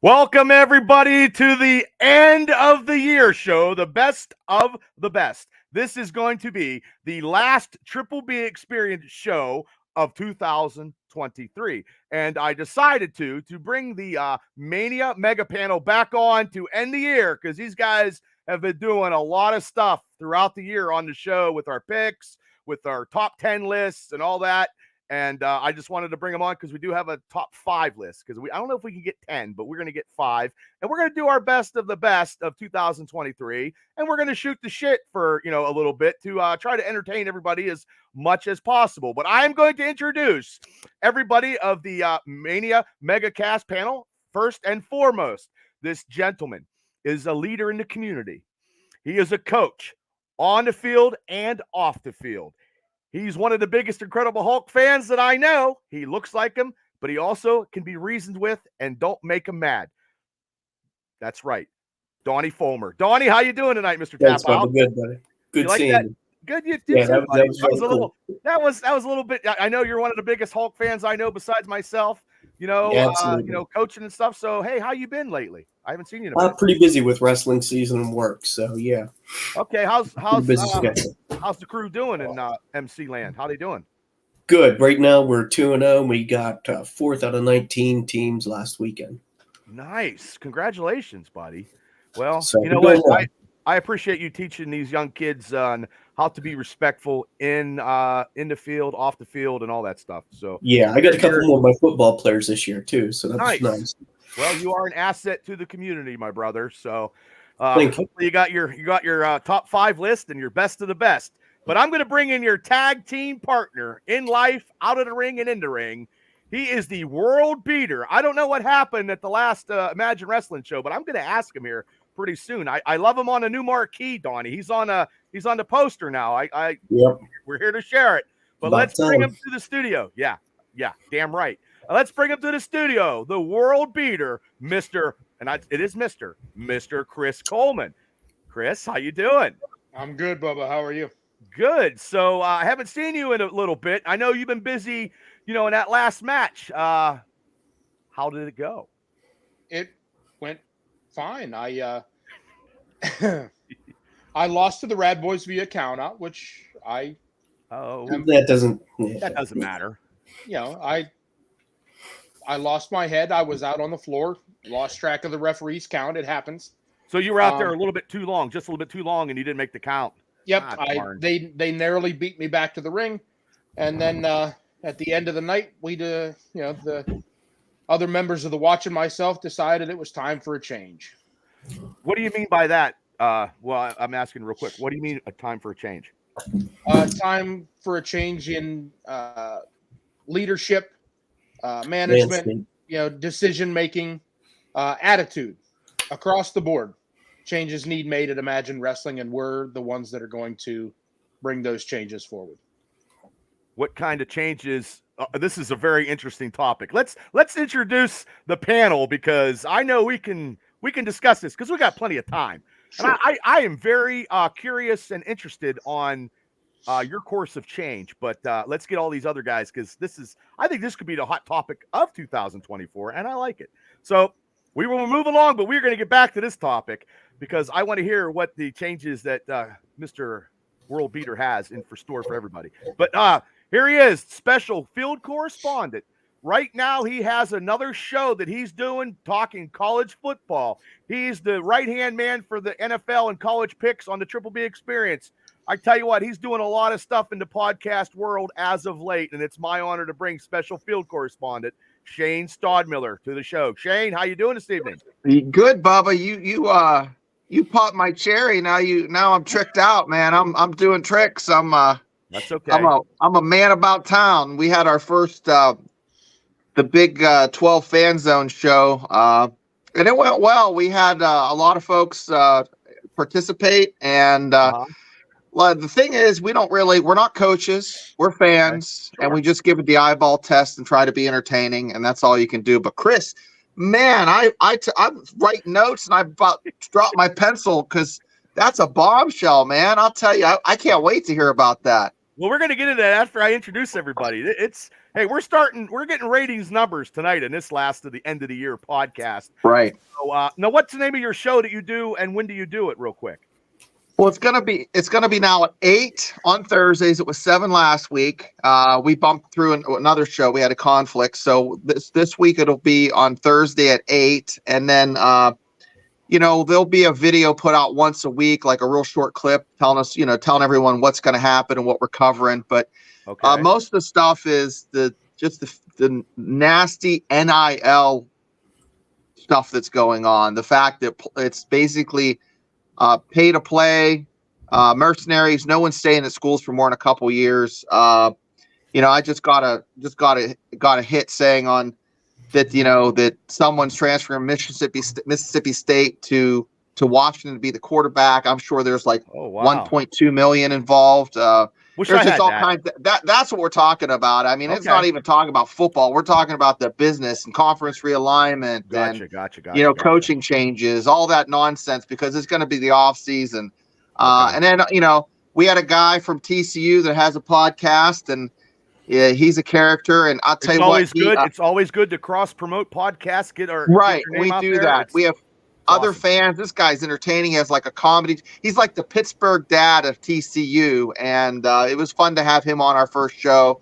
Welcome, everybody, to the end of the year show, the best of the best. This is going to be the last Triple B Experience show of 2023. And I decided to bring the Mania Mega Panel back on to end the year because these guys have been doing a lot of stuff throughout the year on the show with our picks, with our top 10 lists and all that. And I just wanted to bring them on because we do have a top 5 list because I don't know if we can get 10, but we're going to get 5. And we're going to do our best of the best of 2023. And we're going to shoot the shit for, a little bit to try to entertain everybody as much as possible. But I'm going to introduce everybody of the Mania Mega Cast panel. First and foremost, this gentleman is a leader in the community. He is a coach on the field and off the field. He's one of the biggest Incredible Hulk fans that I know. He looks like him, but he also can be reasoned with and don't make him mad. That's right. Donnie Fulmer. Donnie, how you doing tonight, Mr. Thanks, Tapau? Good, buddy. Good seeing you. Good, you did. Yeah, that was a little. Cool. That was a little bit. I know you're one of the biggest Hulk fans I know besides myself. Coaching and stuff. So, hey, how you been lately? I haven't seen you in a minute. Pretty busy with wrestling season and work. So, yeah. Okay, how's the crew doing in MC Land? How they doing? Good. Right now we're 2-0. We got 4th out of 19 teams last weekend. Nice. Congratulations, buddy. Well, so you know what? I appreciate you teaching these young kids on how to be respectful in the field, off the field, and all that stuff. So yeah, I got a couple more of my football players this year too. So that's nice. Well, you are an asset to the community, my brother. So hopefully you got your top 5 list and your best of the best. But I'm going to bring in your tag team partner in life, out of the ring and in the ring. He is the world beater. I don't know what happened at the last Imagine Wrestling show, but I'm going to ask him here pretty soon. I love him on a new marquee, Donnie. He's on the poster now. We're here to share it. But let's bring him to the studio. Yeah, damn right. Let's bring him to the studio. The world beater, Mr. Chris Coleman. Chris, how you doing? I'm good, Bubba. How are you? Good. So I haven't seen you in a little bit. I know you've been busy, in that last match. How did it go? It went fine. I lost to the Rad Boys via countout, which that doesn't matter. I lost my head. I was out on the floor, lost track of the referee's count. It happens. So you were out there a little bit too long, just a little bit too long, and you didn't make the count. Yep. They narrowly beat me back to the ring, and then at the end of the night, the other members of the Watch and myself decided it was time for a change. What do you mean by that? Well, I'm asking real quick. What do you mean a time for a change? Time for a change in leadership, management, decision making, attitude across the board. Changes need made at Imagine Wrestling, and we're the ones that are going to bring those changes forward. What kind of changes? This is a very interesting topic. Let's introduce the panel because I know we can discuss this because we got plenty of time. Sure. And I am very curious and interested on your course of change. But let's get all these other guys because I think this could be the hot topic of 2024, and I like it. So we will move along, but we're going to get back to this topic because I want to hear what the changes that Mr. World Beater has in for store for everybody. But here he is, special field correspondent. Right now, he has another show that he's doing talking college football. He's the right-hand man for the NFL and college picks on the Triple B Experience. I tell you what, he's doing a lot of stuff in the podcast world as of late, and it's my honor to bring special field correspondent Shane Stodmiller to the show. Shane, how you doing this evening? Good, Bubba. You popped my cherry. Now I'm tricked out, man. I'm doing tricks. That's okay. I'm a man about town. We had our first the big 12 fan zone show, and it went well. We had a lot of folks participate, and well, the thing is, we're not coaches. We're fans, okay. Sure. And we just give it the eyeball test and try to be entertaining, and that's all you can do. But Chris, man, I'm writing notes, and I about dropped my pencil because that's a bombshell, man. I'll tell you, I can't wait to hear about that. Well, we're going to get into that after I introduce everybody. Hey, we're getting ratings numbers tonight in this last of the end of the year podcast. Right. So, now what's the name of your show that you do and when do you do it real quick? Well, it's gonna be now at 8 on Thursdays. It was 7 last week. We bumped through another show. We had a conflict, so this week it'll be on Thursday at 8, and then there'll be a video put out once a week, like a real short clip telling everyone what's going to happen and what we're covering. But most of the stuff is the nasty NIL stuff that's going on. The fact that it's basically pay to play, mercenaries. No one's staying at schools for more than a couple years. I just got a hit saying on that that someone's transferring Mississippi State to Washington to be the quarterback. I'm sure there's like 1.2 million involved. There's just all kinds. That's what we're talking about. I mean, it's not even talking about football. We're talking about the business and conference realignment. Gotcha. Coaching changes, all that nonsense, because it's going to be the off season. And then we had a guy from TCU that has a podcast, and yeah, he's a character, and I'll tell you what. It's always good to cross promote podcasts. Get your we name do out that. There. We have other fans. This guy's entertaining as like a comedy. He's like the Pittsburgh dad of TCU, and it was fun to have him on our first show.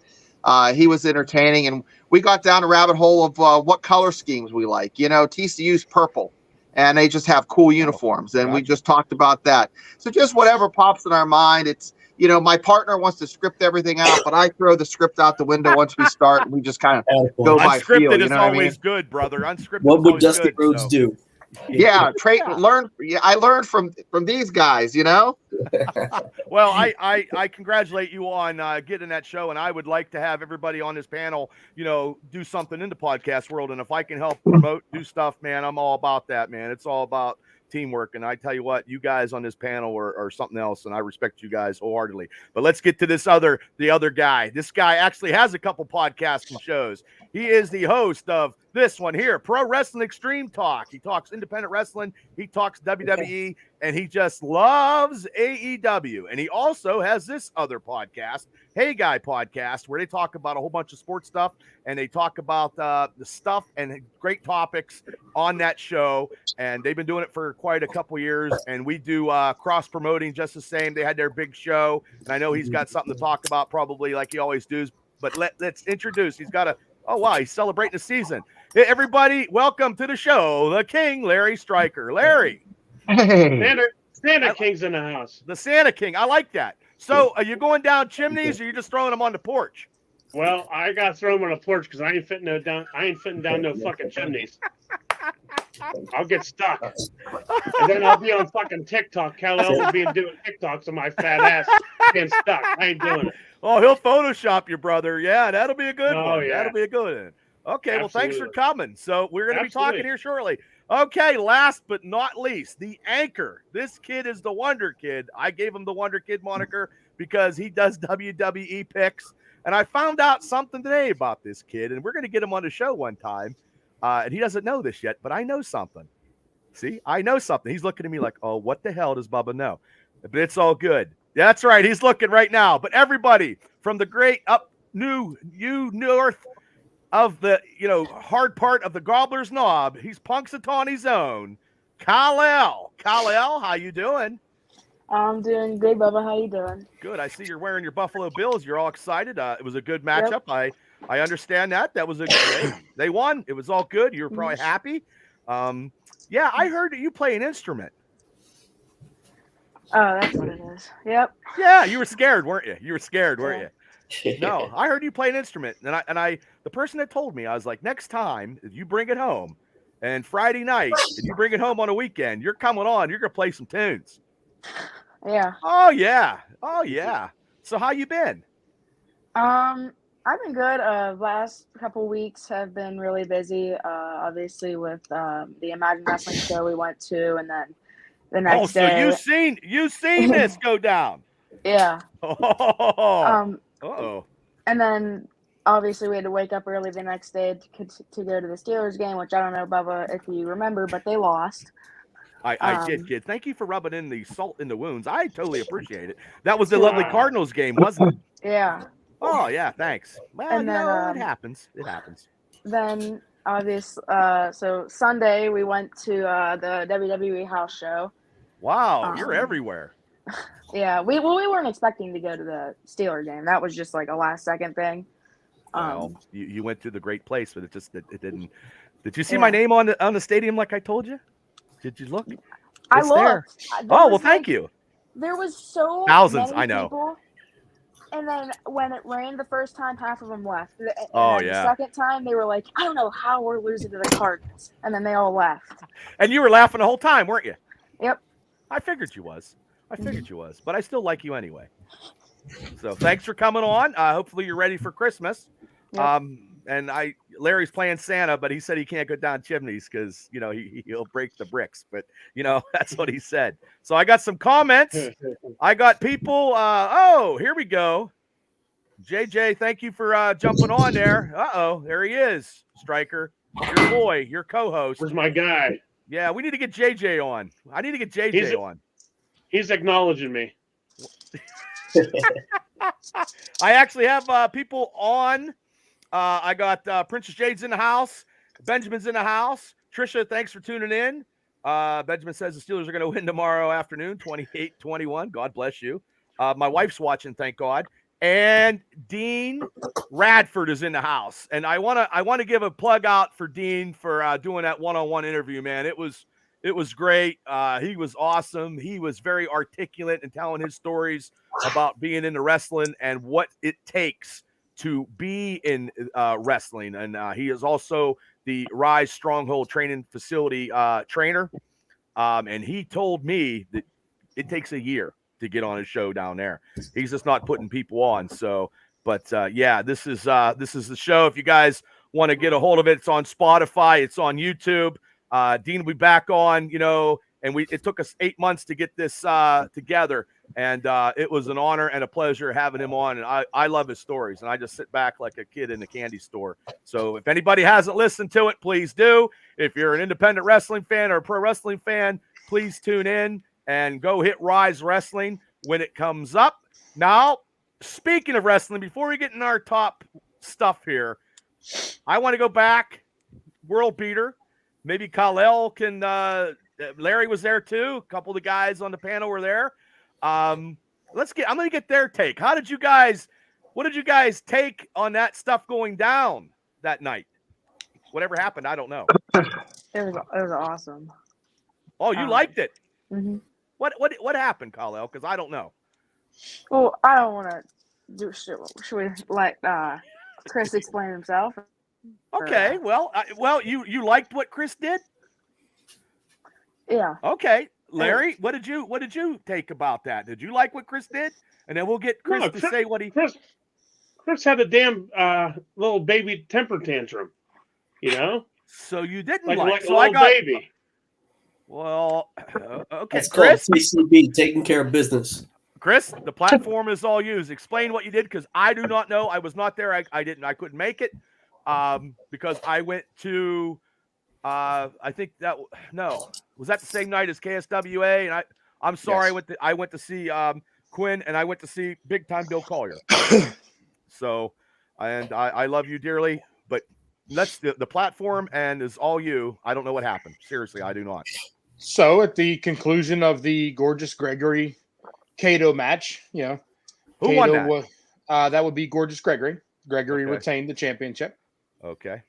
He was entertaining, and we got down a rabbit hole of what color schemes we like. TCU's purple, and they just have cool uniforms, and we just talked about that. So just whatever pops in our mind. It's my partner wants to script everything out, but I throw the script out the window once we start, and we just kind of go by feel. Unscripted is always good, brother. Unscripted. What would Dusty Rhodes do? Yeah, I learned from these guys, Well, I congratulate you on getting that show, and I would like to have everybody on this panel, do something in the podcast world. And if I can help promote, do stuff, man, I'm all about that, man. It's all about teamwork. And I tell you what, you guys on this panel are something else, and I respect you guys wholeheartedly. But let's get to the other guy. This guy actually has a couple podcasts and shows. He is the host of this one here, Pro Wrestling Extreme Talk. He talks independent wrestling, he talks WWE, and he just loves AEW. And he also has this other podcast, Hey Guy Podcast, where they talk about a whole bunch of sports stuff, and they talk about the stuff and great topics on that show. And they've been doing it for quite a couple years, and we do cross-promoting just the same. They had their big show, and I know he's got something to talk about probably like he always does. But let's introduce. He's got he's celebrating the season. Hey, everybody, welcome to the show, the King, Larry Stryker. Larry. Hey. Santa King's in the house. The Santa King. I like that. So are you going down chimneys, or are you just throwing them on the porch? Well, I got to throw them on the porch because I ain't fitting down no fucking chimneys. I'll get stuck. And then I'll be on fucking TikTok. Kal-El will be doing TikToks of my fat ass getting stuck. I ain't doing it. Oh, he'll Photoshop you, brother. Yeah, that'll be a good one. Yeah. That'll be a good one. Okay, Absolutely. well, thanks for coming. So we're going to be talking here shortly. Okay, last but not least, the anchor. This kid is the Wonder Kid. I gave him the Wonder Kid moniker because he does WWE picks. And I found out something today about this kid, and we're going to get him on the show one time. And he doesn't know this yet, but I know something. See, I know something. He's looking at me like, oh, what the hell does Bubba know? But it's all good. That's right. He's looking right now. But everybody from the great north of the, hard part of the Gobbler's Knob, he's Punxsutawney's own, Kal-El. Kal-El, how you doing? I'm doing good, Bubba. How you doing? Good. I see you're wearing your Buffalo Bills. You're all excited. It was a good matchup. Yep. I understand that. That was they won. It was all good. You were probably happy. Yeah, I heard that you play an instrument. Oh, that's what it is. Yep. Yeah, you were scared, weren't you? You were scared, weren't you? No, I heard you play an instrument, and I the person that told me, I was like, next time if you bring it home, and Friday night, if you bring it home on a weekend, you're coming on. You're gonna play some tunes. Yeah. Oh yeah. So how you been? I've been good. Last couple weeks have been really busy. Obviously with the Imagine Wrestling show we went to, and then the next day. Oh, so you've seen this go down. Yeah. Oh. And then obviously we had to wake up early the next day to go to the Steelers game, which I don't know, Bubba, if you remember, but they lost. I did, kid. Thank you for rubbing in the salt in the wounds. I totally appreciate it. That was the lovely Cardinals game, wasn't it? Yeah. Oh yeah, thanks. Well, And then, it happens. It happens. Then obviously, so Sunday we went to the WWE house show. Wow, you're everywhere. Yeah, we weren't expecting to go to the Steeler game. That was just like a last second thing. Well, you went to the great place, but it didn't. Did you see my name on the stadium like I told you? Did you look? I It's looked. there. There Well, thank you. There was so Thousands, many I know. people, and then when it rained the first time, half of them left. And Oh, then yeah. The second time, they were like, "I don't know how we're losing to the Cardinals," and then they all left. And you were laughing the whole time, weren't you? Yep. I figured you was. But I still like you anyway. So thanks for coming on. Hopefully you're ready for Christmas. Yep. And Larry's playing Santa, but he said he can't go down chimneys because he'll break the bricks. But that's what he said. So I got some comments. I got people. Here we go. JJ, thank you for jumping on there. There he is, Stryker. Your boy, your co-host. Where's my guy? Yeah, we need to get JJ on. I need to get JJ on. He's acknowledging me. I actually have people on. I got Princess Jade's in the house. Benjamin's in the house. Trisha, thanks for tuning in. Benjamin says the Steelers are going to win tomorrow afternoon, 28-21. God bless you. My wife's watching, thank God. And Dean Radford is in the house. And I want to give a plug out for Dean for doing that one-on-one interview, man. It was great. He was awesome. He was very articulate in telling his stories about being into wrestling and what it takes to be in wrestling. And he is also the Rise Stronghold training facility trainer. And he told me that it takes a year to get on his show down there. He's just not putting people on. So, but this is the show. If you guys want to get a hold of it, it's on Spotify. It's on YouTube. Dean will be back on, and it took us 8 months to get this together. And it was an honor and a pleasure having him on. And I love his stories. And I just sit back like a kid in a candy store. So if anybody hasn't listened to it, please do. If you're an independent wrestling fan or a pro wrestling fan, please tune in and go hit Rise Wrestling when it comes up. Now, speaking of wrestling, before we get in our top stuff here, I want to go back. World beater. Maybe Kal-El can Larry was there too. A couple of the guys on the panel were there. I'm gonna get their take. What did you guys take on that stuff going down that night? Whatever happened, I don't know. It was awesome. Oh, you liked it. Mm-hmm. What happened, Kal-El? Because I don't know. Well, I don't want to do. Should we let Chris explain himself? Okay. Well, you liked what Chris did? Yeah. Okay, Larry, what did you take about that? Did you like what Chris did? And then we'll get Chris to say what he. Chris had a damn little baby temper tantrum, So you didn't like so a I little got. baby. Well, okay, That's called Chris. TCB, taking care of business. Chris, the platform is all yours. Explain what you did because I do not know. I was not there. I couldn't make it because I went to. I think was that the same night as KSWA, and I'm sorry. Yes. I went to see Quinn, and I went to see Big Time Bill Collier. So, and I love you dearly, but that's the platform and is all you. I don't know what happened. Seriously, I do not. So at the conclusion of the Gorgeous Gregory Cato match, Who Cato won that? That would be Gorgeous Gregory. Gregory Okay. retained the championship. Okay.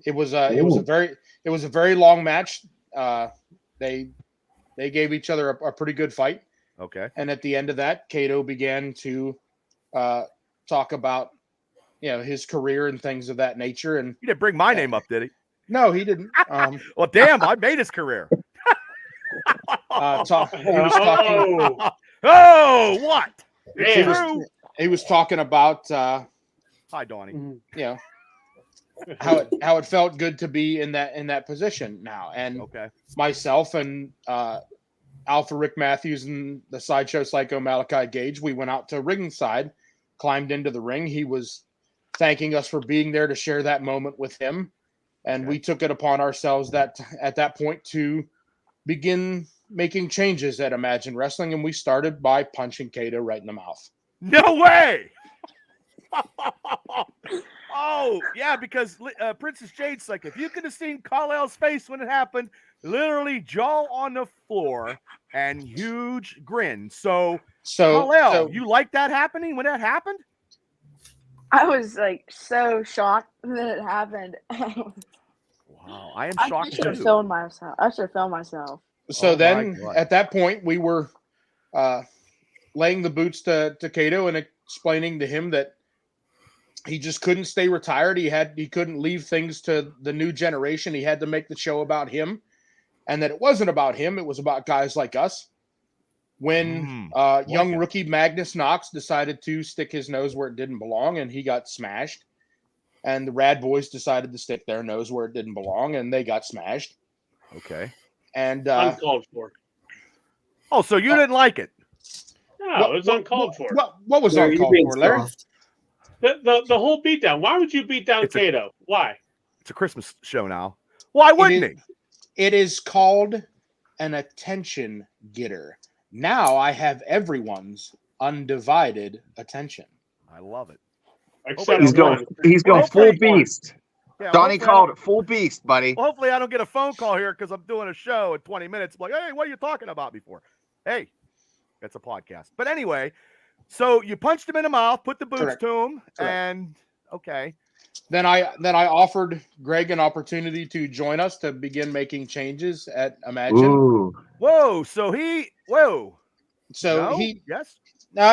It was a very long match. They gave each other a pretty good fight. Okay. And at the end of that, Cato began to talk about his career and things of that nature. And He didn't bring my name up, did he? no, he didn't. Well, damn, I made his career. He was talking. Oh, what? Man. He was talking about Hi, Donnie. how it felt good to be in that position now. And Okay. myself and Alpha Rick Matthews and the Sideshow Psycho Malachi Gage, we went out to ringside, climbed into the ring. He was thanking us for being there to share that moment with him. And we took it upon ourselves that at that point to begin making changes at Imagine Wrestling, and we started by punching Kato right in the mouth. No way! Oh, yeah, because Princess Jade's like, if you could have seen Kal-El's face when it happened, literally jaw on the floor and huge grin. So Kal-El, you like that happening when that happened? I was like so shocked that it happened. Wow, I am I shocked should have too. filmed myself. I should have filmed myself. So Oh then, my God. at that point, we were laying the boots to Kato and explaining to him that he just couldn't stay retired. He couldn't leave things to the new generation. He had to make the show about him, and that it wasn't about him. It was about guys like us. When young rookie Magnus Knox decided to stick his nose where it didn't belong, and he got smashed, and the Rad Boys decided to stick their nose where it didn't belong, and they got smashed. Okay. And uncalled for. Oh, so you didn't like it? No, it was uncalled for. What was Larry, uncalled you're for, being Larry? soft. The whole beatdown. Why would you beat down It's a- Kato? Why? It's a Christmas show now. Why wouldn't he? It is called an attention getter. Now I have everyone's undivided attention. I love it. Except He's going. one. He's Well, going full hopefully- beast. Yeah, Donnie hopefully I called don't- it full beast, buddy. Hopefully I don't get a phone call here because I'm doing a show in 20 minutes. I'm like, hey, what are you talking about before? Hey, it's a podcast. But anyway, so you punched him in the mouth, put the boots Correct. to him, Correct. and okay. Then I offered Greg an opportunity to join us to begin making changes at Imagine. Ooh. Whoa, so whoa. So No? he Yes.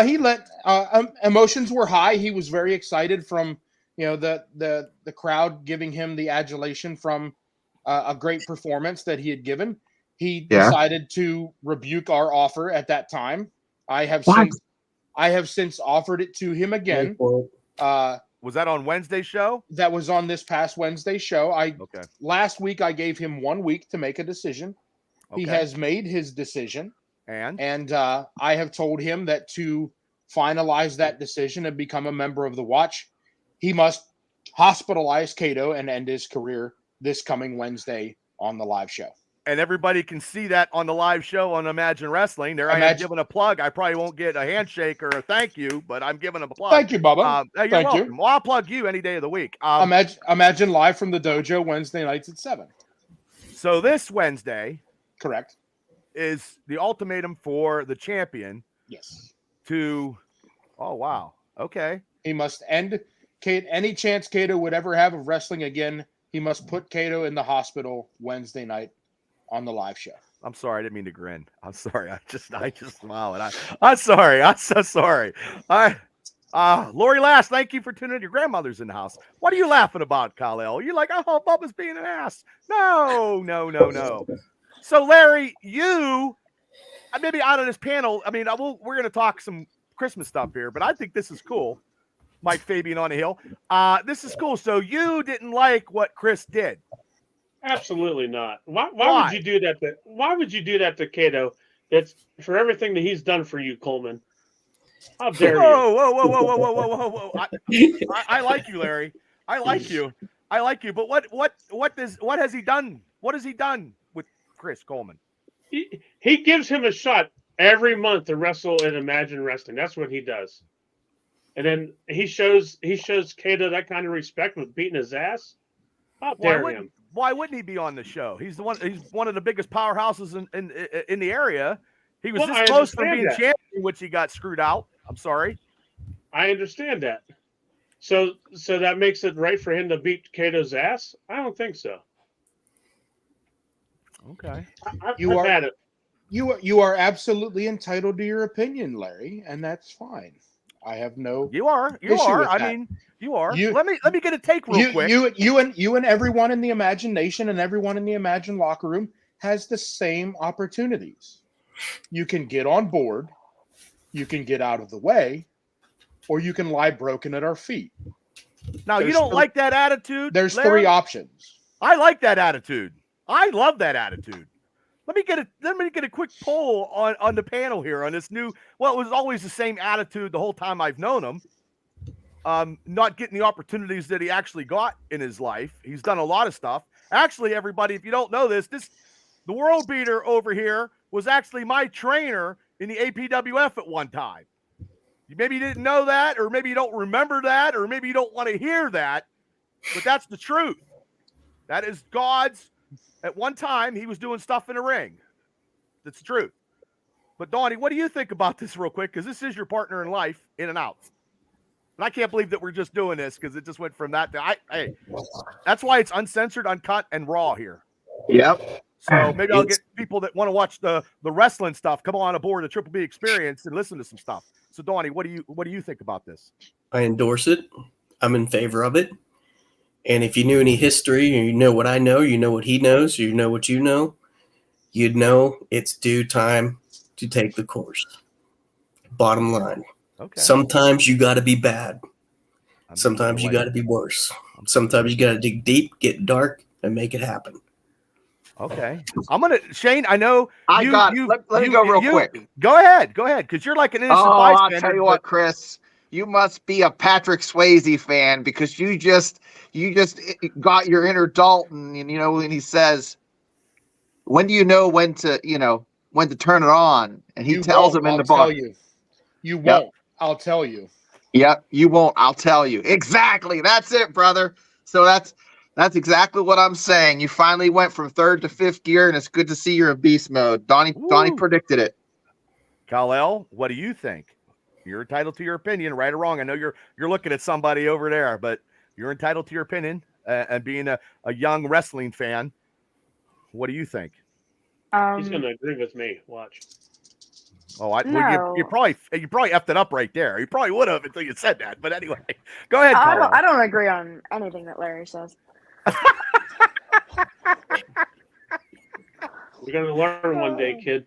he let emotions were high. He was very excited from the crowd giving him the adulation from a great performance that he had given. He decided to rebuke our offer at that time. I have since offered it to him again. Was that on Wednesday's show? That was on this past Wednesday show. Okay. Last week I gave him 1 week to make a decision. Okay. He has made his decision. And I have told him that to finalize that decision and become a member of the Watch, he must hospitalize Kato and end his career this coming Wednesday on the live show. and everybody can see that on the live show on Imagine Wrestling. There I am giving a plug. I probably won't get a handshake or a thank you, but I'm giving them a plug. Thank you, Bubba. You're Thank welcome. you. Well, I'll plug you any day of the week. Imagine live from the dojo Wednesday nights at 7. So this Wednesday, correct, is the ultimatum for the champion. Yes. To, oh wow, okay. He must end any chance Kato would ever have of wrestling again. He must put Kato in the hospital Wednesday night on the live show. I'm sorry, I didn't mean to grin. I'm sorry. I just smiled. I'm sorry. I'm so sorry. Lori Lass, thank you for tuning in. Your grandmother's in the house. What are you laughing about, Kal-El? You're like, oh, Bubba's being an ass. No. So, Larry, you, maybe out of this panel, I mean, we're going to talk some Christmas stuff here, but I think this is cool. Mike Fabian on the hill. This is cool. So you didn't like what Chris did. Absolutely not. Why would you do that? Why would you do that to Kato? That's for everything that he's done for you, Coleman. How dare you? Whoa. I like you, Larry. I like you. But what has he done? What has he done with Chris Coleman? He gives him a shot every month to wrestle and Imagine Wrestling. That's what he does. And then he shows Kato that kind of respect with beating his ass. How dare him? Why wouldn't he be on the show? He's one of the biggest powerhouses in the area. He was this close from being champion, which he got screwed out. I'm sorry. I understand that. So that makes it right for him to beat Kato's ass? I don't think so. Okay. You are absolutely entitled to your opinion, Larry, and that's fine. I have no. You are. You are. I mean, you are. Let me get a take real quick. You and everyone in the Imagine Nation and everyone in the Imagine locker room has the same opportunities. You can get on board, you can get out of the way, or you can lie broken at our feet. Now, you don't like that attitude? There's Larry? 3 options. I like that attitude. I love that attitude. Let me get a quick poll on the panel here on this new. Well, it was always the same attitude the whole time I've known him. Not getting the opportunities that he actually got in his life. He's done a lot of stuff. Actually, everybody, if you don't know this, the world beater over here was actually my trainer in the APWF at one time. Maybe you didn't know that, or maybe you don't remember that, or maybe you don't want to hear that, but that's the truth. That is God's. At one time, he was doing stuff in the ring. That's the truth. But Donnie, what do you think about this real quick? Because this is your partner in life, in and out. And I can't believe that we're just doing this because it just went from that to hey, that's why it's uncensored, uncut, and raw here. Yep. So maybe I'll get people that want to watch the wrestling stuff come on aboard the Triple B Experience and listen to some stuff. So Donnie, what do you think about this? I endorse it. I'm in favor of it. And if you knew any history, or you know what I know, you know what he knows, you know what you know, you'd know it's due time to take the course. Bottom line. Okay. Sometimes you got to be bad. I'm Sometimes you got to be worse. Sometimes you got to dig deep, get dark, and make it happen. Okay. I'm going to, Shane, I know. Let me go real quick. Go ahead, because you're like an innocent bystander. I'll tell you what, Chris. You must be a Patrick Swayze fan because you just got your inner Dalton, and when he says, "When do you know when to turn it on?" And he tells him in the bar. You won't. I'll tell you. Yep, you won't. I'll tell you. Exactly. That's it, brother. So that's exactly what I'm saying. You finally went from third to fifth gear, and it's good to see you're in beast mode. Donnie predicted it. Kal-El, what do you think? You're entitled to your opinion, right or wrong. I know you're looking at somebody over there, but you're entitled to your opinion. And being a young wrestling fan, what do you think? He's going to agree with me. Watch. Oh, No. Well, you probably effed it up right there. You probably would have until you said that. But anyway, go ahead. I don't agree on anything that Larry says. You're going to learn one day, kid.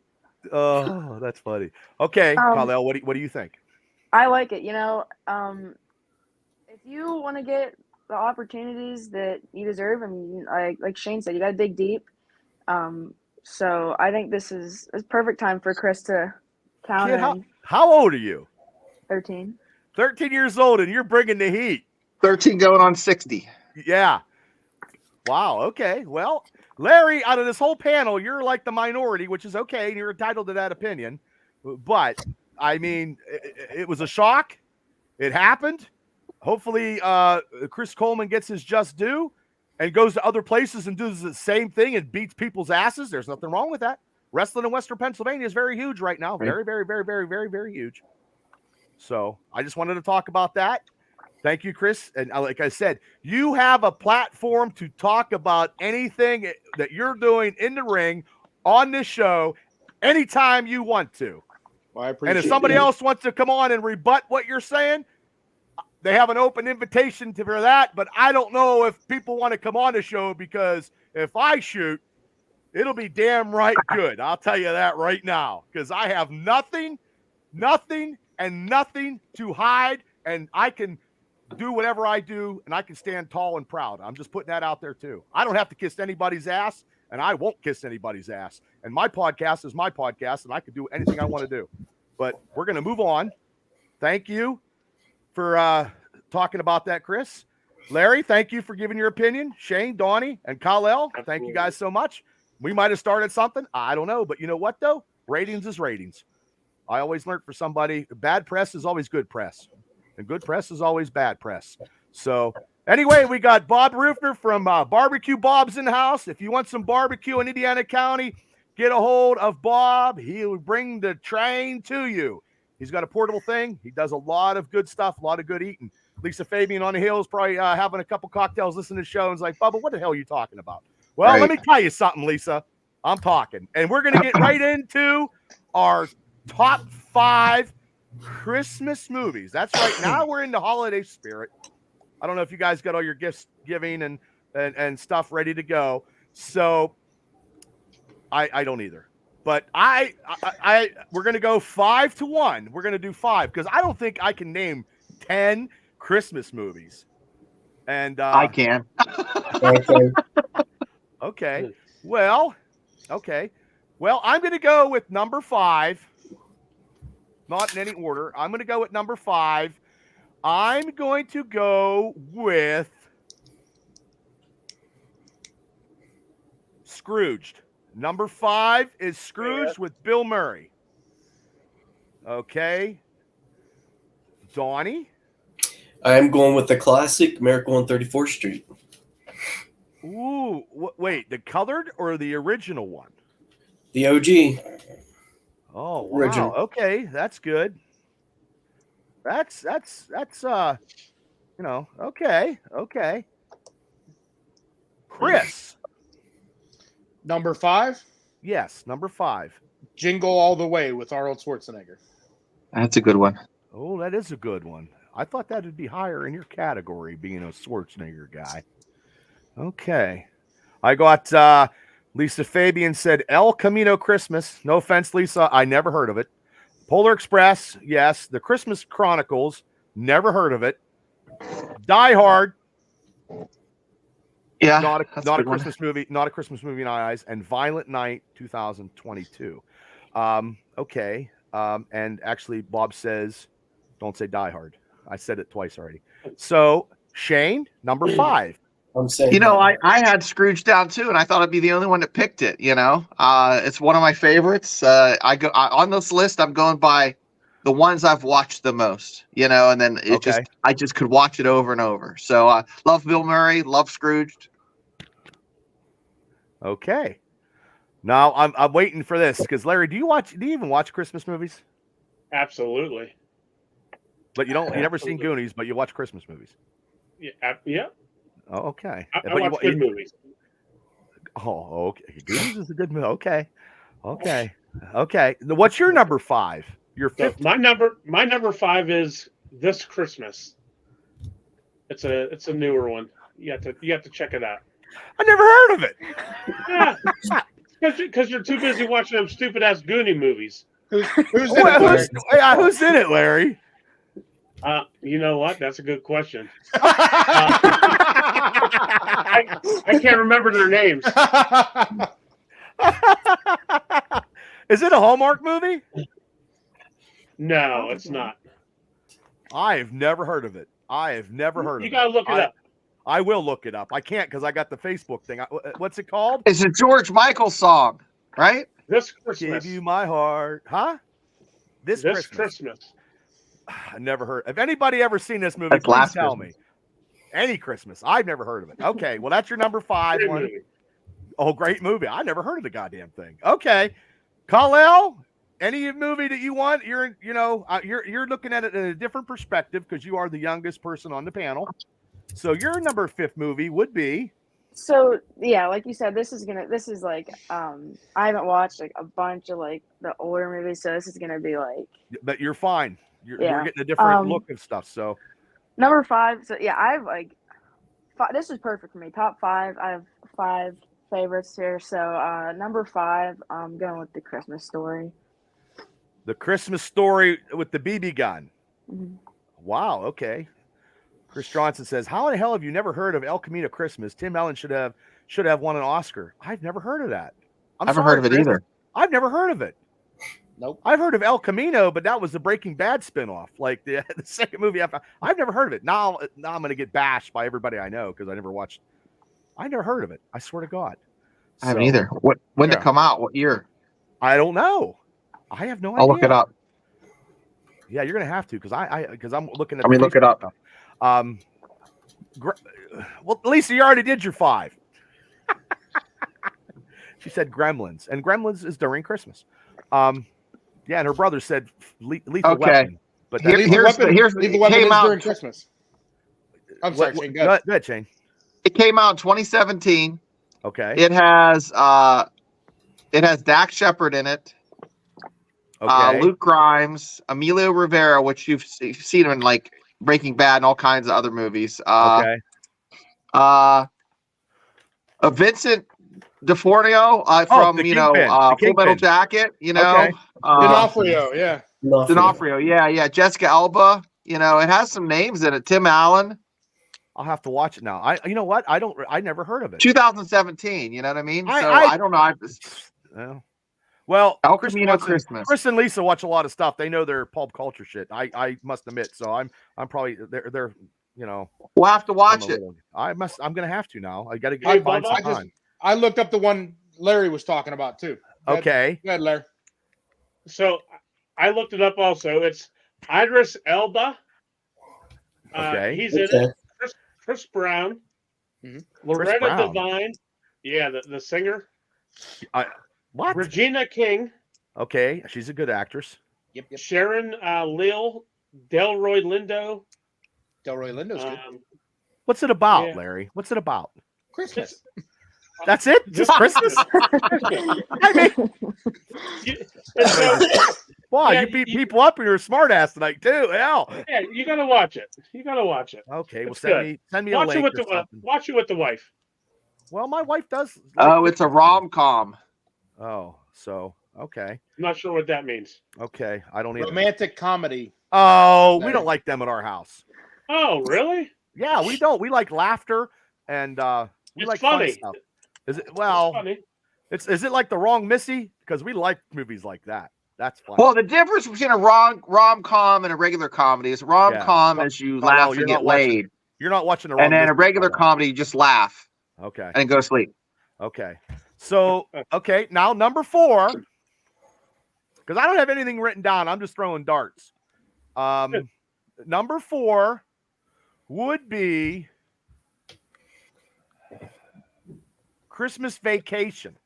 Oh, that's funny. Okay, Kal-El, what do you think? I like it. If you want to get the opportunities that you deserve, and like Shane said, you got to dig deep. So I think this is a perfect time for Chris to counter. Kid, how old are you? 13. 13 years old, and you're bringing the heat. 13 going on 60. Yeah. Wow. Okay. Well, Larry, out of this whole panel, you're like the minority, which is okay. And you're entitled to that opinion. But I mean, it was a shock. It happened. Hopefully, Chris Coleman gets his just due and goes to other places and does the same thing and beats people's asses. There's nothing wrong with that. Wrestling in Western Pennsylvania is very huge right now. Very, very, very, very, very, very huge. So I just wanted to talk about that. Thank you, Chris. And like I said, you have a platform to talk about anything that you're doing in the ring on this show anytime you want to. Well, I appreciate and if somebody else wants to come on and rebut what you're saying, they have an open invitation for that. But I don't know if people want to come on the show, because if I shoot, it'll be damn right good. I'll tell you that right now, because I have nothing to hide, and I can do whatever I do, and I can stand tall and proud. I'm just putting that out there too. I don't have to kiss anybody's ass, and I won't kiss anybody's ass. And my podcast is my podcast, and I can do anything I want to do. But we're going to move on. Thank you for talking about that, Chris. Larry, thank you for giving your opinion. Shane, Donnie, and Kal-El, thank you guys so much. We might have started something. I don't know. But you know what, though? Ratings is ratings. I always learned for somebody, bad press is always good press. And good press is always bad press. So anyway, we got Bob Rufner from Barbecue Bob's in the house. If you want some barbecue in Indiana County, get a hold of Bob. He'll bring the train to you. He's got a portable thing. He does a lot of good stuff, a lot of good eating. Lisa Fabian on the hill is probably having a couple cocktails, listening to the show, and is like, Bubba, what the hell are you talking about? Well, Let me tell you something, Lisa. I'm talking. And we're going to get right into our top 5 Christmas movies. That's right. Now we're in the holiday spirit. I don't know if you guys got all your gifts giving and stuff ready to go. So I don't either. But we're going to go 5-1. We're going to do 5 because I don't think I can name 10 Christmas movies. And I can. Okay. Well, I'm going to go with number 5. Not in any order. I'm going to go with number 5. I'm going to go with Scrooged. Number 5 is Scrooge with Bill Murray. Okay. Donnie? I'm going with the classic Miracle on 34th Street. Ooh, wait, the colored or the original one? The OG. Oh, wow. Original. Okay, that's good. That's okay. Chris. Number 5, Yes, number 5. Jingle All the Way with Arnold Schwarzenegger. That's a good one. Oh, that is a good one. I thought that would be higher in your category, being a Schwarzenegger guy. Okay. I got Lisa Fabian said El Camino Christmas. No offense, Lisa. I never heard of it. Polar Express, yes. The Christmas Chronicles, never heard of it. Die Hard, Yeah, not a that's good one. Christmas movie, not a Christmas movie in my eyes. And Violent Night, 2022. Okay. And actually, Bob says, don't say Die Hard. I said it twice already. So Shane, number 5. I'm saying. You know, I had Scrooge down too, and I thought I'd be the only one that picked it. You know, it's one of my favorites. On this list. I'm going by the ones I've watched the most. You know, and then I just could watch it over and over. So love Bill Murray, love Scrooge. Okay. Now I'm waiting for this because Larry, do you even watch Christmas movies? Absolutely. But you never seen Goonies, but you watch Christmas movies. Yeah. Oh, okay. I watch good movies. Oh, okay. Goonies is a good movie. Okay. What's your number 5? Your 5th. My number 5 is This Christmas. It's a newer one. You have to check it out. I never heard of it. Yeah. Because you're too busy watching them stupid ass Goonie movies. Who's in it, Larry? Who's in it, Larry? You know what? That's a good question. I can't remember their names. Is it a Hallmark movie? No, it's not. I've never heard of it. You gotta look it up. I will look it up. I can't because I got the Facebook thing. What's it called? It's a George Michael song, right? This Christmas. Give you my heart, huh? This Christmas. I never heard. If anybody ever seen this movie, please tell me. Any Christmas. I've never heard of it. Okay, well that's your number 5 Great one. movie. Oh, great movie. I never heard of the goddamn thing. Okay, Kal-El, any movie that you want, you're looking at it in a different perspective because you are the youngest person on the panel. So your number 5th movie would be. So yeah, like you said, this is like I haven't watched like a bunch of like the older movies, so this is gonna be like. But you're fine. You're getting a different look and stuff. So number 5. So yeah, I have like 5, this is perfect for me. Top 5. I have 5 favorites here. So number 5, I'm going with The Christmas Story. The Christmas Story with the BB gun. Mm-hmm. Wow. Okay. Chris Johnson says, "How in the hell have you never heard of El Camino Christmas? Tim Allen should have won an Oscar." I've never heard of that. I haven't heard of it either. I've never heard of it. Nope. I've heard of El Camino, but that was the Breaking Bad spinoff, like the second movie. I've never heard of it. Now I'm going to get bashed by everybody I know because I never watched. I never heard of it. I swear to God. I haven't either. When did it come out? What year? I don't know. I have no idea. I'll look it up. Yeah, you're going to have to because I'm looking at. Let me look it up. Stuff. Well, Lisa, you already did your 5. She said Gremlins, and Gremlins is during Christmas. Yeah, and her brother said Lethal Weapon. But here's Lethal Weapon came out during Christmas. I'm sorry, Shane. Go ahead, Shane. It came out in 2017. Okay. It has Dak Shepard in it. Okay. Luke Grimes, Emilio Rivera, which you've seen him in like Breaking Bad and all kinds of other movies. Okay. Vincent D'Onofrio from Full Metal Jacket. Okay. D'Onofrio, yeah. D'Onofrio, yeah. Jessica Alba. It has some names in it. Tim Allen. I'll have to watch it now. You know what? I never heard of it. 2017. You know what I mean? I don't know. Well, El Camino Christmas. Chris and Lisa watch a lot of stuff. They know their pulp culture shit. I must admit. So I'm probably they're We'll have to watch it. I'm gonna have to now. I gotta Hey, find Bob, some time. I looked up the one Larry was talking about too. Okay. Go ahead, Larry. So I looked it up also. It's Idris Elba. Okay. He's in it. Chris Brown. Mhm. Loretta Brown. Devine. Yeah, the singer. What? Regina King. Okay, she's a good actress. Yep. Sharon Lil. Delroy Lindo. Delroy Lindo's good. What's it about, Yeah. Larry? What's it about? Christmas. That's it? Just Christmas? I mean, wow, Yeah, you beat people up and you're a smartass tonight too. Hell. Yeah, you gotta watch it. You gotta watch it. Okay, well It's send good. me a Watch it link with or the something. watch it with the wife. Well, my wife does. Oh, it's a rom-com. Oh, so okay. I'm not sure what that means. Okay, I don't even. Romantic comedy. Oh, we Larry. don't like them at our house. Oh, really? Yeah, we don't. We like laughter and we It's like funny. fun stuff. Is it? It's Well, funny. is it like The Wrong Missy? Because we like movies like that. That's fun. Well, the difference between a rom-com and a regular comedy is rom-com is you laugh you're and not get watching- laid, You're not watching The Wrong and then a Missy, regular Carl. comedy you just laugh Okay. and go to sleep. Okay. So, okay, now number 4, because I don't have anything written down. I'm just throwing darts. Number 4 would be Christmas Vacation.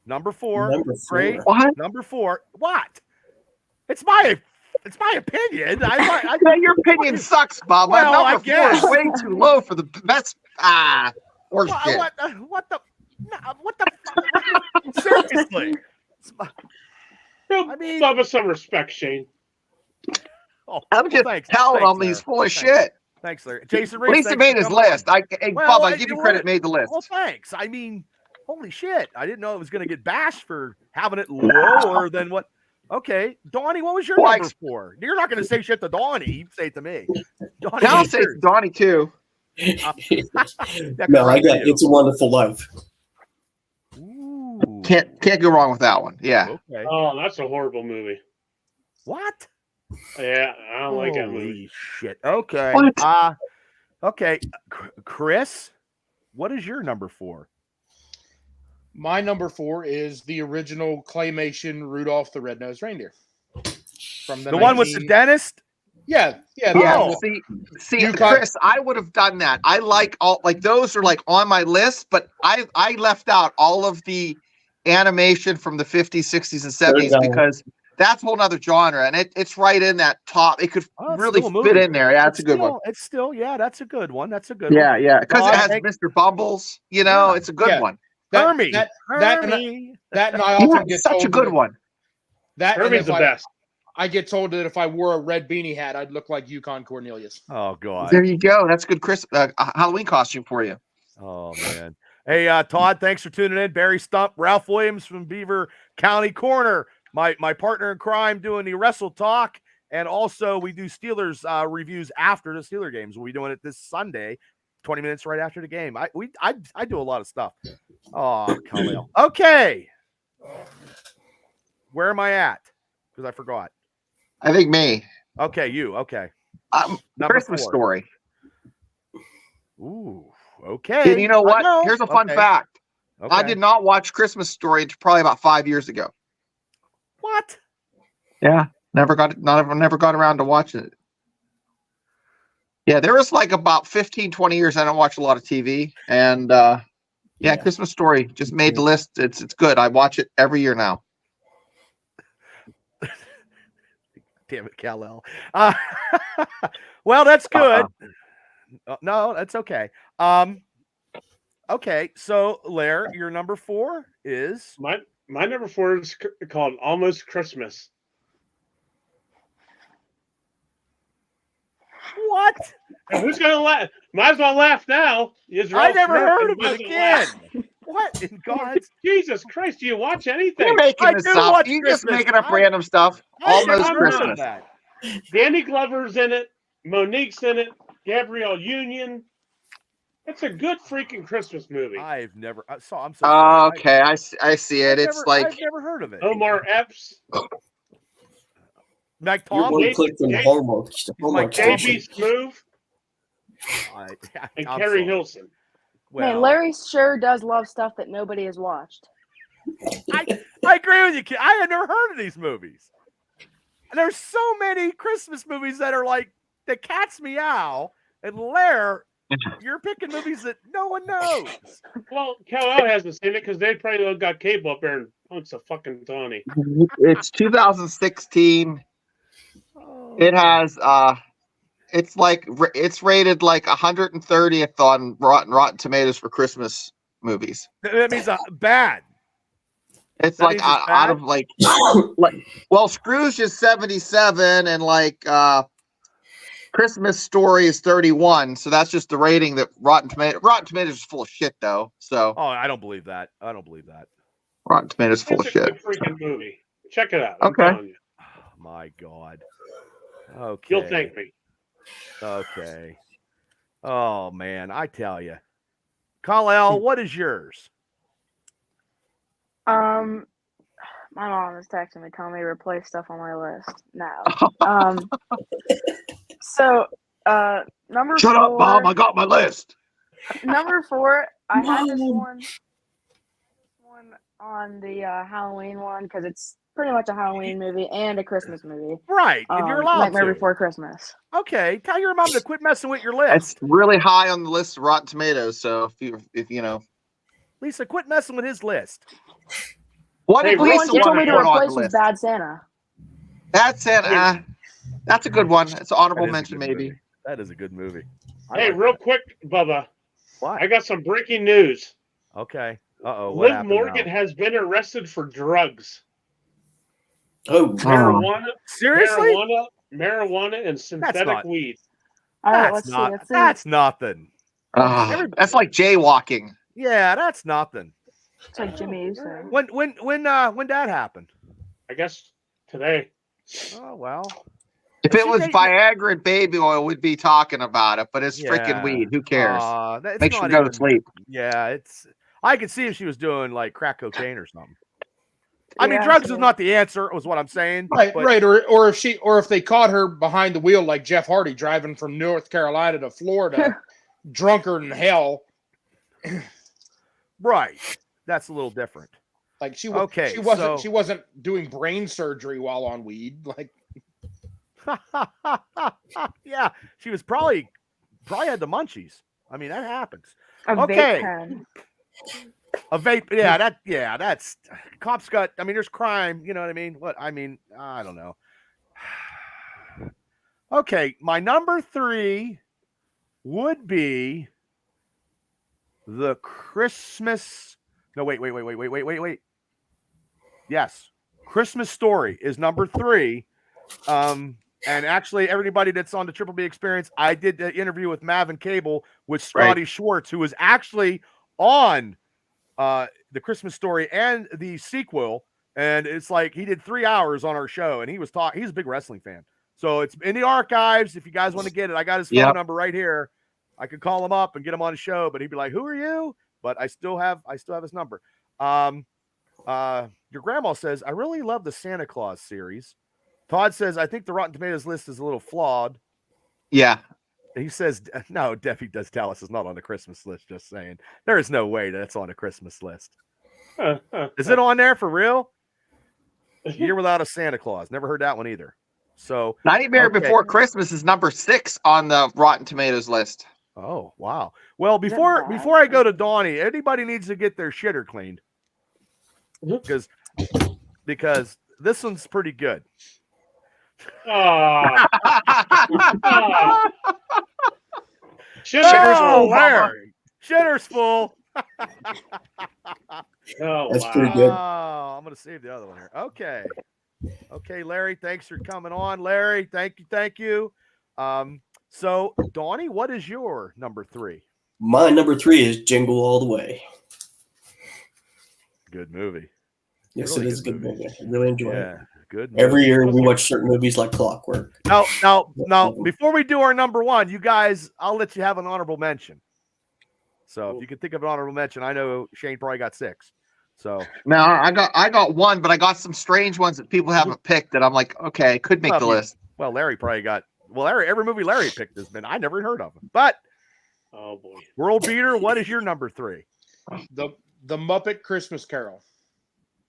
Number 4. Great. What? Number 4. What? It's my opinion. I Yeah, your opinion sucks, Bob. My Well, I number 4 is guess. way too low for the best. Horse shit. what the fuck? Seriously. I mean- love us some respect, Shane. Oh, I'm just thanks. telling Thanks, him he's Larry. full of Thanks. shit. Thanks, Larry. Jason At Reese, least he thanks made for his coming on. list. Hey, Well, Bob, I give you credit. Made the list. Well, thanks. I mean, holy shit. I didn't know it was going to get bashed for having it lower than what. Okay. Donnie, what was your Well, number 4? You're not going to say shit to Donnie. You say it to me. Donnie, Now I'll what's say yours? it's Donnie too. No, I got It's a Wonderful Life. Ooh. Can't go wrong with that one. Yeah. Okay. Oh, that's a horrible movie. What? Yeah, I don't like that movie. Holy shit. Okay. What? Okay. Chris, what is your number 4? My number 4 is the original claymation Rudolph the Red-Nosed Reindeer. From The one with the dentist? Yeah. Yeah. Oh. See, You cut- Chris, I would have done that. I like those are like on my list, but I left out all of the animation from the 50s, 60s, and 70s There you go. because that's a whole nother genre, and it's right in that top. It could Oh, it's really still a fit movie. in there. Yeah, that's a good one. It's still, yeah, that's a good one. That's a good one. Yeah, because Well, it I has think- Mr. Bumbles. You know, Yeah. it's a good Yeah. one. Hermie. That Hermie. and I Yeah, often get it's such told a good one. That and Herbie's if the I, best. I get told that if I wore a red beanie hat, I'd look like Yukon Cornelius. Oh, God. There you go. That's a good Halloween costume for you. Oh, man. Hey, Todd, thanks for tuning in. Barry Stump, Ralph Williams from Beaver County Corner, my partner in crime doing the Wrestle Talk. And also, we do Steelers reviews after the Steeler games. We'll be doing it this Sunday, 20 minutes right after the game. I do a lot of stuff. Oh, Khalil. Okay. Where am I at? Because I forgot. I think me. Okay, you. Okay. Number Christmas 4. Story. Ooh, okay. And you know I what? know. Here's a fun Okay. fact. Okay. I did not watch Christmas Story until probably about 5 years ago. What? Yeah, never got around to watching it. Yeah, there was like about 15, 20 years I don't watch a lot of TV, and yeah, Christmas Story just made the list. It's good. I watch it every year now. Damn it, Kal-El. Well, that's good. No, that's okay. Okay, so Lair, your number 4 is My number 4 is called Almost Christmas. what? And who's gonna laugh? Might as well laugh now. I never heard of it again. What in God's? Jesus Christ! Do you watch anything? You're making I this do up. watch You're just Christmas. making up random stuff. I never Almost heard of Christmas. that. Danny Glover's in it. Monique's in it. Gabrielle Union. It's a good freaking Christmas movie. I've never. I'm so sorry. Okay, I see it. It's I've never heard of it. Omar Epps. Mike You're Tom. one click from Hallmark. Mike Station. JB Smoove. And Carrie Hilson. Man, Larry sure does love stuff that nobody has watched. I agree with you, kid. I had never heard of these movies. And there's so many Christmas movies that are like The Cat's Meow and Lair. You're picking movies that no one knows. Well, Cal hasn't seen it because they probably got cable up there and punks of fucking Donnie. It's 2016. It has it's rated like 130th on Rotten Tomatoes for Christmas movies. That means bad. It's That like means it's out bad? of like well, Scrooge is 77 and like Christmas Story is 31, so that's just the rating that Rotten Tomatoes is full of shit though. So I don't believe that. I don't believe that. Rotten Tomatoes is full of It's a shit. good freaking movie. Check it out. Okay. I'm telling you. Oh, my God. Okay. You'll thank me. Okay. Oh man, I tell you, Kal-El, what is yours? My mom is texting me telling me to replace stuff on my list now. So number Shut 4, up, Mom! I got my list. Number 4, I had this one on the Halloween one because it's pretty much a Halloween movie and a Christmas movie. Right, and you're allowed Nightmare to. Before Christmas. Okay, tell your mom to quit messing with your list. It's really high on the list of Rotten Tomatoes. So if you know, Lisa, quit messing with his list. what Hey, did The one Lisa she told want me to to put on the replace was list? Bad Santa. That's it. That's a good one. It's an honorable That is a mention, good maybe. movie. That is a good movie. Hey, real quick, Bubba. What? I got some breaking news. Okay. Uh-oh, what Liv happened Morgan now? has been arrested for drugs. Oh, Marijuana, Seriously? marijuana, and synthetic not- weed. All right, That's let's not. see. Let's see. That's nothing. That's like jaywalking. Yeah, that's nothing. It's like Jimmy Uso. When that happened? I guess today. Oh well. If it She was dated- Viagra and baby oil, we'd be talking about it. But it's freaking Yeah. weed. Who cares? That's Makes you not go even- to sleep. Yeah, it's. I could see if she was doing like crack cocaine or something. I mean, Yeah, drugs so- is not the answer. Was what I'm saying. Right, but- right. Or if they caught her behind the wheel like Jeff Hardy driving from North Carolina to Florida, drunker than hell. Right. That's a little different. Like she Okay, she wasn't doing brain surgery while on weed. Like Yeah, she was probably had the munchies. I mean, that happens. A Okay. vape pen. A vape, that's cops got. I mean, there's crime. You know what I mean? I don't know. Okay, my number 3 would be the Christmas. No, wait. Yes, Christmas Story is number 3. And actually, everybody that's on the Triple B Experience, I did the interview with Mavin Cable with Scotty Schwartz, who was actually on the Christmas Story and the sequel. And it's like he did 3 hours on our show, and he was talking. He's a big wrestling fan, so it's in the archives. If you guys want to get it, I got his phone number right here. I could call him up and get him on the show, but he'd be like, "Who are you?" But I still have his number. Your grandma says, "I really love the Santa Claus series." Todd says, "I think the Rotten Tomatoes list is a little flawed." Yeah. He says, "No, Debbie does tell us it's not on the Christmas list." Just saying, there is no way that's on a Christmas list. Is it on there for real? Year Without a Santa Claus. Never heard that one either. So Nightmare Before Christmas is number 6 on the Rotten Tomatoes list. Oh wow. Well, before I go to Donnie, anybody needs to get their shitter cleaned because this one's pretty good. Shitter's full. Larry. Shitter's full. That's pretty good. Oh, I'm gonna save the other one here. Okay, Larry. Thanks for coming on, Larry. Thank you. So Donnie, what is your number 3? My number 3 is Jingle All the Way. Good movie. Yes, Really it is a good good movie. I really enjoy it. Yeah, good movie. Every year we watch certain movies like clockwork. Now, before we do our number 1, you guys, I'll let you have an honorable mention. So if you can think of an honorable mention, I know Shane probably got 6. So No, I got 1, but I got some strange ones that people haven't picked that I'm like, okay, could make the list. Well, Larry probably got. Well, Larry, every movie Larry picked has been I never heard of him. But Oh boy. World beater, what is your number 3? The Muppet Christmas Carol.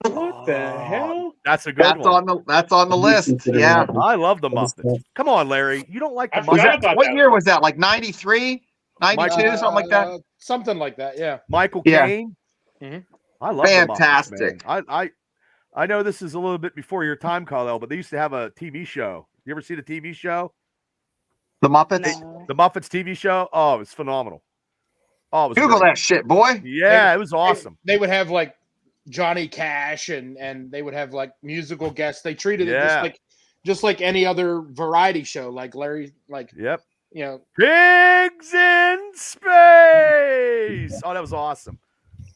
What the hell? That's a good one. That's on the list. Yeah. I love the Muppets. Come on, Larry. You don't like the I forgot Muppets? about What that year one. was that? Like 93, 92, something like that. Something like that. Yeah. Michael Yeah. Caine. Mhm. I love Fantastic. the Muppets, man. I know this is a little bit before your time, Kyle, but they used to have a TV show. You ever see the TV show? The Muppets. No. The Muppets TV show? Oh, it's phenomenal. Oh, it was Google great. that shit, boy. Yeah, it was awesome. They would have like Johnny Cash and they would have like musical guests. They treated it just like any other variety show, like Larry, like Yep. you know, Pigs in Space. Oh, that was awesome.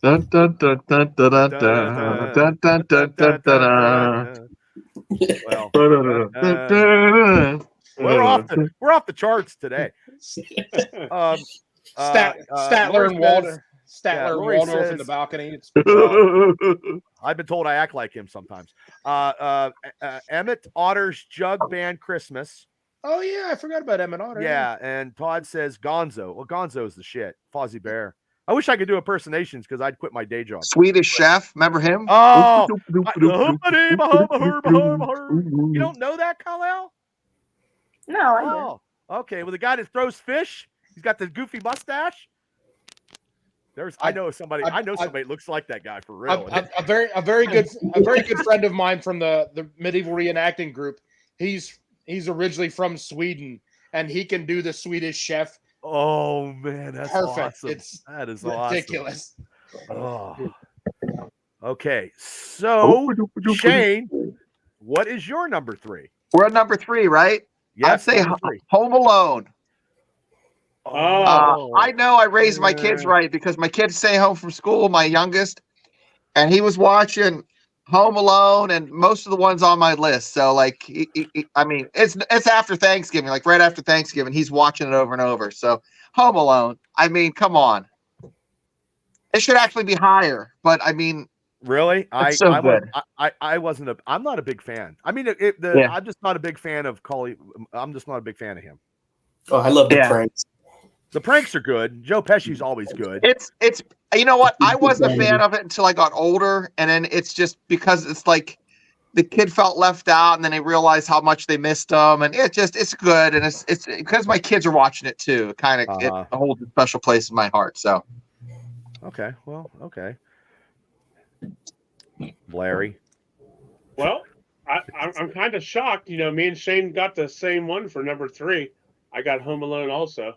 Dun, dun, dun, dun, dun, dun, dun, dun, dun, dun, dun, dun. Well, Dun. we're off the charts today. Statler Lori and Walter. says- Statler and Lori Waldorf in says- the balcony. It's I've been told I act like him sometimes. Emmett Otter's Jug Band Christmas. oh yeah, I forgot about Emmett Otter. Yeah, and Todd says Gonzo. Well, Gonzo is the shit. Fozzie Bear. I wish I could do impersonations because I'd quit my day job. Swedish Chef, remember him? Oh, you don't know that, Kal-El? No, I didn't. Oh, okay. Well, the guy that throws fish, he's got the goofy mustache. I know somebody that looks like that guy for real. A very good friend of mine from the medieval reenacting group. He's originally from Sweden, and he can do the Swedish Chef. Oh man, that's Perfect. awesome. It's That is ridiculous. Awesome. Oh. Okay, so Shane, what is your number 3? We're at number 3, right? Yes, I'd say number 3. Home Alone. Oh. I know I raised my kids right because my kids stay home from school, my youngest, and he was watching Home Alone and most of the ones on my list. So like, I mean, it's after Thanksgiving, like right after Thanksgiving, he's watching it over and over. So Home Alone, I mean, come on. It should actually be higher, but I mean, Really? It's so good. I'm not a big fan. I mean, I'm just not a big fan of Coley. I'm just not a big fan of him. Oh, I love the Yeah. pranks. The pranks are good. Joe Pesci's always good. it's you know what? I wasn't a fan of it until I got older, and then it's just because it's like the kid felt left out, and then they realized how much they missed him, and it's good, and it's because my kids are watching it too. It kind of it holds a special place in my heart. So Okay. Well, okay. Larry. Well, I'm kind of shocked. You know, me and Shane got the same one for number 3. I got Home Alone also.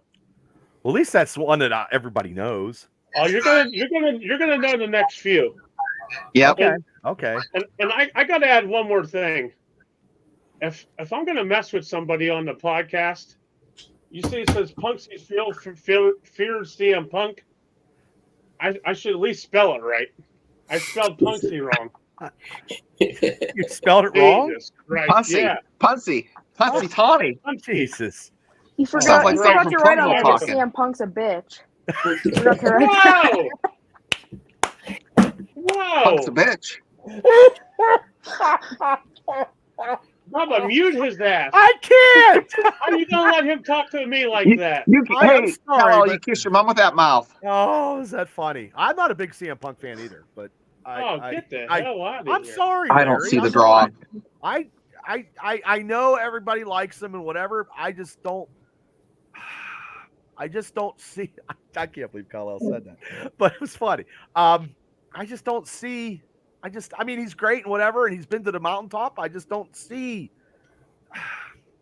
Well, at least that's one that everybody knows. Oh, you're gonna know the next few. yep. Okay. And I got to add one more thing. If I'm gonna mess with somebody on the podcast, you see it says Punksy fears CM Punk. I should at least spell it right. I spelled Punksy wrong. You spelled it wrong? Jesus Christ. Punsy, Yeah. Punsy, Tawny. Jesus. You Sounds forgot, like you something forgot from to write Puzzle on Talking. CM Punk's a bitch. You forgot to write that. Whoa! Punk's a bitch. Bubba, mute his ass. I can't. How are you gonna let him talk to me like that? You, I'm hey, sorry, hello, but- you kiss your mom with that mouth. Oh, is that funny? I'm not a big CM Punk fan either, but Get the hell out of I'm here. sorry. I don't Larry. see the I'm draw. sorry. I know everybody likes him and whatever. I just don't see. I can't believe Kal-El said that, but it was funny. I just don't see. I mean, he's great and whatever, and he's been to the mountaintop. I just don't see.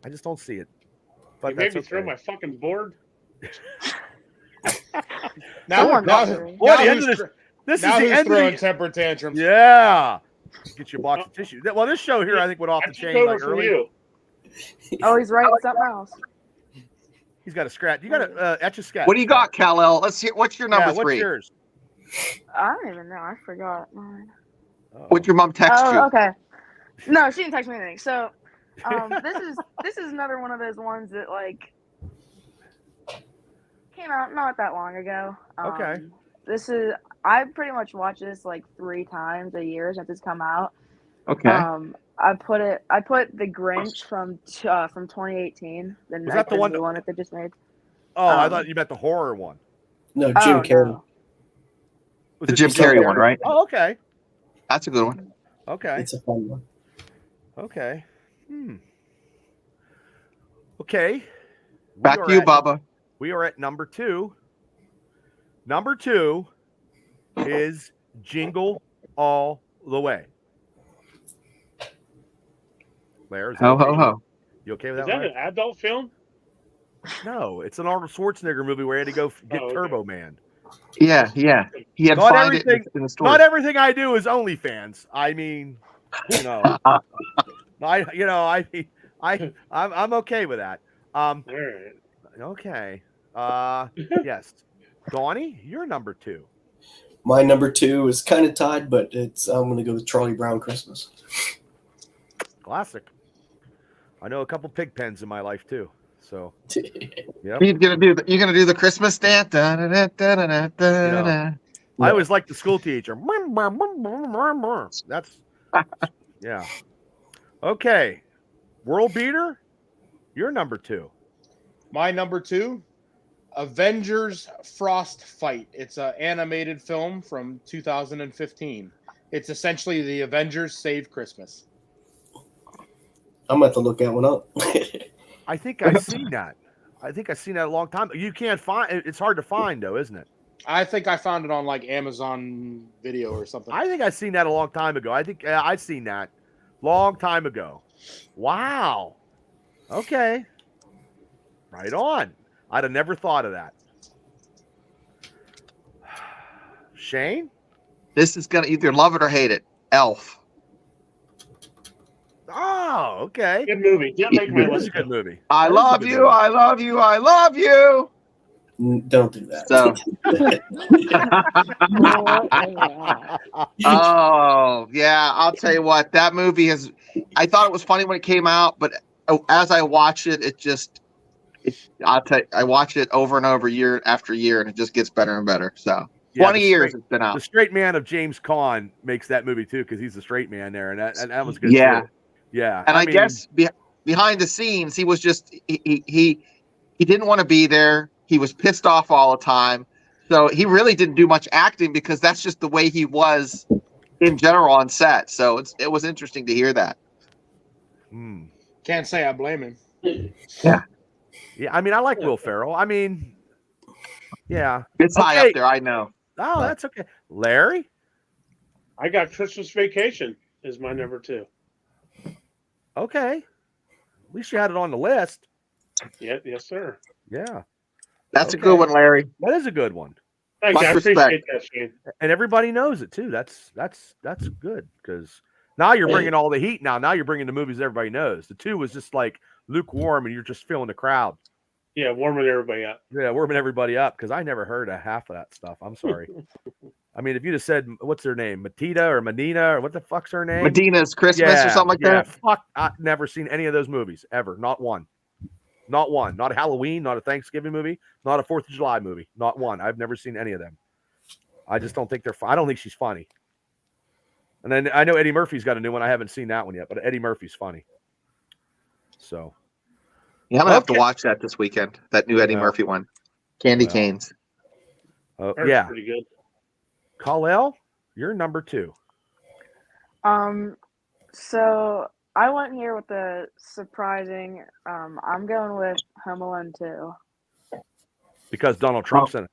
I just don't see it. But You made me that's throw okay. my fucking board. Someone got now, it. Well, the now end of who's this- This now is the who's end of throwing the, temper tantrums? Yeah. Get you a box of tissue. Well, this show here, I think, went off I the took chain over like from early. you. Oh, he's writing something else. He's got a scratch. You got to etch a sketch. What do you got, Kal-El? Let's hear. What's your number Yeah, what's 3? yours? I don't even know. I forgot mine. Oh. What'd your mom text you? Oh, okay. No, she didn't text me anything. So, this is another one of those ones that like came out not that long ago. Okay. I pretty much watch this like 3 times a year since it's come out. Okay. I put the Grinch from 2018. Was that the one new one that they just made. Oh, I thought you meant the horror one. No, Jim Carrey. No. Was The it Jim Carrey one, right? Oh, okay. That's a good one. Okay. It's a fun one. Okay. Okay. Back to you, Bubba. We are at number 2. Number 2 is Jingle All the Way. Blair, is that Ho, okay? ho, ho. You okay with Is that? that an adult film? No, it's an Arnold Schwarzenegger movie where he had to go get okay. Turbo Man. Yeah. He had to Not find it everything. in the store. Not everything I do is OnlyFans. I mean, I'm okay with that. All right. Okay. Yes. Donnie, you're number 2. My number 2 is kind of tied, but I'm going to go with Charlie Brown Christmas. Classic. I know a couple pig pens in my life too. So, yeah. You're gonna do the Christmas dance. Da, da, da, da, da, da, da. I always like the school teacher. That's yeah. Okay. World Beater, you're number 2. My number 2, Avengers Frost Fight. It's an animated film from 2015. It's essentially the Avengers Save Christmas. I'm going to have to look that one up. I think I've seen that. I think I've seen that a long time. You can't find it's hard to find though, isn't it? I think I found it on like Amazon Video or something. I think I've seen that a long time ago. I think I've seen that long time ago. Wow. Okay. Right on. I'd have never thought of that. Shane? This is gonna either love it or hate it. Elf. Oh, okay. Good movie. Can't make my That's list. a good movie. I That is a love good you. movie. I love you. I love you. Don't do that. So. Oh yeah, I'll tell you what. That movie is. I thought it was funny when it came out, but as I watch it, I'll tell you, I watch it over and over, year after year, and it just gets better and better. So Yeah, 20 years it's been The out. straight man of James Caan makes that movie too because he's a straight man there, and that was good. Yeah. too. Yeah. And I mean, guess behind the scenes, he was just he didn't want to be there. He was pissed off all the time. So he really didn't do much acting because that's just the way he was in general on set. So it was interesting to hear that. Can't say I blame him. Yeah, I mean, I like Will Ferrell. I mean, yeah. It's high Okay. up there, I know. Oh, that's okay. Larry? I got Christmas Vacation is my number 2. Okay. At least you had it on the list. Yeah, yes, sir. Yeah. That's Okay. a good one, Larry. That is a good one. Thanks, Much I respect. appreciate that, Shane. And everybody knows it too. That's good because now you're bringing all the heat. Now you're bringing the movies everybody knows. The 2 was just like lukewarm, and you're just feeling the crowd. Yeah, warming everybody up. Yeah, warming everybody up because I never heard of half of that stuff. I'm sorry. I mean, if you just said what's her name, Matita or Medina or what the fuck's her name, Medina's Christmas or something like that. Fuck, I've never seen any of those movies ever. Not one. Not one. Not a Halloween. Not a Thanksgiving movie. Not a 4th of July movie. Not one. I've never seen any of them. I just don't think they're. I don't think she's funny. And then I know Eddie Murphy's got a new one. I haven't seen that one yet, but Eddie Murphy's funny. So. Yeah, I'm gonna have to Okay. watch that this weekend. That new Eddie Yeah. Murphy one, Candy Well. Canes. That's Yeah. pretty good. Kal-El, you're number 2. So I went here with the surprising. I'm going with Home Alone 2. Because Donald Trump's in it.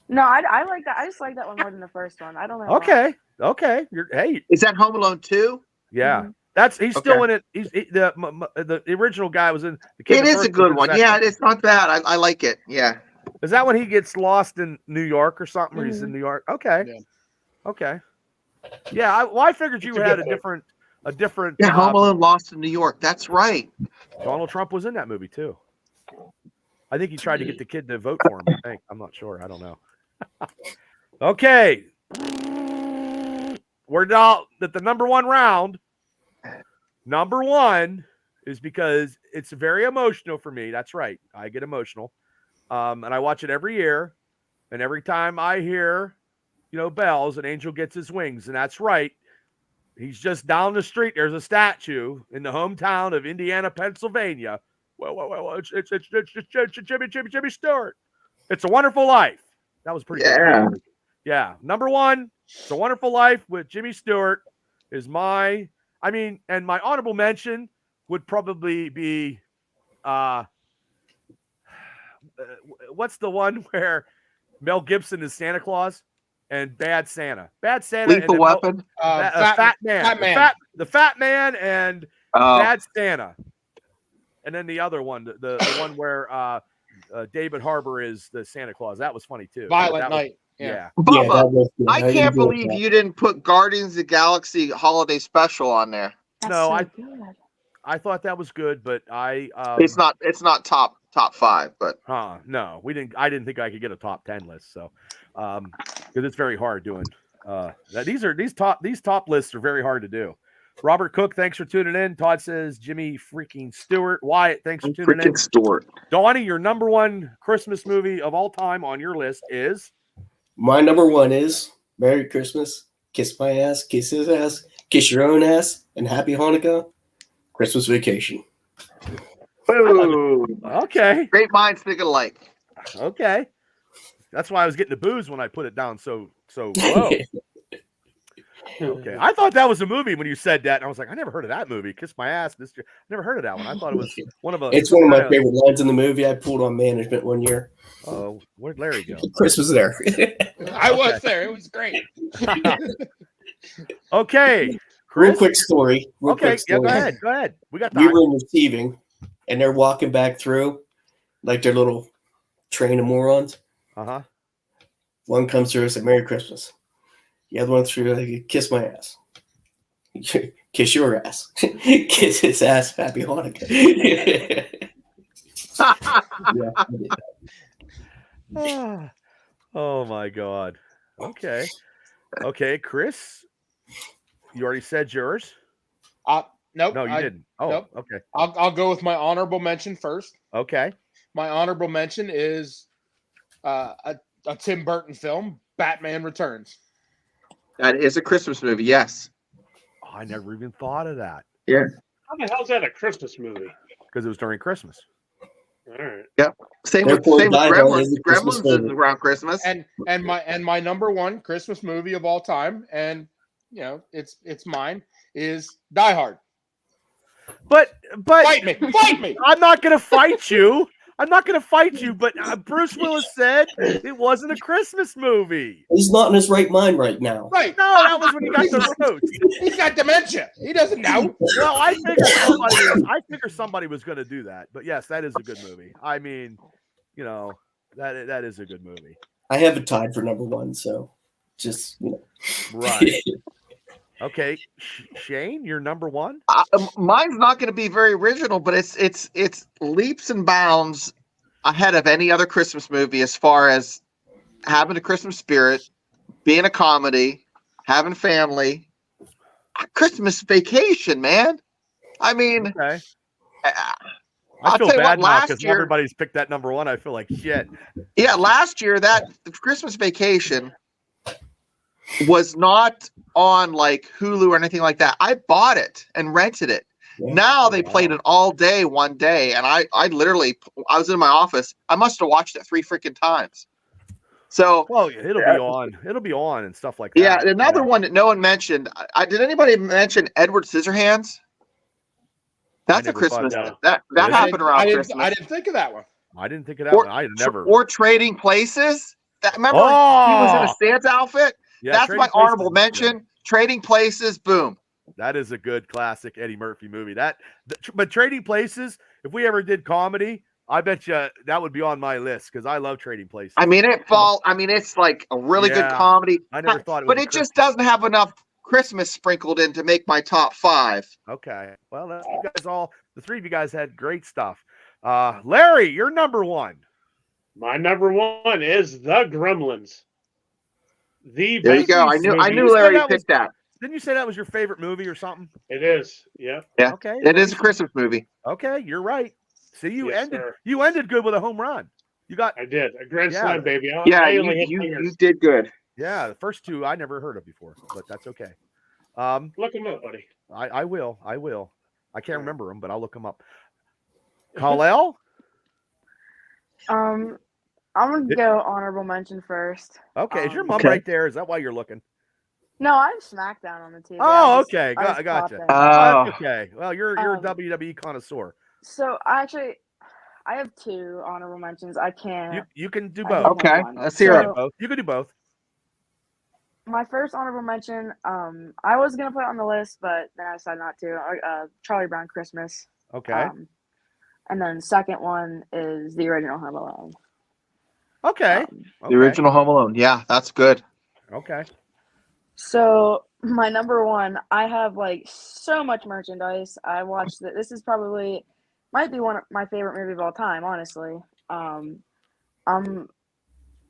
No, I like that. I just like that one more than the first one. I don't know. why. Okay. Hey, Is that Home Alone 2? yeah. Mhm. He's still Okay. in it. The original guy was in. The kid It in the is a first good was in one. the Yeah, second. it's not bad. I like it. Yeah. Is that when he gets lost in New York or something? Or he's in Mhm. New York. Okay. Yeah. Okay. Yeah. I figured you It's a had good a different. Yeah, Home Alone Lost in New York. That's right. Donald Trump was in that movie too. I think he tried to get the kid to vote for him. I think. I'm not sure. I don't know. Okay. We're now at the number 1 round. Number 1 is because it's very emotional for me. That's right. I get emotional. And I watch it every year. And every time I hear, bells, an angel gets his wings. And that's right. He's just down the street. There's a statue in the hometown of Indiana, Pennsylvania. Well, it's Jimmy Stewart. It's a Wonderful Life. That was pretty good. Yeah. Number one, It's a Wonderful Life with Jimmy Stewart is my, and my honorable mention would probably be, what's the one where Mel Gibson is Santa Claus and Bad Santa? Bad Santa Lethal and Weapon. Fat Man. The Fat Man and Bad Santa. And then the other one, the one where David Harbour is the Santa Claus. That was funny too. Violent Night. Yeah. Bubba, I can't believe you didn't put Guardians of the Galaxy Holiday Special on there. I thought that was good, but it's not top 5, but no, I didn't think I could get a top 10 list, so because it's very hard doing these top lists are very hard to do. Robert Cook, thanks for tuning in. Todd says Jimmy freaking Stewart. Wyatt, thanks for tuning in. Stewart. Donnie, your number one Christmas movie of all time on your list is? My number one is Merry Christmas, Kiss My Ass, Kiss His Ass, Kiss Your Own Ass, and Happy Hanukkah, Christmas Vacation. Boom. Okay. Great minds think alike. Okay. That's why I was getting the booze when I put it down so low. Okay. I thought that was a movie when you said that, and I was like, I never heard of that movie. Kiss My Ass. Never heard of that one. I thought it was one of It's one of my favorite lines in the movie. I pulled on management one year. Oh, where'd Larry go? Chris was there. I was there. It was great. Okay. Chris? Real quick story. Go ahead. We got time. We were in receiving, and they're walking back through like their little train of morons. Uh-huh. One comes through and said, Merry Christmas. The other one through, like, Kiss my ass. Kiss your ass. Kiss his ass. Happy Hanukkah. Oh my God. Okay, Chris. You already said yours. Nope. No, you didn't. Oh, nope. Okay. I'll go with my honorable mention first. Okay. My honorable mention is a Tim Burton film, Batman Returns. That is a Christmas movie, yes. Oh, I never even thought of that. Yeah. How the hell's that a Christmas movie? Because it was during Christmas. All right. Yep. Same with Gremlins. Gremlins is around Christmas. And my number one Christmas movie of all time, and it's mine, is Die Hard. But fight me! I'm not gonna fight you. But Bruce Willis said it wasn't a Christmas movie. He's not in his right mind right now. Right. No, that was when he got the roots. He's got dementia. He doesn't know. Well, I figure somebody was going to do that. But yes, that is a good movie. I mean, that is a good movie. I have it tied for number one, so just Right. Okay, Shane, you're number one. Mine's not going to be very original, but it's leaps and bounds ahead of any other Christmas movie as far as having a Christmas spirit, being a comedy, having family. Christmas Vacation, man. I mean, okay. I'll feel tell you bad what, now because year, everybody's picked that number one. I feel like shit. Yeah, last year the Christmas Vacation was not on like Hulu or anything like that. I bought it and rented it. Yeah. Now they played it all day one day, and I was in my office. I must have watched it 3 freaking times. So it'll be on and stuff like that. Yeah, another one that no one mentioned. Did anybody mention Edward Scissorhands? That's a Christmas. That happened around Christmas. I didn't think of that one. I didn't think of that one. I never. Or Trading Places. Remember he was in a Santa outfit? Yeah, that's my honorable mention. Trading Places, boom. That is a good classic Eddie Murphy movie. But Trading Places, if we ever did comedy, I bet you that would be on my list because I love Trading Places. I mean, it's like a really good comedy. I never thought it was. But it just doesn't have enough Christmas sprinkled in to make my top 5. Okay. Well, the 3 of you guys had great stuff. Larry, you're number one. My number one is The Gremlins. There you go. I knew Larry picked that. Didn't you say that was your favorite movie or something? It is. Yeah. Yeah. Okay. It is a Christmas movie. Okay, you're right. See, you ended good with a home run. I did a grand slam, baby. You did good. Yeah, the first 2 I never heard of before, but that's okay. Look them up, buddy. I will. I can't remember them, but I'll look them up. Kal-El? I'm gonna go honorable mention first. Okay, is your mom Okay. right there? Is that why you're looking? No, I have SmackDown on the TV. Oh, okay. I just Gotcha. popped in. Oh, that's okay. Well, you're a Um, WWE connoisseur. So I have 2 honorable mentions. I can't. You can do I both. can Okay, pick one. let's hear it. You can do both. My first honorable mention, I was gonna put it on the list, but then I decided not to. Charlie Brown Christmas. Okay. And then second one is the original Home Alone. Okay. The original Home Alone. Yeah, that's good. Okay. So my number one, I have like so much merchandise. I watched it. This is probably might be one of my favorite movies of all time, honestly.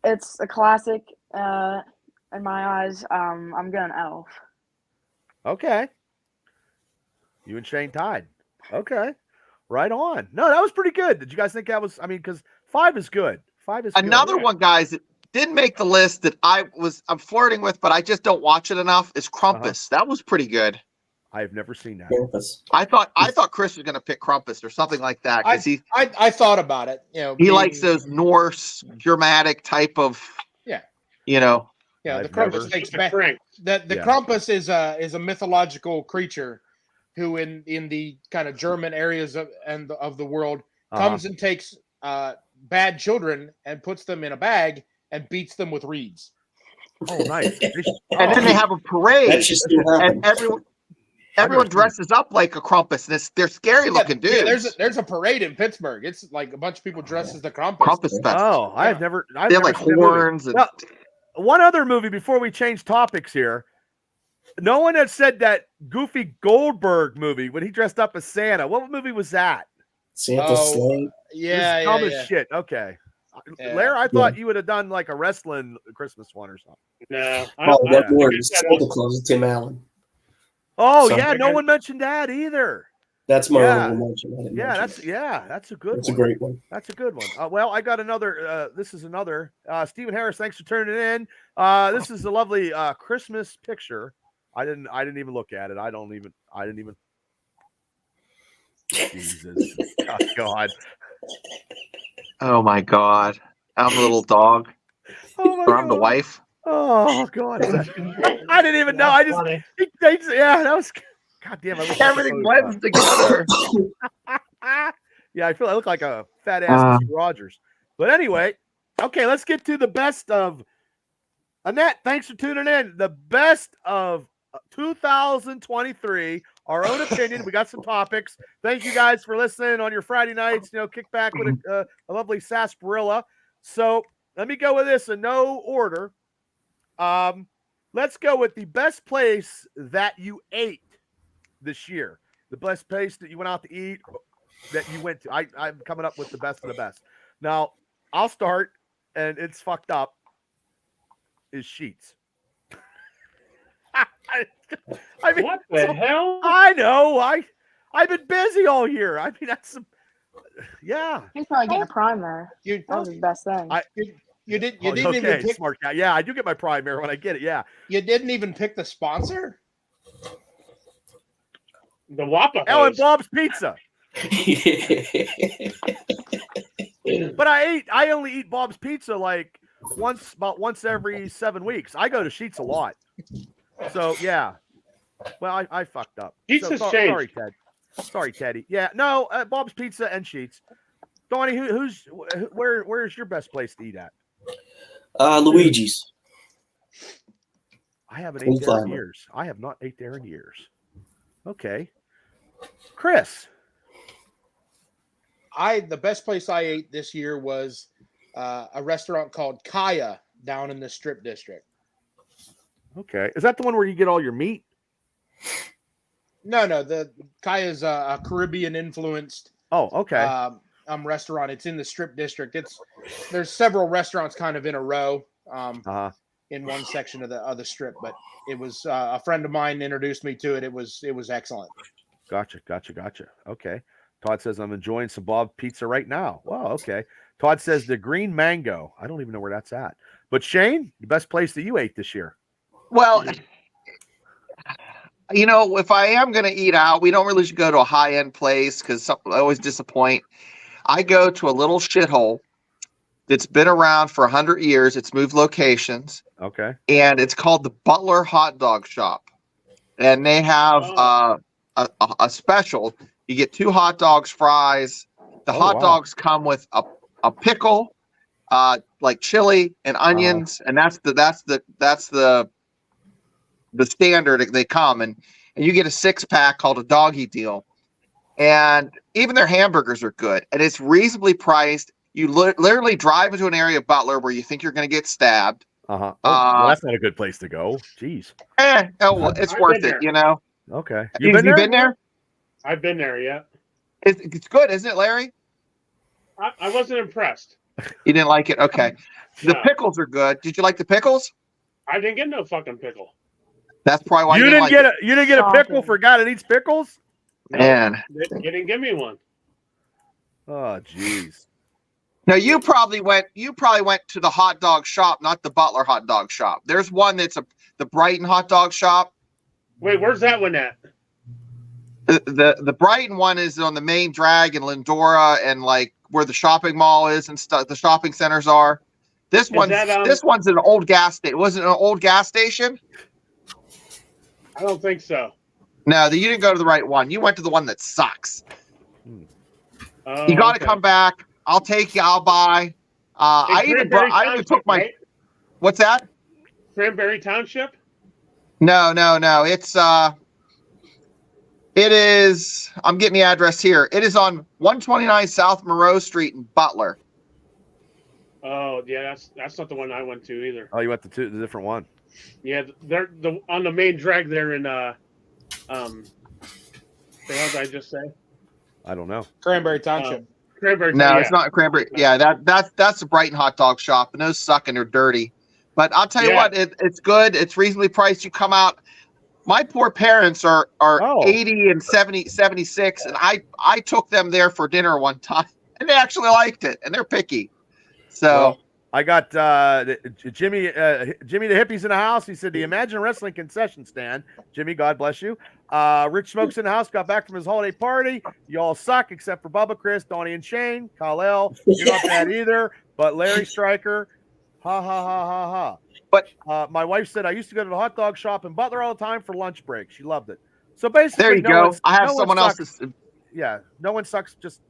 It's a classic in my eyes. I'm going Elf. Okay. You and Shane tied. Okay. Right on. No, that was pretty good. Did you guys think that was? I mean, because 5 is good. 5 is Another good. one, guys, that didn't make the list that I'm flirting with, but I just don't watch it enough is Krampus. That was pretty good. I've never seen that. Krampus. I thought Chris was going to pick Krampus or something like that because I thought about it. You know, he likes those Norse dramatic type of. Yeah. You know. Yeah, the I've Krampus never- takes The back. crank. The Yeah. Krampus is a mythological creature who in the kind of German areas of the world comes and takes bad children and puts them in a bag and beats them with reeds. Oh, nice. And then they have a parade, That should still happen. and everyone dresses up like a Krampus, and they're scary looking Yeah, dudes. there's a parade in Pittsburgh. It's like a bunch of people dressed as the Krampus. Krampus fest. Oh, I've Yeah. never. They have like seen that movie. horns and. Now, one other movie before we change topics here. No one had said that Goofy Goldberg movie when he dressed up as Santa. What movie was that? Santa's sleigh. Yeah, Dumb yeah, as yeah. shit. Okay. Yeah. Larry, I thought you would have done like a wrestling Christmas one or something. No, Oh, I that think word I is said Santa Claus, Tim Allen. Oh So- yeah, no one mentioned that either. That's my Yeah. honorable mention. I didn't mention it. That's a good That's a one. great one. That's a good one. Well, I got another. This is another. Stephen Harris, thanks for turning it in. This is a lovely Christmas picture. I didn't even look at it. I didn't even. Jesus, oh, God. Oh my God! I'm the little dog, Oh my or I'm the God. wife. Oh God! I didn't even know. I just. funny. Yeah, that was. God damn! I wish I could Everything Photoshop. blends together. Yeah, I feel I look like a fat ass Mr. Rogers. But anyway, okay, let's get to the best of. Annette, thanks for tuning in. The best of 2023. Our own opinion. We got some topics. Thank you guys for listening on your Friday nights. Kick back with a lovely sarsaparilla. So let me go with this in no order. Let's go with the best place that you ate this year. The best place that you went out to eat that you went to. I'm coming up with the best of the best. Now, I'll start, and it's fucked up, is Sheets. I mean, What the hell? I know. I've been busy all year. I mean, that's some, yeah. He's probably getting a prime there. You That was his best thing. you didn't Okay, even pick, smart guy. Yeah, I do get my prime there when I get it. Yeah. you didn't even pick the sponsor. The Wappa. Ellen Bob's Pizza. But I only eat Bob's Pizza like about once every 7 weeks. I go to Sheets a lot. So yeah. Well, I fucked up. Sheets So, has sorry, changed. Ted. Sorry, Teddy. Yeah, no, Bob's Pizza and Sheets. Donnie, where's your best place to eat at? Luigi's. I haven't Full ate there in timer. years. I have not ate there in years. Okay. Chris. The best place I ate this year was a restaurant called Kaya down in the Strip District. Okay. Is that the one where you get all your meat? No, the Kaya's a Caribbean influenced Oh, okay. restaurant. It's in the Strip District. There's several restaurants kind of in a row in one section of the Strip, but it was a friend of mine introduced me to it. It was excellent. Gotcha. Okay. Todd says, I'm enjoying some Bob Pizza right now. Wow, okay. Todd says the Green Mango. I don't even know where that's at. But Shane, the best place that you ate this year? Well, if I am going to eat out, we don't really go to a high-end place because I always disappoint. I go to a little shithole that's been around for 100 years. It's moved locations. Okay. And it's called the Butler Hot Dog Shop. And they have a special. You get 2 hot dogs, fries. The hot dogs come with a pickle, like chili and onions, and that's the standard they come, and you get a 6-pack called a doggy deal, and even their hamburgers are good, and it's reasonably priced. You literally drive into an area of Butler where you think you're going to get stabbed. Well, that's not a good place to go. Jeez. It's worth it, Okay. You been there? I've been there, yeah. It's good, isn't it, Larry? I wasn't impressed. You didn't like it? Okay. The No. pickles are good. Did you like the pickles? I didn't get no fucking pickle. That's probably why you you didn't get it. You didn't get a pickle for a guy that eats pickles? No, Man. you didn't give me one. Oh, jeez. No, you probably went to the hot dog shop, not the Butler hot dog shop. There's one that's the Brighton hot dog shop. Wait, where's that one at? The Brighton one is on the main drag in Lindora and like where the shopping mall is and stuff. The shopping centers are. This one's an old gas station. Was it an old gas station? I don't think so. No, you didn't go to the right one. You went to the one that sucks. Oh, You got to come back. I'll take you. I'll buy. I even took my. Right? What's that? Cranberry Township? No. It is. I'm getting the address here. It is on 129 South Moreau Street in Butler. Oh, yeah, that's not the one I went to either. Oh, you went to the different one. Yeah, they're on the main drag there in the hell did I just say? I don't know. Cranberry Township. Cranberry. No, yeah. it's not Cranberry. Yeah, that's the Brighton hot dog shop, and those suck and they're dirty. But I'll tell you what, it's good. It's reasonably priced. You come out. My poor parents are 80 and 76, and I took them there for dinner one time, and they actually liked it, and they're picky. So well, I got Jimmy the Hippie's in the house. He said the Imagine Wrestling concession stand. Jimmy, God bless you. Rich Smokes in the house, got back from his holiday party. You all suck except for Bubba, Chris, Donnie, and Shane. Kyle L. You're not bad either. But Larry Stryker, ha ha ha ha ha. But my wife said I used to go to the hot dog shop in Butler all the time for lunch break. She loved it. So basically, there you go. I have someone else's. Yeah, no one sucks. Just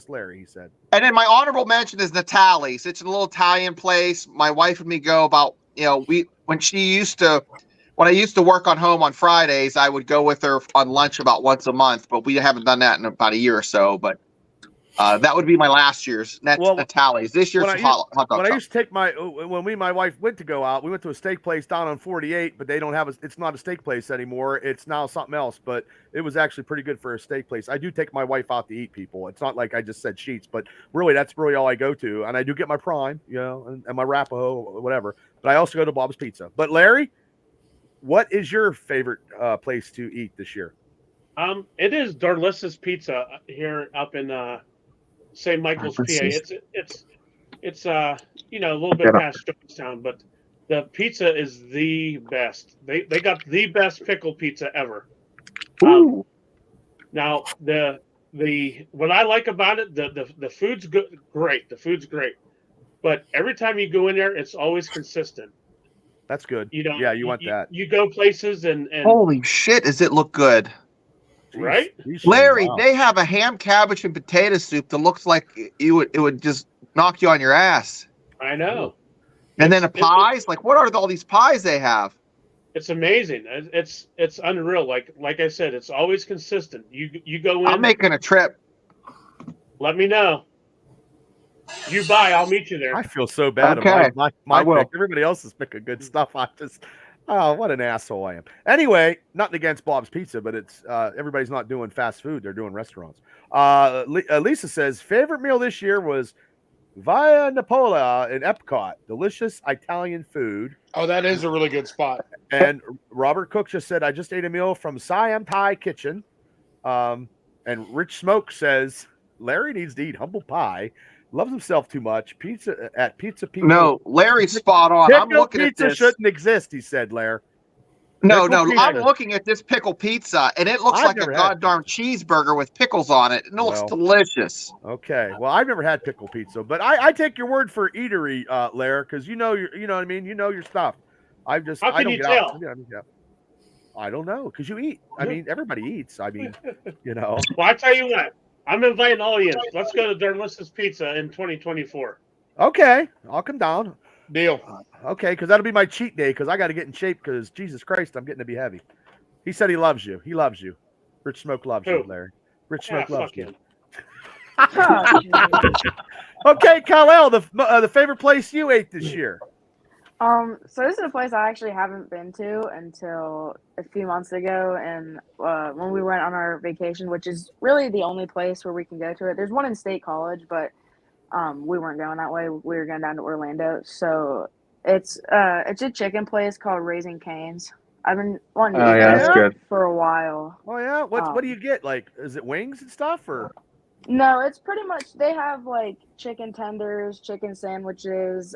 Larry. He said. And then my honorable mention is Natalie's. It's a little Italian place. My wife and me go about. When I used to work on home on Fridays, I would go with her on lunch about once a month. But we haven't done that in about a year or so. But that would be my last year's. Natalie's. This year's hot dog when shop. I used to take my wife went to go out, we went to a steak place down on 48, but they don't have it's not a steak place anymore. It's now something else, but it was actually pretty good for a steak place. I do take my wife out to eat, people. It's not like I just said Sheets, but really that's really all I go to. And I do get my Prime, and my Rapaho, whatever. But I also go to Bob's Pizza. But Larry, what is your favorite place to eat this year? It is Dorlis's Pizza here up in St. Michael's, PA. It's a little bit past Jonestown, but the pizza is the best. They got the best pickle pizza ever. Now the what I like about it, the food's good, great. The food's great, but every time you go in there, it's always consistent. That's good. You want that. You go places and holy shit, does it look good? Right, Larry, they have a ham, cabbage, and potato soup that looks like it would just knock you on your ass. I know. And then the pies, like what are all these pies they have? It's amazing. It's unreal. Like I said, it's always consistent. You go in. I'm making a trip. Let me know. You buy, I'll meet you there. I feel so bad. Okay. My pick. Everybody else is picking good stuff. Oh, what an asshole I am. Anyway, nothing against Bob's Pizza, but it's everybody's not doing fast food. They're doing restaurants. Lisa says, favorite meal this year was Via Napola in Epcot. Delicious Italian food. Oh, that is a really good spot. And Robert Cook just said, I just ate a meal from Siam Thai Kitchen. And Rich Smoke says, Larry needs to eat humble pie. Loves himself too much. Pizza at Pizza People. No, Larry's spot on. I'm looking at this. Pizza shouldn't exist, he said, Larry. No, Pickle no. I'm pizza. looking at this pickle pizza, and it looks I've like a never had goddamn cheeseburger with pickles on it. It looks Well. delicious. Okay. Well, I've never had pickle pizza, but I take your word for eatery, Lair, because you know what I mean. You know your stuff. How I can don't you get tell? out. I don't know, because you eat. I mean, everybody eats. I mean, you know. Well, I tell you what, I'm inviting all of you. Let's go to Derlis's Pizza in 2024. Okay, I'll come down. Deal. Okay, because that'll be my cheat day, because I got to get in shape, because Jesus Christ, I'm getting to be heavy. He said he loves you. He loves you. Rich Smoke loves you, Who? Larry. Rich Yeah, Smoke loves fuck you. him. Oh, geez. Okay, Kal-El, the favorite place you ate this year. So this is a place I actually haven't been to until a few months ago, and when we went on our vacation, which is really the only place where we can go to it. There's one in State College, but we weren't going that way. We were going down to Orlando. So it's a chicken place called Raising Cane's. I've been wanting to Oh eat yeah, Yeah? that's there good. for a while. Oh yeah, what do you get? Like, is it wings and stuff, or? No, it's pretty much they have like chicken tenders, chicken sandwiches.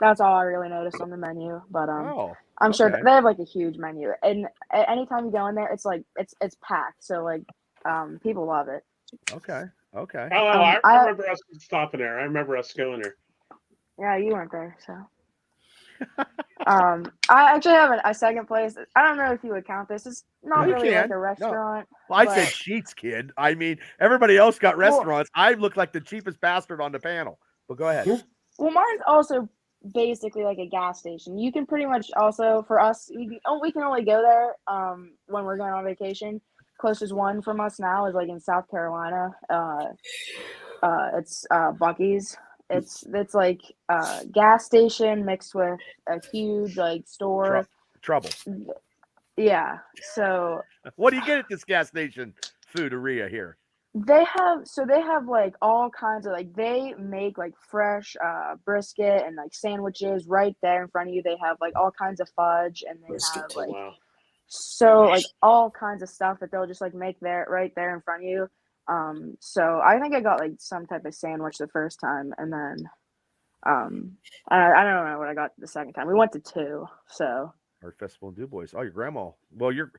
That's all I really noticed on the menu. But Oh, I'm sure okay. they have like a huge menu, and anytime you go in there, it's like it's packed. So like, people love it. Okay. Oh, I I remember us stopping there. I remember us going there. Yeah, you weren't there, so. I actually have a second place. I don't know if you would count this. It's not You really like can. a restaurant. Well, I but- said Sheets, kid. I mean, everybody else got restaurants. I look like the cheapest bastard on the panel. But go ahead. Well, mine's also basically like a gas station. You can pretty much also for us, we can only go there when we're going on vacation. Closest one from us now is like in South Carolina. It's Buc-ee's. It's like a gas station mixed with a huge like store. Trouble. Yeah. So What do you get at this gas station fooderia here? they have like all kinds of like they make like fresh brisket and like sandwiches right there in front of you. They have like all kinds of fudge and they have like Wow. so like all kinds of stuff that they'll just like make there right there in front of you. So I think I got like some type of sandwich the first time, and then I don't know what I got the second time. We went to two, so Art Festival in Du Bois. Oh, your grandma. Well, your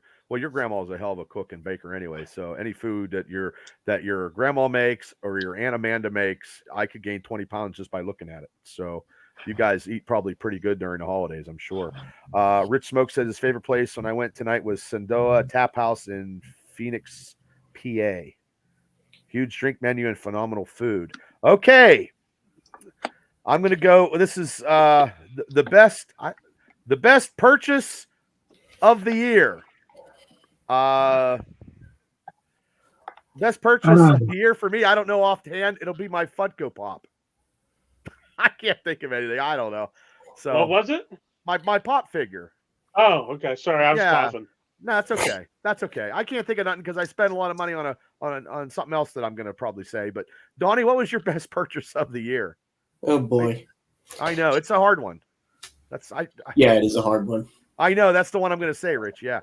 grandma is a hell of a cook and baker anyway. So any food that your grandma makes or your Aunt Amanda makes, I could gain 20 pounds just by looking at it. So you guys eat probably pretty good during the holidays, I'm sure. Rich Smoke said his favorite place when I went tonight was Sandoa Tap House in Phoenix, PA. Huge drink menu and phenomenal food. Okay. I'm going to go. This is the best purchase of the year. Best purchase of the year for me. I don't know offhand. It'll be my Funko Pop. I can't think of anything. I don't know. So What was it? my pop figure. Oh, okay. Sorry, I was coughing. No, that's okay. That's okay. I can't think of nothing because I spent a lot of money on something else that I'm going to probably say. But Donnie, what was your best purchase of the year? Oh boy. I know it's a hard one. Yeah, it is a hard one. I know that's the one I'm going to say, Rich. Yeah.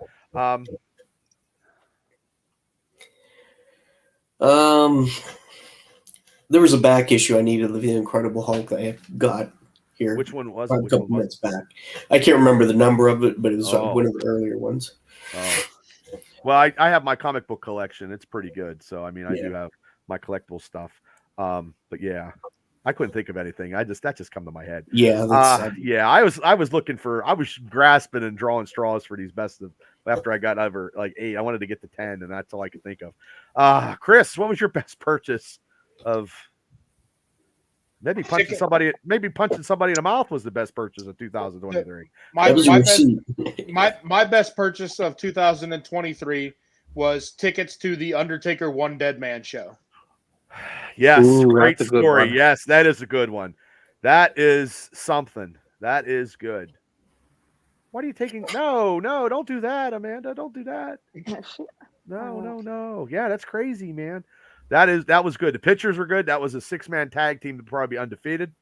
There was a back issue I needed of the Incredible Hulk that I got here. Which one was a it? couple minutes back. I can't remember the number of it, but it was one of the earlier ones. Oh. Well, I have my comic book collection. It's pretty good. So I mean, I do have my collectible stuff. But yeah, I couldn't think of anything. That just come to my head. Yeah. I was looking for. I was grasping and drawing straws for these best of. After I got over like 8, I wanted to get to 10, and that's all I could think of. Chris, what was your best purchase of? Maybe punching somebody in the mouth was the best purchase of 2023. My best purchase of 2023 was tickets to the Undertaker One Dead Man show. Yes, Ooh, great that's a good story. one. Yes, that is a good one. That is something. That is good. What are you taking? No, don't do that, Amanda. Don't do that. No. Yeah, that's crazy, man. That was good. The pictures were good. That was a 6-man tag team to probably be undefeated.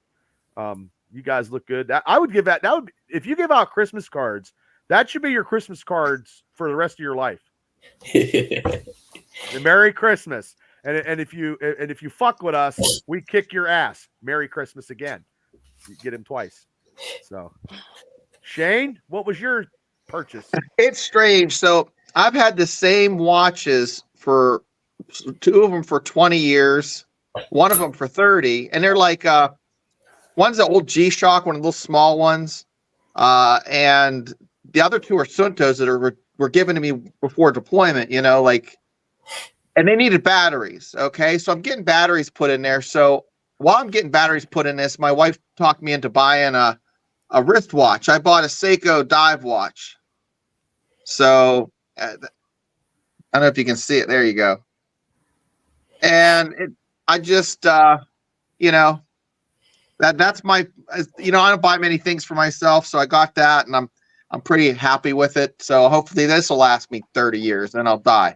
You guys look good. I would give that. That would, if you give out Christmas cards, that should be your Christmas cards for the rest of your life. Merry Christmas. And if you fuck with us, we kick your ass. Merry Christmas again. You get him twice. So, Shane, what was your purchase? It's strange. So I've had the same watches for 2 of them for 20 years, one of them for 30, and they're like one's an old G-Shock, one of those small ones, and the other 2 are Suntos that were given to me before deployment. And they needed batteries. Okay, so I'm getting batteries put in there. So while I'm getting batteries put in this, my wife talked me into buying a wristwatch. I bought a Seiko dive watch. So I don't know if you can see it. There you go. And I just, that's my, I don't buy many things for myself. So I got that and I'm pretty happy with it. So hopefully this will last me 30 years, then I'll die.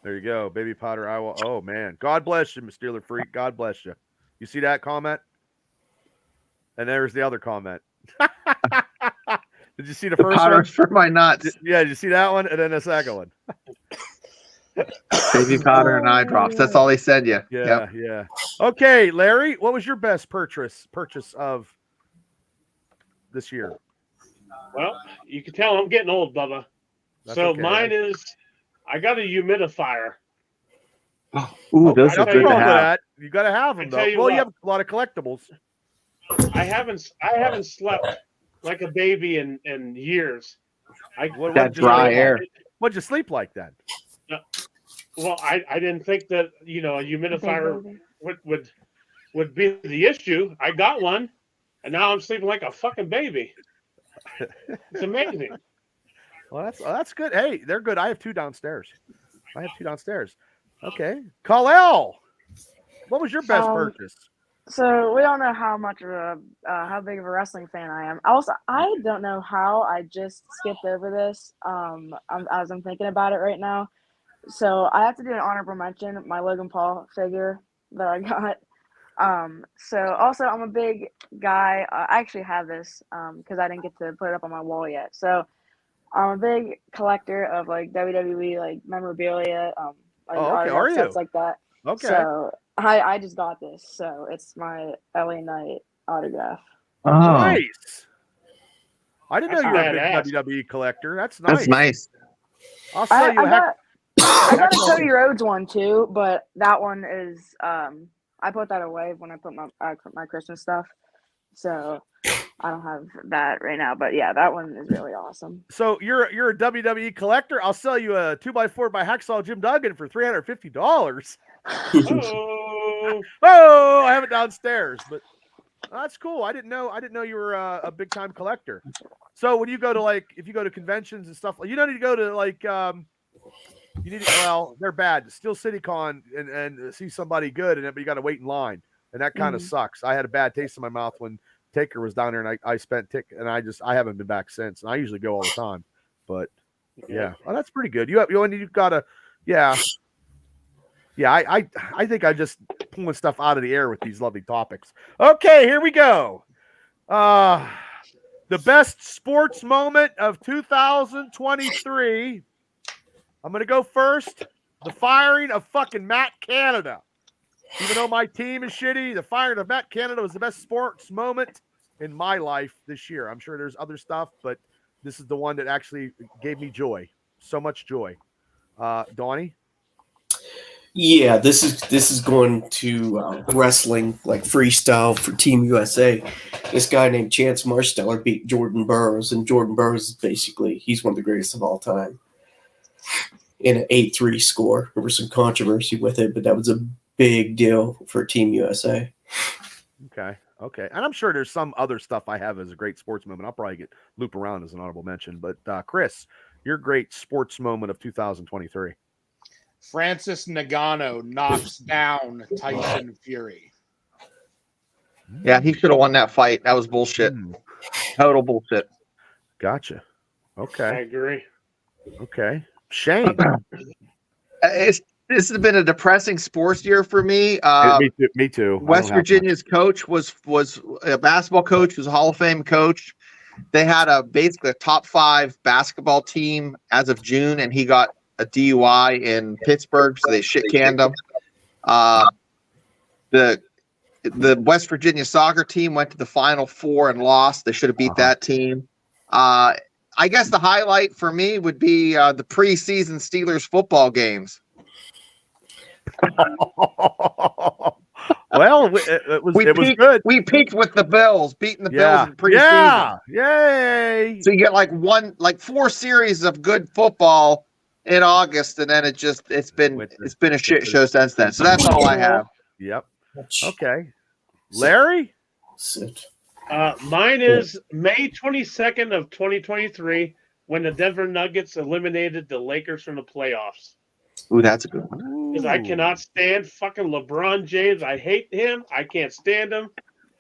There you go, Baby Potter. I will. Oh man, God bless you, Mr. Steeler Freak. God bless you. You see that comment? And there's the other comment. Did you see the first one? For my nuts. Yeah, did you see that one? And then the second one. Baby powder and eye drops. That's all they said you. Yeah, yeah. Okay, Larry, what was your best purchase of this year? Well, you can tell I'm getting old, Bubba. That's so okay. mine is, I got a humidifier. Ooh, those are good to have. You got to have them, though. Well, you have a lot of collectibles. I haven't slept like a baby in years. That dry air. What'd you sleep like then? Well, I didn't think that a humidifier would be the issue. I got one, and now I'm sleeping like a fucking baby. It's amazing. Well, that's good. Hey, they're good. I have 2 downstairs. Okay, Kal-El, what was your best purchase? So we don't know how much of how big of a wrestling fan I am. Also, I don't know how I just skipped over this. As I'm thinking about it right now. So I have to do an honorable mention. My Logan Paul figure that I got. So also I'm a big guy. I actually have this because I didn't get to put it up on my wall yet. So I'm a big collector of like WWE like memorabilia. Stuff like that. Okay. So I just got this. So it's my LA Knight autograph. Oh, nice. I didn't know you were a big badass. WWE collector. That's nice. That's nice. I'll sell you I got a Cody Rhodes one too, but that one is I put that away when I put my Christmas stuff. So I don't have that right now, but yeah, that one is really awesome. So you're a WWE collector. I'll sell you a 2x4 by Hacksaw Jim Duggan for $350. Oh, I have it downstairs, but that's cool. I didn't know you were a big time collector. So when you go to if you go to conventions and stuff, you don't need to go to they're bad. Steel City Con and see somebody good, but you got to wait in line, and that kind of sucks. I had a bad taste in my mouth when Taker was down there, and I spent I haven't been back since. And I usually go all the time, but yeah, well, that's pretty good. You gotta, yeah. I think I'm just pulling stuff out of the air with these lovely topics. Okay, here we go. The best sports moment of 2023. I'm going to go first. The firing of fucking Matt Canada. Even though my team is shitty, the firing of Matt Canada was the best sports moment in my life this year. I'm sure there's other stuff, but this is the one that actually gave me joy. So much joy. Donnie? Yeah, this is going to wrestling, like freestyle for Team USA. This guy named Chance Marsteller beat Jordan Burroughs, and Jordan Burroughs he's one of the greatest of all time. In an 8-3 score. There was some controversy with it, but that was a big deal for Team USA. Okay. And I'm sure there's some other stuff I have as a great sports moment. I'll probably loop around as an honorable mention. But Chris, your great sports moment of 2023. Francis Ngannou knocks down Tyson Fury. Yeah, he should have won that fight. That was bullshit. Total bullshit. Gotcha. Okay. I agree. Okay. Shane. This has been a depressing sports year for me. Me too. West Virginia's coach was a basketball coach, was a Hall of Fame coach. They had basically a top 5 basketball team as of June, and he got a DUI in Pittsburgh, so they shit canned him. The West Virginia soccer team went to the Final Four and lost. They should have beat that team. I I guess the highlight for me would be the preseason Steelers football games. Well, it was good. We peaked with the Bills, beating the Bills Yeah. in preseason. Yeah. Yay. So you get like 4 series of good football in August, and then it's been a shit show since then. So that's all I have. Yep. Okay. Larry? Mine is May 22nd of 2023 when the Denver Nuggets eliminated the Lakers from the playoffs. Ooh, that's a good one. Because I cannot stand fucking LeBron James. I hate him. I can't stand him.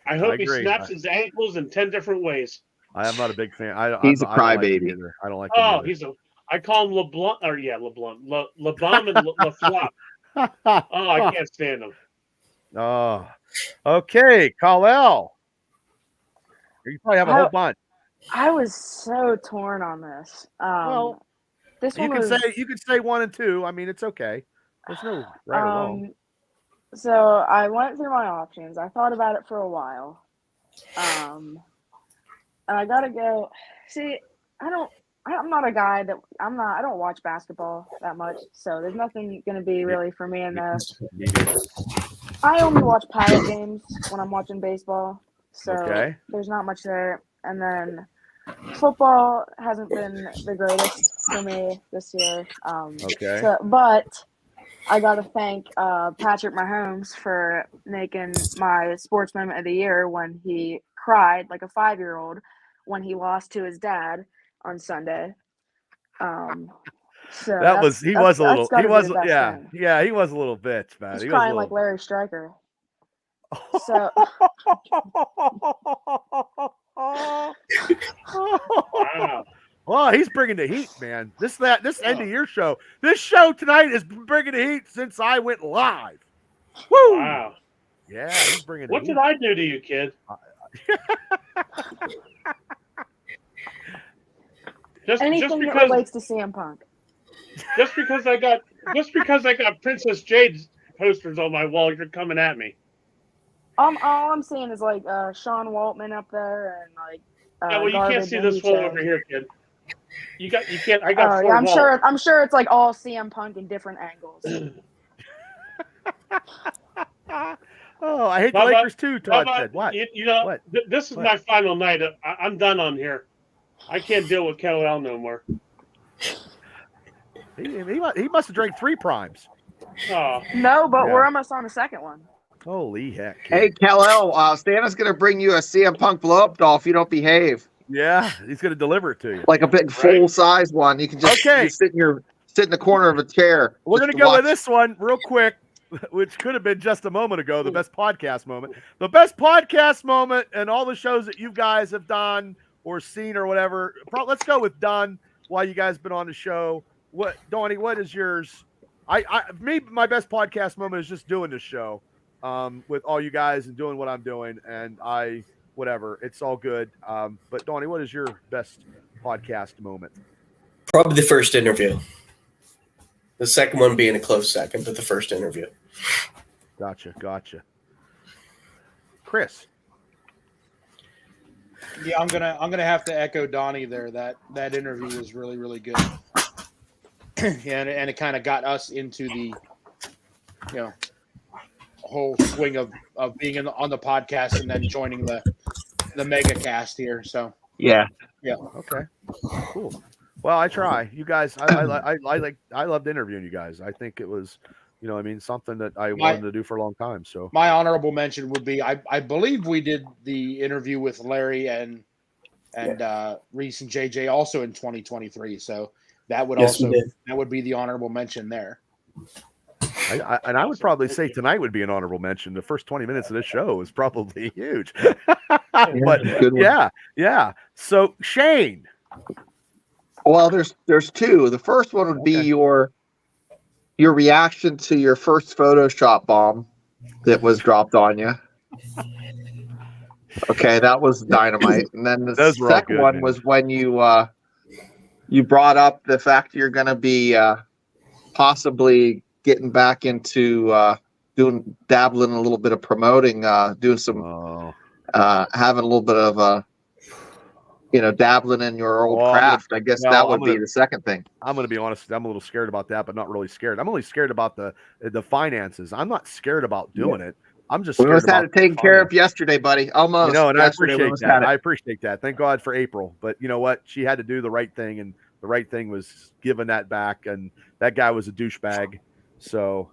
I hope he snaps his ankles in 10 different ways. I am not a big fan. He's a crybaby. I don't like him either. I call him LeBlanc, or LeBlanc and LeFlop. Oh, I can't stand him. Oh, okay, Kal-El. You probably have a whole bunch. I was so torn on this. Well, this one you could say 1 and 2. I mean, it's okay. There's no right or wrong. So I went through my options. I thought about it for a while. And I gotta go. See, I'm not a guy that I don't watch basketball that much, so there's nothing gonna be really for me in this. I only watch Pirate games when I'm watching baseball, so there's not much there. And then football hasn't been the greatest for me this year. But I got to thank Patrick Mahomes for making my sports moment of the year when he cried like a 5-year-old when he lost to his dad on Sunday. So he was a little bitch, man. He was crying like Larry Stryker. So Wow. Well, he's bringing the heat, man. This end of year show. This show tonight is bringing the heat since I went live. Woo! Wow. Yeah, he's bringing the heat. What did I do to you, kid? Anything that relates to CM Punk. Just because I got Princess Jade posters on my wall, you're coming at me. All I'm seeing is like Sean Waltman up there and like. Yeah, well, you can't see this wall over here, kid. You can't. I got. Yeah, I'm sure it's like all CM Punk in different angles. I hate the Lakers too. Todd said, "What? What? This is my final night. I'm done on here. I can't deal with Kal-El no more." He must have drank 3 primes. Oh. No, but we're almost on the second one. Holy heck! Hey, Kal-El, Santa's gonna bring you a CM Punk blow-up doll if you don't behave. Yeah, he's gonna deliver it to you, like a big full-size one. You can just sit in the corner of a chair. We're gonna go with this one real quick, which could have been just a moment ago. The best podcast moment, and all the shows that you guys have done or seen or whatever. Let's go with done while you guys been on the show. Donnie? What is yours? My best podcast moment is just doing this show. With all you guys and doing what I'm doing, and it's all good. But Donnie, what is your best podcast moment? Probably the first interview. The second one being a close second, but the first interview. Gotcha. Chris. Yeah, I'm gonna have to echo Donnie there. That interview was really, really good. and it kind of got us into the, whole swing of being on the podcast and then joining the Mega Cast here. So yeah. Okay, cool. Well, I try. You guys, I loved interviewing you guys. I think it was, something that I wanted to do for a long time. So my honorable mention would be I believe we did the interview with Larry and Reese and JJ also in 2023. So that would that would be the honorable mention there. I would probably say tonight would be an honorable mention. The first 20 minutes of this show was probably huge. But yeah. So Shane. Well, there's 2. The first one would be your reaction to your first Photoshop bomb that was dropped on you. Okay, that was dynamite. And then the second one was when you brought up the fact you're going to be possibly getting back into dabbling a little bit of promoting, doing some having a little bit of dabbling in your old craft. I guess that would be the second thing. I'm going to be honest. I'm a little scared about that, but not really scared. I'm only scared about the finances. I'm not scared about doing it. I'm just scared almost about had it taken care of yesterday, buddy. Almost. And I yesterday, appreciate that. I appreciate that. Thank God for April. But you know what? She had to do the right thing, and the right thing was giving that back. And that guy was a douchebag. So,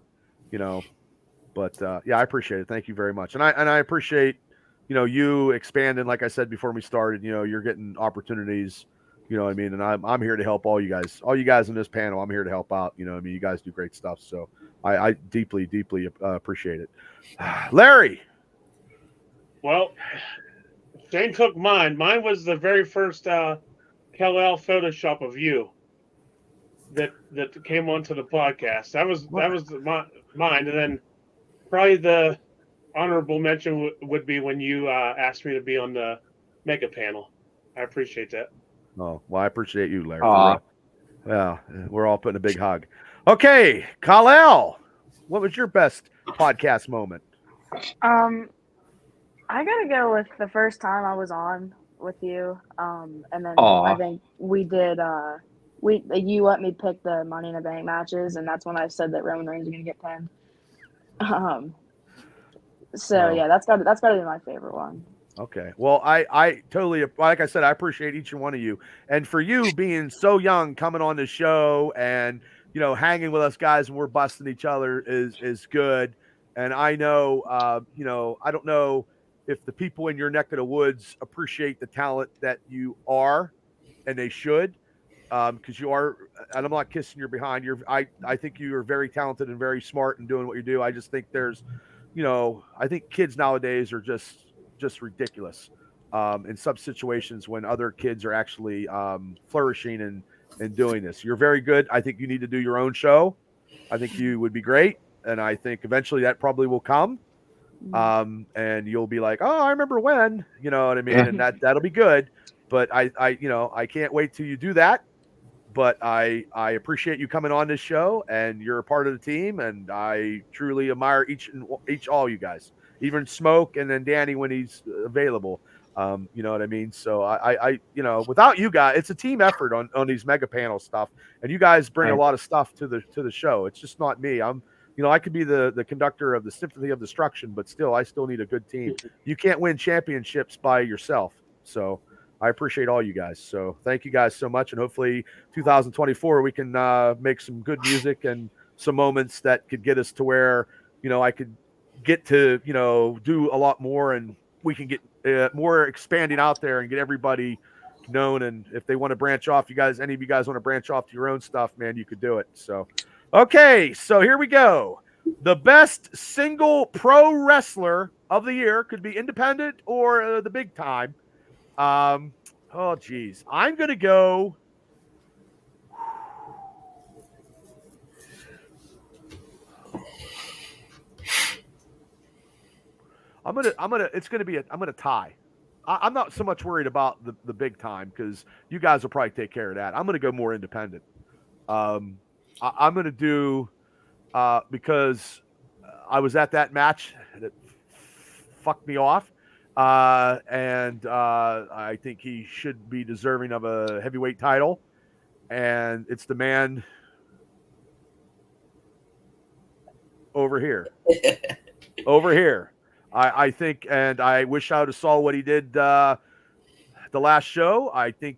but yeah, I appreciate it. Thank you very much. And I appreciate, you expanding. Like I said before we started, you're getting opportunities. You know what I mean? And I'm here to help all you guys in this panel. I'm here to help out. You guys do great stuff. So I deeply, deeply appreciate it. Larry. Well, Shane took mine. Mine was the very first Kal-El Photoshop of you that came onto the podcast. That was mine. And then probably the honorable mention would be when you asked me to be on the Mega panel. I appreciate that. Oh, well, I appreciate you, Larry. Yeah, we're all putting a big hug. Okay, Kal-El, what was your best podcast moment? I gotta go with the first time I was on with you. And then I think we did. You let me pick the Money in the Bank matches, and that's when I said that Roman Reigns is gonna get pinned. Yeah, that's gotta be my favorite one. Okay. Well, I totally, like I said, I appreciate each and one of you. And for you being so young, coming on the show and, hanging with us guys and we're busting each other is good. And I know, I don't know if the people in your neck of the woods appreciate the talent that you are, and they should, because you are, and I'm not kissing your behind. I think you are very talented and very smart in doing what you do. I just think there's, I think kids nowadays are just ridiculous in some situations when other kids are actually flourishing and doing this. You're very good. I think you need to do your own show. I think you would be great. And I think eventually that probably will come. And you'll be like, oh, I remember when, you know what I mean? And that'll be good. But I can't wait till you do that. But I appreciate you coming on this show, and you're a part of the team. And I truly admire each all you guys. Even Smoke, and then Danny when he's available. You know what I mean? So I without you guys, it's a team effort on these mega panel stuff, and you guys bring a lot of stuff to the show. It's just not me. I could be the conductor of the Symphony of Destruction, but I still need a good team. You can't win championships by yourself. So I appreciate all you guys. So thank you guys so much, and hopefully 2024 we can make some good music and some moments that could get us to where I could get to do a lot more, and we can get more expanding out there and get everybody known. And if they want to branch off, any of you guys want to branch off to your own stuff, man, you could do it. So okay, so here we go. The best single pro wrestler of the year could be independent or the big time. Oh geez, I'm gonna go. I'm gonna tie. I'm not so much worried about the big time because you guys will probably take care of that. I'm gonna go more independent. I'm gonna do because I was at that match that fucked me off, and I think he should be deserving of a heavyweight title, and it's the man over here. Over here. I think, and I wish I would have saw what he did the last show. I think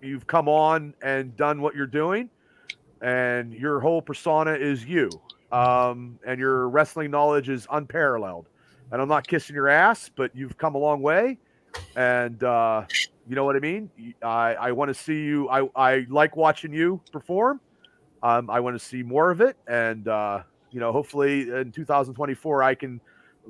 you've come on and done what you're doing, and your whole persona is you, and your wrestling knowledge is unparalleled. And I'm not kissing your ass, but you've come a long way, and you know what I mean? I want to see you. I like watching you perform. I want to see more of it, and hopefully in 2024 I can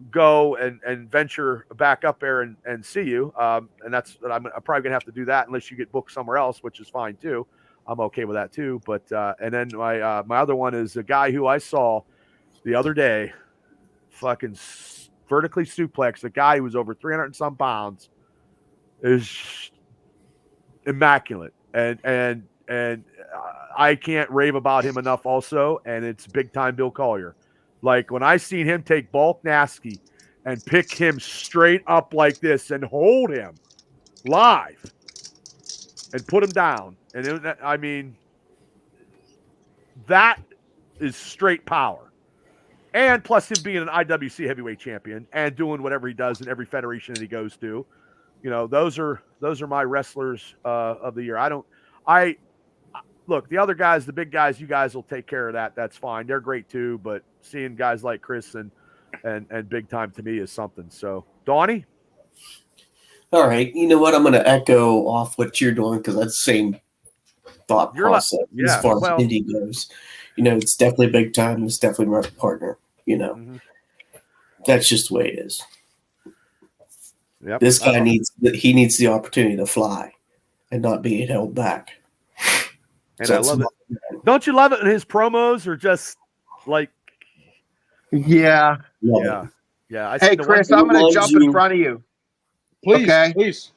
go and venture back up there and see you. And that's I'm probably gonna have to do that unless you get booked somewhere else, which is fine too. I'm okay with that too. But and then my other one is a guy who I saw the other day, fucking vertically suplex a guy who was over 300 and some pounds, is immaculate, and I can't rave about him enough. Also, and it's big time Bill Collier. Like when I seen him take Bulk Nasty and pick him straight up like this and hold him live and put him down. And I mean, that is straight power. And plus him being an IWC heavyweight champion and doing whatever he does in every federation that he goes to. You know, those are my wrestlers of the year. Look, the other guys, the big guys, you guys will take care of that. That's fine. They're great too. But seeing guys like Chris and big time to me is something. So, Donnie? All right. You know what? I'm going to echo off what you're doing because that's the same thought process as far as indie goes. You know, it's definitely big time. It's definitely my partner. You know, that's just the way it is. Yep. This guy needs the opportunity to fly and not be held back. And so I love it. Don't you love it when his promos are just like, yeah. Hey, Chris, I'm going to jump in front of you. Please, okay? Please.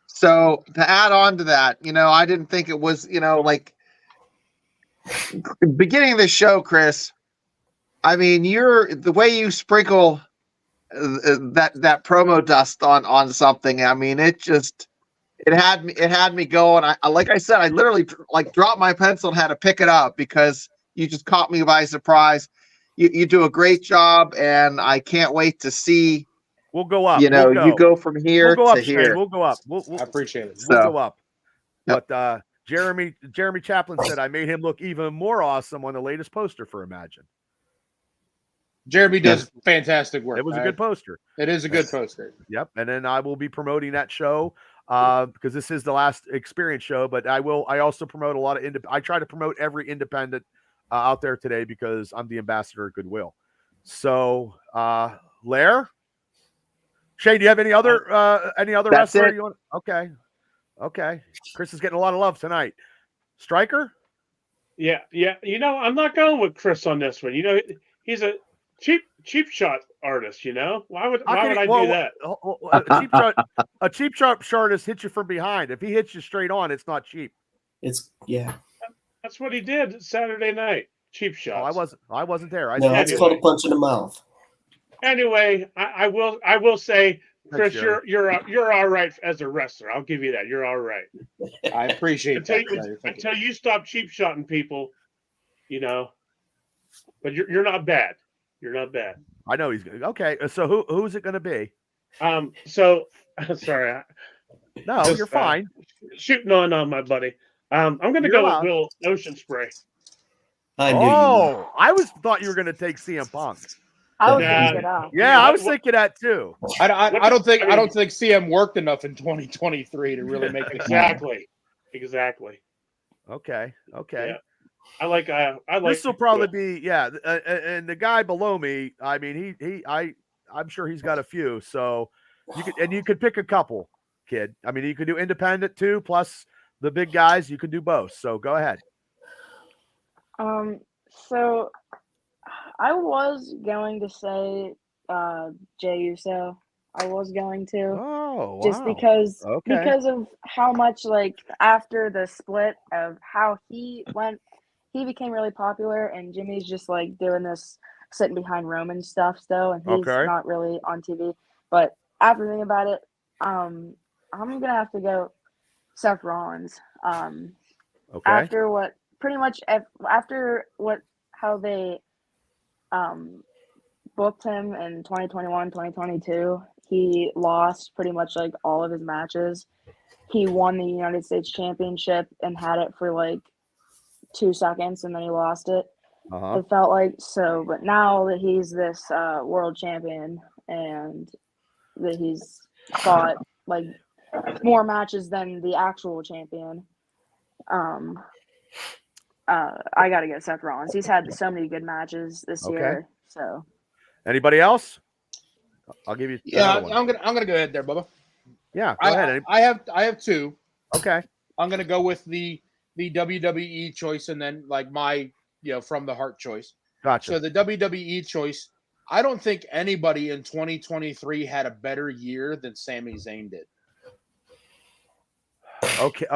So to add on to that, you know, I didn't think it was, you know, like beginning of the show, Chris. I mean, the way you sprinkle that promo dust on something. I mean, it had me going. Like I said, I literally like dropped my pencil and had to pick it up because you just caught me by surprise. You do a great job, and I can't wait to see. We'll go up. You know, you go from here to here. Shane. We'll go up. I appreciate it. We'll go up. Yep. But Jeremy Chaplin said I made him look even more awesome on the latest poster for Imagine. Jeremy does fantastic work. It was a good poster. It is a good poster. Yep. And then I will be promoting that show because this is the last experience show. But I also promote a lot of I try to promote every independent out there today because I'm the ambassador of Goodwill. So, Lair, Shay, do you have any other wrestler you want? Okay. Chris is getting a lot of love tonight. Striker? Yeah. You know, I'm not going with Chris on this one. You know, he's a cheap shot artist. You know, why would I do that? A cheap shot artist hits you from behind. If he hits you straight on, it's not cheap. That's what he did Saturday night. Cheap shots. I wasn't there. It's called a punch in the mouth. Anyway, I will say, Chris, you're all right as a wrestler. I'll give you that. You're all right. I appreciate that. Until you stop cheap shotting people, you know. But you're not bad. You're not bad. I know he's good. Okay, so who's it going to be? So sorry. No, you're fine. Shooting on my buddy. I'm going to go with Will Ocean Spray. I knew you. I thought you were going to take CM Punk. I was thinking that. Yeah, I was thinking that too. I don't think CM worked enough in 2023 to really make it. Exactly. Okay. Yeah. I like. This will probably be and the guy below me. I mean, I'm sure he's got a few. So you could pick a couple, kid. I mean, you could do independent too, plus the big guys. You could do both. So go ahead. So I was going to say Jey Uso. I was going to. Oh, wow. Just because of how much, like, after the split of how he became really popular, and Jimmy's just like doing this sitting behind Roman stuff still, and he's not really on TV. But after thinking about it, I'm gonna have to go Seth Rollins. After how they booked him in 2021, 2022, he lost pretty much like all of his matches. He won the United States Championship and had it for like 2 seconds, and then he lost it. It felt like so, but now that he's this world champion and that he's fought like more matches than the actual champion, I gotta get Seth Rollins. He's had so many good matches this year. So, anybody else? I'll give you. Yeah, I'm gonna go ahead there, Bubba. Yeah, go ahead. I have two. Okay. I'm gonna go with the WWE choice, and then like my from the heart choice. Gotcha. So the WWE choice, I don't think anybody in 2023 had a better year than Sami Zayn did. Okay,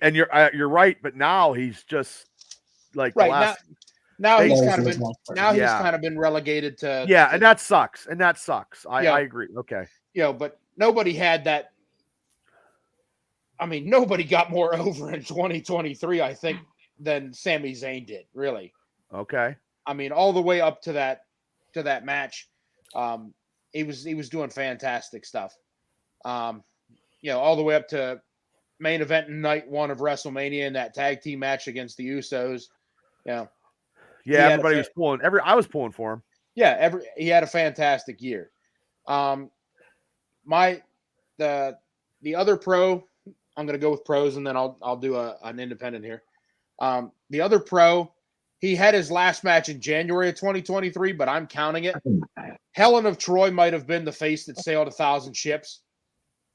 and you're right, but now he's just like now he's kind of been relegated to and that sucks. I agree. Okay. But nobody had that I mean, nobody got more over in 2023, I think, than Sami Zayn did. Really. Okay. I mean, all the way up to that match, he was doing fantastic stuff. All the way up to main event night 1 of WrestleMania and that tag team match against the Usos. Yeah, He had everybody was pulling. I was pulling for him. Yeah, he had a fantastic year. The other pro, I'm going to go with pros, and then I'll do an independent here. The other pro, he had his last match in January of 2023, but I'm counting it. Helen of Troy might have been the face that sailed 1,000 ships,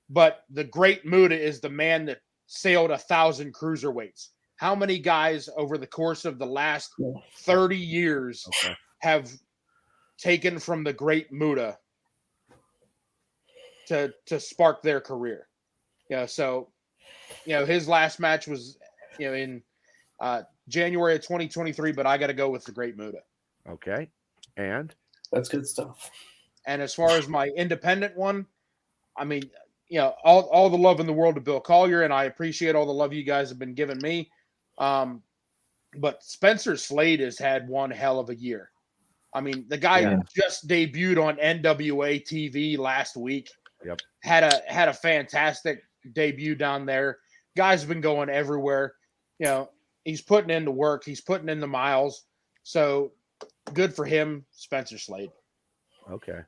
but the Great Muta is the man that sailed 1,000 cruiserweights. How many guys over the course of the last 30 years have taken from the Great Muta to spark their career? So his last match was in January of 2023, but I got to go with the Great Muta. Okay, and that's good stuff. And as far as my independent one, I mean, all the love in the world to Bill Collier, and I appreciate all the love you guys have been giving me. But Spencer Slade has had one hell of a year. I mean, the guy just debuted on NWA TV last week. Yep. Had a fantastic debut down there. Guys have been going everywhere. He's putting in the work. He's putting in the miles. So good for him, Spencer Slade. Okay.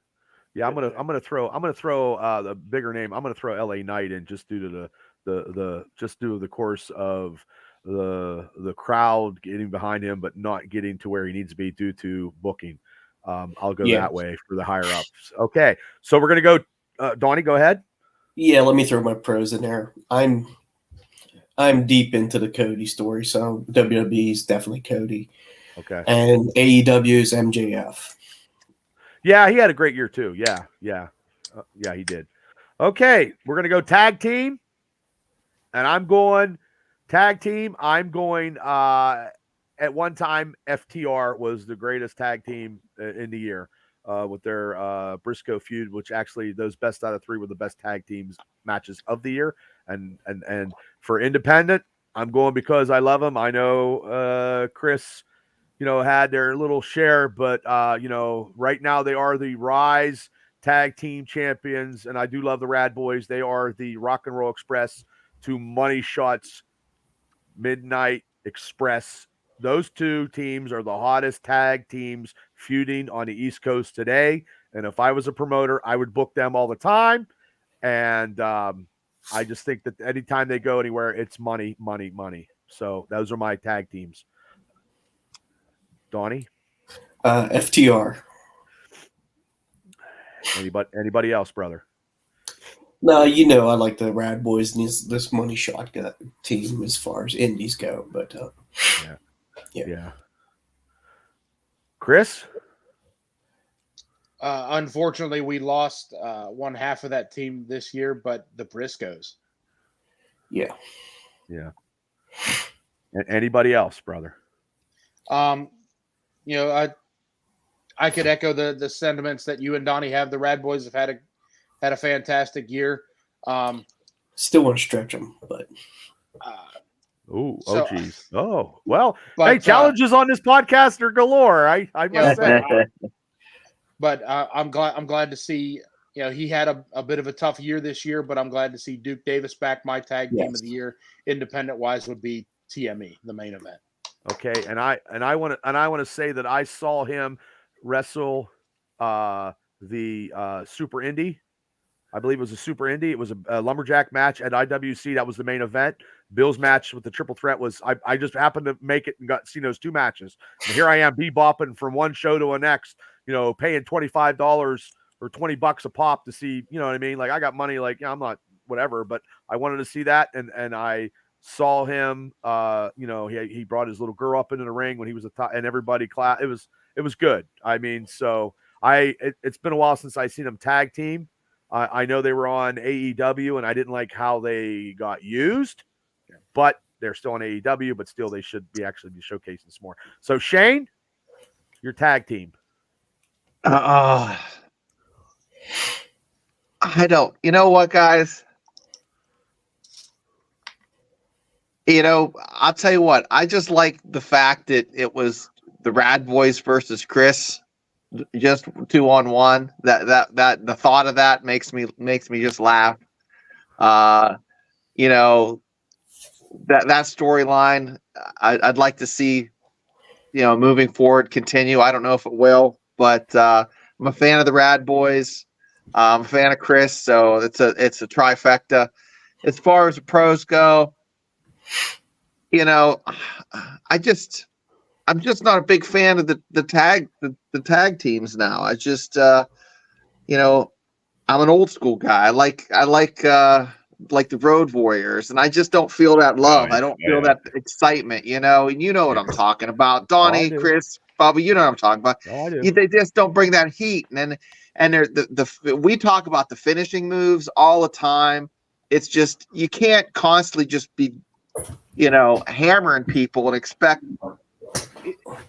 Yeah, I'm gonna throw the bigger name. I'm gonna throw LA Knight in just due to the course of the crowd getting behind him, but not getting to where he needs to be due to booking. I'll go that way for the higher ups. Okay, so we're gonna go. Donnie, go ahead. Yeah, let me throw my pros in there. I'm deep into the Cody story, so WWE is definitely Cody. Okay. And AEW is MJF. Yeah, he had a great year too. Yeah, he did. Okay, we're gonna go tag team, and I'm going tag team. I'm going. At one time, FTR was the greatest tag team in the year with their Briscoe feud, which actually those best out of 3 were the best tag teams matches of the year. And for independent, I'm going because I love them. I know Chris, had their little share, but right now they are the Rise Tag Team Champions, and I do love the Rad Boys. They are the Rock and Roll Express to Money Shots Midnight Express. Those 2 teams are the hottest tag teams feuding on the East Coast today. And if I was a promoter, I would book them all the time. And I just think that anytime they go anywhere, it's money, money, money. So those are my tag teams. Donnie? FTR. Anybody else, brother? No, I like the Rad Boys and this Money Shot team as far as indies go. But yeah. Chris? Unfortunately, we lost one half of that team this year, but the Briscoes. Yeah. Anybody else, brother? I could echo the sentiments that you and Donnie have. The Rad Boys have had a fantastic year. Still want to stretch them, but. Geez. Oh, well, hey, challenges on this podcast are galore. I must say. But I'm glad to see, he had a bit of a tough year this year, but I'm glad to see Duke Davis back. My tag team of the year, independent wise, would be TME, the main event. Okay, and I want to say that I saw him wrestle the Super Indy. I believe it was a Super Indy. It was a lumberjack match at IWC. That was the main event. Bill's match with the triple threat was I just happened to make it and got seen those 2 matches. And here I am bebopping from one show to the next, paying $25 or $20 a pop to see, you know what I mean? Like I got money, like, I'm not whatever, but I wanted to see that. And I saw him, he brought his little girl up into the ring when he was and everybody clapped. It was good. I mean, so it's been a while since I seen him tag team. I know they were on AEW, and I didn't like how they got used, but they're still on AEW, but still they should be showcasing some more. So, Shane, your tag team. I don't. You know what, guys? I'll tell you what. I just like the fact that it was the Rad Boys versus Chris, just 2-on-1. That the thought of that makes me just laugh. You know, that storyline, I'd like to see, moving forward, continue. I don't know if it will, but I'm a fan of the Rad Boys. I'm a fan of Chris, so it's a trifecta. As far as the pros go, I'm just not a big fan of the tag teams now. I just I'm an old school guy. I like the Road Warriors, and I just don't feel that love. I don't feel that excitement, and you know what I'm talking about. Donnie, Chris, Bubba, you know what I'm talking about. Oh, I do. They just don't bring that heat, and they're we talk about the finishing moves all the time. It's just you can't constantly just be, hammering people and expect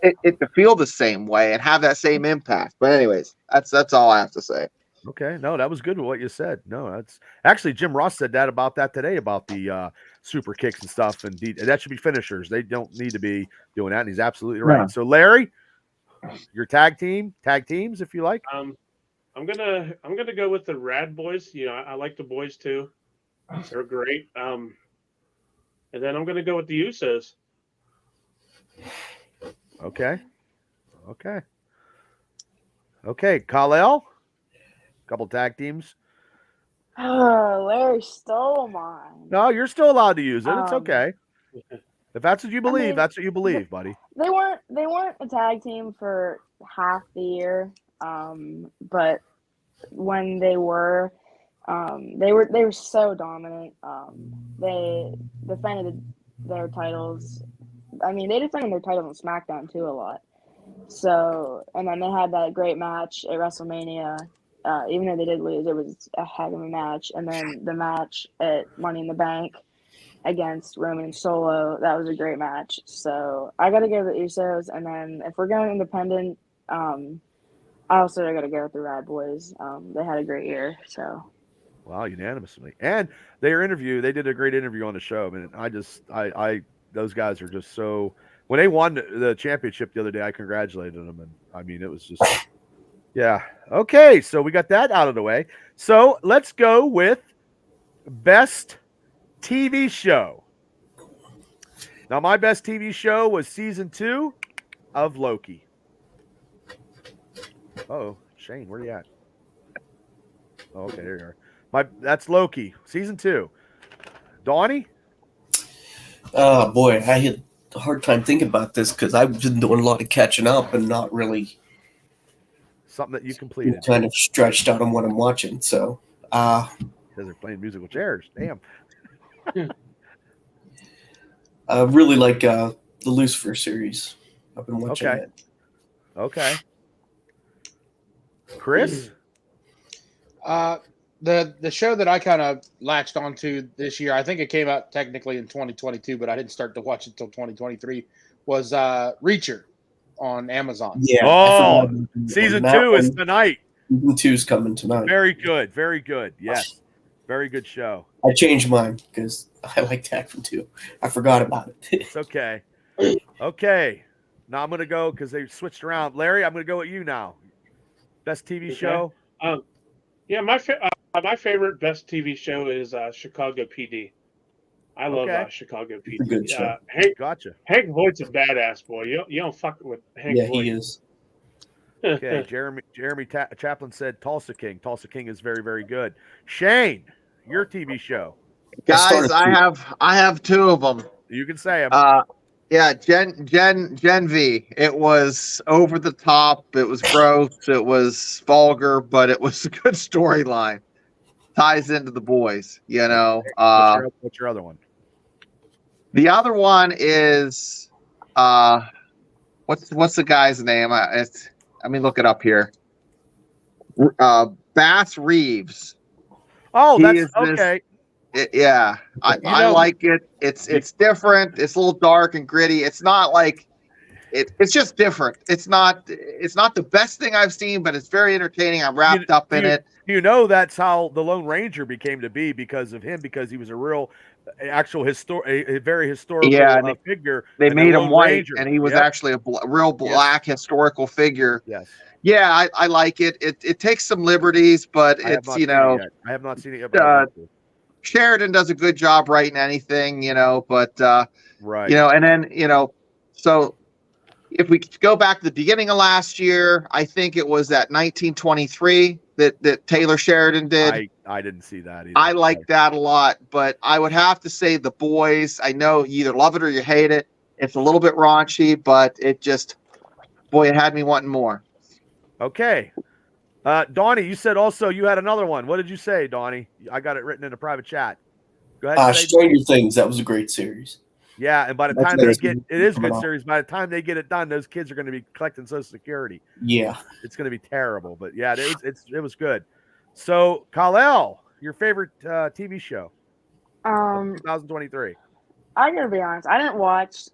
it to feel the same way and have that same impact. But anyways, that's all I have to say. Okay, no, that was good with what you said. No, that's actually Jim Ross said about that today about the super kicks and stuff, and that should be finishers. They don't need to be doing that, and he's absolutely right. Yeah. So, Larry, your tag teams, if you like. I'm gonna go with the Rad Boys. I like the boys too. They're great. And then I'm gonna go with the Usos. Okay, Kal-El. Couple tag teams. Oh, Larry stole mine. No, you're still allowed to use it. It's okay. If that's what you believe, that's what you believe, buddy. They weren't a tag team for half the year. But when they were so dominant. They defended their titles. I mean, they defended their titles on SmackDown too a lot. So, and then they had that great match at WrestleMania. Even though they did lose, it was a heck of a match. And then the match at Money in the Bank against Roman and Solo, that was a great match. So I got to go with the Usos. And then if we're going independent, I got to go with the Rad Boys. They had a great year. So. Wow, unanimously. And they did a great interview on the show. I mean, those guys are just so. When they won the championship the other day, I congratulated them. And I mean, it was just. Yeah. Okay. So we got that out of the way. So let's go with best TV show. Now, my best TV show was season 2 of Loki. Oh, Shane, where are you at? Oh, okay, there you are. That's Loki, season 2. Donnie? Oh boy, I had a hard time thinking about this because I've been doing a lot of catching up and not really. Something that you completed. Kind of stretched out on what I'm watching, so. Because they're playing musical chairs. Damn. I really like the Lucifer series. I've been watching it. Okay. Chris? The show that I kind of latched onto this year, I think it came out technically in 2022, but I didn't start to watch it until 2023, was Reacher on Amazon. Yeah. Oh, season 2 is tonight. Season 2 is coming tonight. Very good. Very good. Yes. Very good show. I changed mine because I liked that from 2. I forgot about it. It's okay. Okay. Now I'm going to go because they switched around. Larry, I'm going to go with you now. Best TV show? Yeah, my favorite best TV show is Chicago PD. I love Chicago PD. It's a good show. Gotcha. Hank Voight's a badass boy. You don't fuck with Hank Voight. Yeah, he is. Okay, Jeremy Chaplin said Tulsa King. Tulsa King is very, very good. Shane, your TV show. Guys, I have 2 of them. You can say them. Yeah, Gen V. It was over the top. It was gross. It was vulgar, but it was a good storyline. Ties into the boys, you know. What's your other one? The other one is what's the guy's name? Let me look it up here. Bass Reeves. Oh, that's okay. I like it. It's different. It's a little dark and gritty. It's not like it's just different. It's not the best thing I've seen, but it's very entertaining. I'm wrapped up in it. You know, that's how the Lone Ranger became to be because of him, because he was a real, actual a very historical figure. They and made the him Lone white, Ranger. and he was actually a real black historical figure. Yes. Yeah, I like it. It takes some liberties, but it's I have not seen it yet. But I want to. Sheridan does a good job writing anything, but right. And then so if we go back to the beginning of last year, I think it was that 1923 that Taylor Sheridan did. I didn't see that either. I like that a lot, but I would have to say The Boys. I know you either love it or you hate it. It's a little bit raunchy, but it just, boy, it had me wanting more. Okay. Donnie, you said also you had another one. What did you say, Donnie? I got it written in a private chat. Go ahead. Stranger Things. That was a great series. Yeah, and by the time it is a good series. By the time they get it done, those kids are going to be collecting Social Security. Yeah, it's going to be terrible. But yeah, it was good. So, Kal-El, your favorite TV show? 2023. I'm gonna be honest. I didn't watch.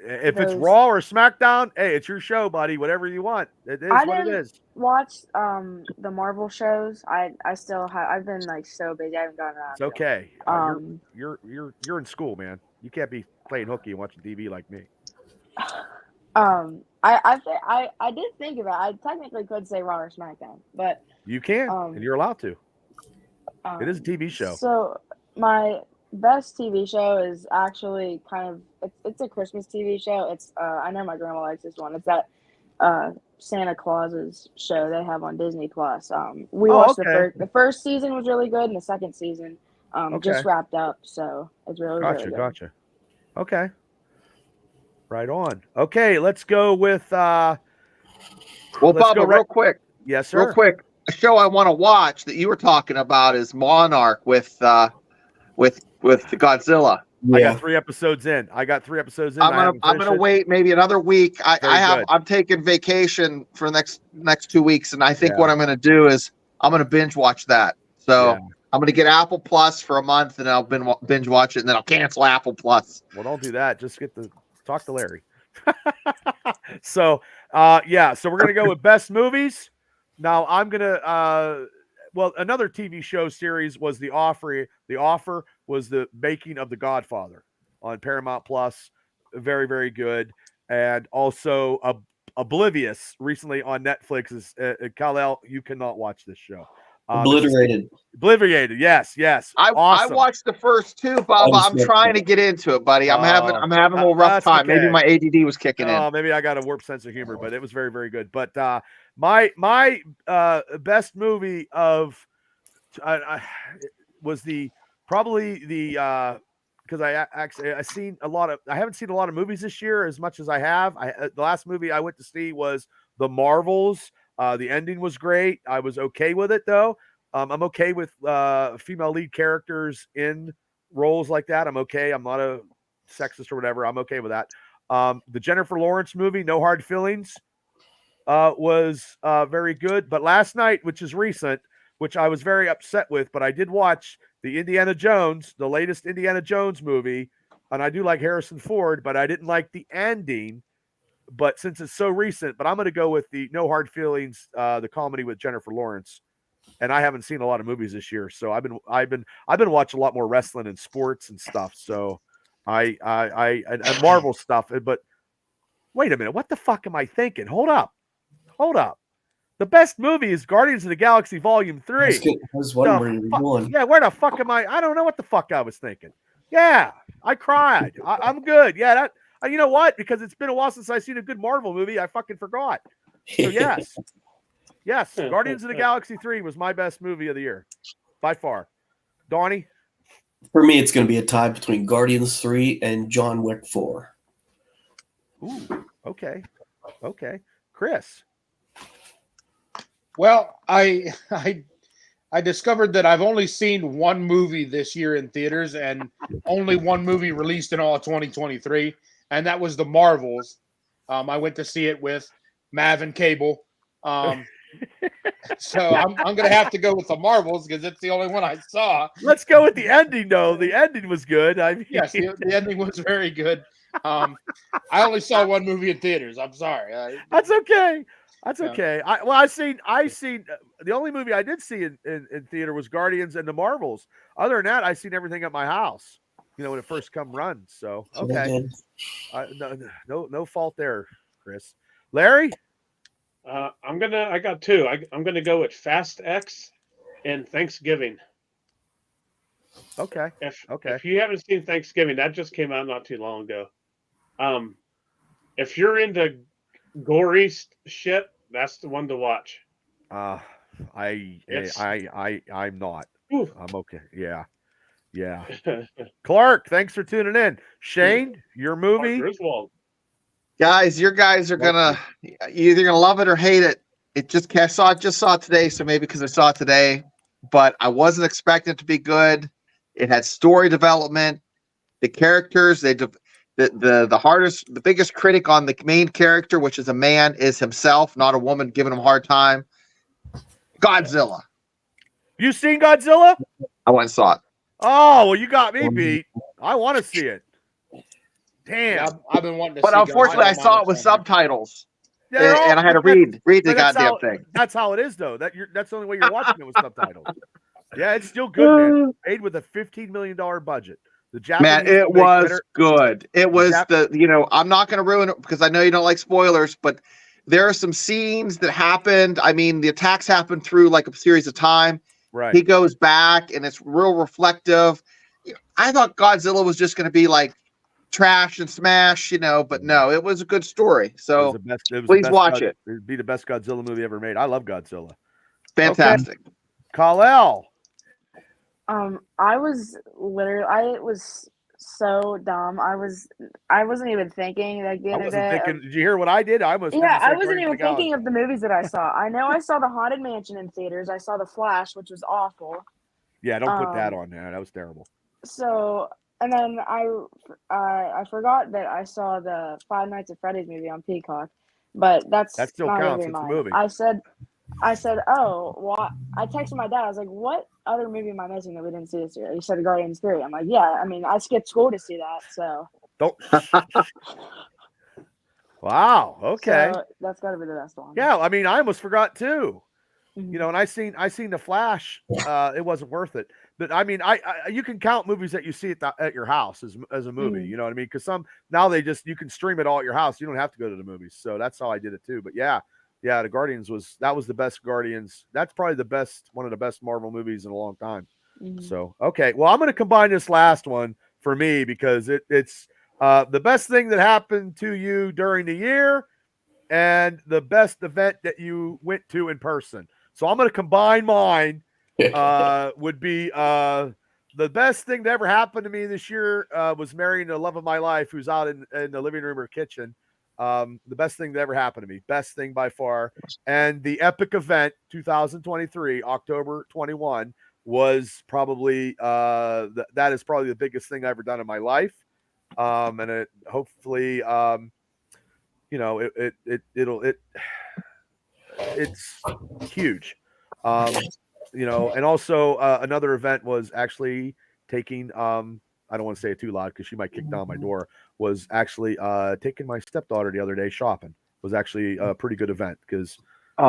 If it's Raw or SmackDown, hey, it's your show, buddy. Whatever you want. It is what it is. Watch the Marvel shows. I still have. I've been like so busy. I haven't gotten around. It's okay. You're in school, man. You can't be playing hooky and watching TV like me. I did think about it. I technically could say Raw or SmackDown, but you can, and you're allowed to. It is a TV show. So my best TV show is actually kind of it's a Christmas TV show. It's I know my grandma likes this one. It's that Santa Claus's show they have on Disney Plus. We watched the first season was really good, and the second season just wrapped up. So it's really really good. Gotcha. Okay. Right on. Okay, let's go with well, Bubba, real quick. Yes, sir. Real quick. A show I want to watch that you were talking about is Monarch with Godzilla. Yeah. I got 3 episodes in. I'm gonna wait maybe another week. I'm taking vacation for the next 2 weeks, and I think what I'm gonna do is I'm gonna binge watch that. So I'm gonna get Apple Plus for a month, and I'll binge watch it, and then I'll cancel Apple Plus. Well, don't do that. Just talk to Larry. So so we're gonna go with best movies. Now I'm gonna another TV show series was The Offer. The Offer was the making of The Godfather on Paramount Plus. Very, very good. And also Oblivious recently on Netflix is Kal-El, you cannot watch this show. Obliterated. Yes. I watched the first 2, Bob. I'm trying to get into it, buddy. I'm having a little rough time. Okay. Maybe my ADD was kicking in. Maybe I got a warped sense of humor, but it was very, very good. But my best movie of was probably the because I haven't seen a lot of movies this year as much as I have. The last movie I went to see was The Marvels. The ending was great. I was okay with it though. I'm okay with female lead characters in roles like that. I'm okay. I'm not a sexist or whatever. I'm okay with that. The Jennifer Lawrence movie, No Hard Feelings, was very good. But last night, which is recent, which I was very upset with, but I did watch the latest Indiana Jones movie, and I do like Harrison Ford, but I didn't like the ending. But since it's so recent, I'm going to go with the No Hard Feelings, the comedy with Jennifer Lawrence. And I haven't seen a lot of movies this year, so I've been watching a lot more wrestling and sports and stuff. So and Marvel stuff. But wait a minute, what the fuck am I thinking? Hold up. The best movie is Guardians of the Galaxy Volume 3. I was wondering where you're going. Yeah, where the fuck am I? I don't know what the fuck I was thinking. Yeah, I cried. I'm good. Yeah, that. You know what? Because it's been a while since I've seen a good Marvel movie, I fucking forgot. So yes. Yes, Guardians of the Galaxy 3 was my best movie of the year, by far. Donnie? For me, it's going to be a tie between Guardians 3 and John Wick 4. Ooh, okay. Chris? Well, I discovered that I've only seen one movie this year in theaters and only one movie released in all of 2023, and that was The Marvels. I went to see it with Mav and Cable. So I'm going to have to go with the Marvels because it's the only one I saw. Let's go with the ending, though. The ending was good. I mean, Yes, the ending was very good. I only saw one movie in theaters. I'm sorry. That's okay. That's Yeah. okay. I seen the only movie I did see in theater was Guardians and the Marvels. Other than that, I seen everything at my house. When it first come run. So okay, no fault there, Chris. Larry, I got two. I'm gonna go with Fast X and Thanksgiving. Okay. If you haven't seen Thanksgiving, that just came out not too long ago. If you're into gory shit, that's the one to watch. I'm not. Oof. I'm okay. Yeah. Clark, thanks for tuning in. Shane, your movie. Griswold. Guys, your guys are you're either gonna love it or hate it. I saw it today, so maybe because I saw it today, but I wasn't expecting it to be good. It had story development, the characters. The biggest critic on the main character, which is a man, is himself, not a woman giving him a hard time. Godzilla. You seen Godzilla? I went and saw it. Oh, well, you got me beat. I want to see it. Damn. Yeah, I've been wanting to But see unfortunately, I saw it with subtitles. And I had to read the goddamn thing. That's how it is, though. That's the only way you're watching it with subtitles. Yeah, it's still good, man. Made with a $15 million budget. The Japanese it was good. It was I'm not going to ruin it because I know you don't like spoilers, but there are some scenes that happened. I mean, the attacks happened through like a series of time. Right. He goes back and it's real reflective. I thought Godzilla was just going to be like trash and smash, but no, it was a good story. So please watch it. It'd be the best Godzilla movie ever made. I love Godzilla. Fantastic. Okay. Kal-El. I was so dumb. I wasn't even thinking like the other day. Did you hear what I did? I wasn't even thinking of the movies that I saw. I know I saw The Haunted Mansion in theaters. I saw The Flash, which was awful. Yeah, don't put that on there. That was terrible. So, and then I forgot that I saw the Five Nights at Freddy's movie on Peacock, but that still counts. It's a movie. I said, oh, well, I texted my dad. I was like, what other movie am I missing that we didn't see this year? He said Guardians 3. I'm like, yeah, I mean, I skipped school to see that, so. Don't. Wow, okay. So that's got to be the best one. Yeah, I mean, I almost forgot too. Mm-hmm. And I seen The Flash. It wasn't worth it. But I mean, you can count movies that you see at your house as a movie. Mm-hmm. You know what I mean? Because now you can stream it all at your house. You don't have to go to the movies. So that's how I did it too. But yeah, the Guardians was the best Guardians. That's probably one of the best Marvel movies in a long time. Mm-hmm. So okay, well, I'm going to combine this last one for me because it's the best thing that happened to you during the year and the best event that you went to in person. So I'm going to combine mine. Would be the best thing that ever happened to me this year was marrying the love of my life, who's out in the living room or kitchen. The best thing that ever happened to me, best thing by far. And the epic event 2023, October 21, was probably that is probably the biggest thing I've ever done in my life. And it hopefully it's huge. And also another event was actually taking I don't want to say it too loud because she might kick down my door, was actually taking my stepdaughter the other day shopping. Was actually a pretty good event because me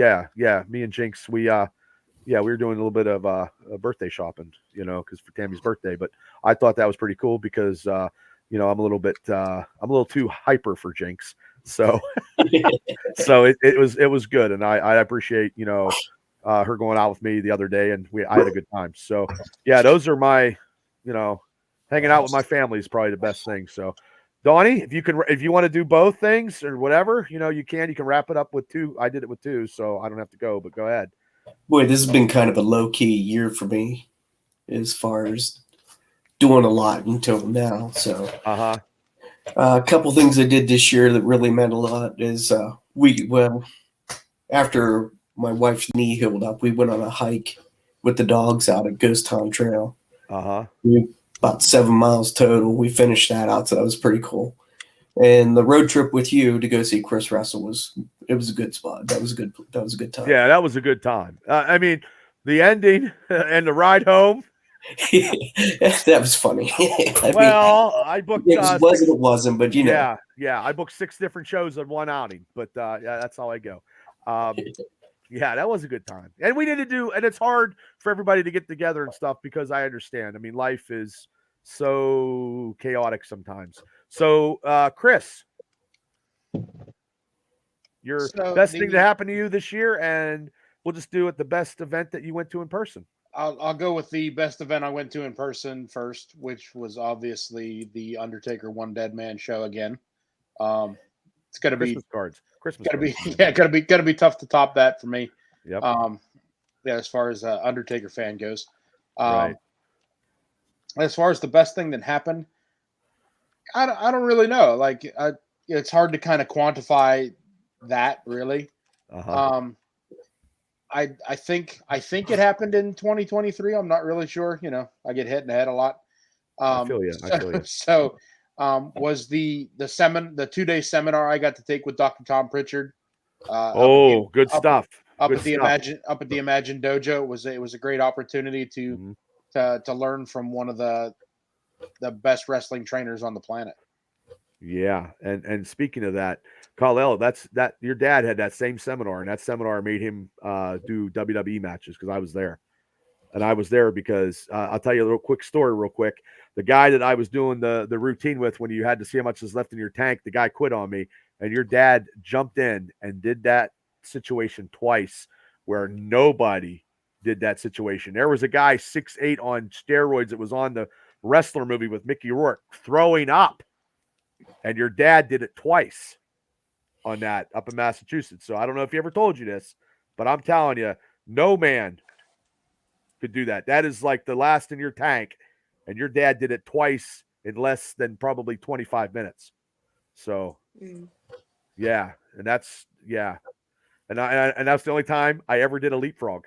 and Jinx, we were doing a little bit of a birthday shopping, because for Tammy's birthday. But I thought that was pretty cool because I'm a little too hyper for Jinx. So so it was good, and I appreciate her going out with me the other day, and I had a good time. So yeah, those are my hanging out with my family is probably the best thing. So Donnie, if you want to do both things or whatever, you can wrap it up with two. I did it with two, so I don't have to go, but go ahead. Boy, this has been kind of a low-key year for me as far as doing a lot until now. So a couple things I did this year that really meant a lot is after my wife's knee healed up, we went on a hike with the dogs out at Ghost Town Trail. About 7 miles total. We finished that out, so that was pretty cool. And the road trip with you to go see Chris wrestle was a good spot. That was a good time. Yeah, that was a good time. I mean, the ending and the ride home. That was funny. I booked. It wasn't, but you know. Yeah. I booked 6 different shows on one outing, but yeah, that's how I go. Yeah, that was a good time, and we didn't do. And it's hard for everybody to get together and stuff because I understand. I mean, life is so chaotic sometimes. So, Chris, your best thing to happen to you this year, and we'll just do it the best event that you went to in person. I'll go with the best event I went to in person first, which was obviously the Undertaker One Dead Man show again. It's gonna Christmas be cards. Gonna be tough to top that for me. Yep. Yeah, as far as Undertaker fan goes. Right. As far as the best thing that happened, I don't really know. Like, it's hard to kind of quantify that really. I think it happened in 2023. I'm not really sure. You know, I get hit in the head a lot. I feel you. So, was the 2-day seminar I got to take with Dr. Tom Pritchard. Good stuff. Up at the Imagine Dojo. It was a great opportunity to learn from one of the best wrestling trainers on the planet. Yeah, and speaking of that, Kal-El, that your dad had that same seminar, and that seminar made him do WWE matches because I was there. And I was there because I'll tell you a little quick story real quick. The guy that I was doing the routine with when you had to see how much is left in your tank, the guy quit on me, and your dad jumped in and did that situation twice where nobody did that situation. There was a guy 6'8" on steroids that was on the wrestler movie with Mickey Rourke throwing up, and your dad did it twice on that up in Massachusetts. So I don't know if he ever told you this, but I'm telling you, no man could do that. That is like the last in your tank, and your dad did it twice in less than probably 25 minutes. So yeah, and that's and that's the only time I ever did a leapfrog.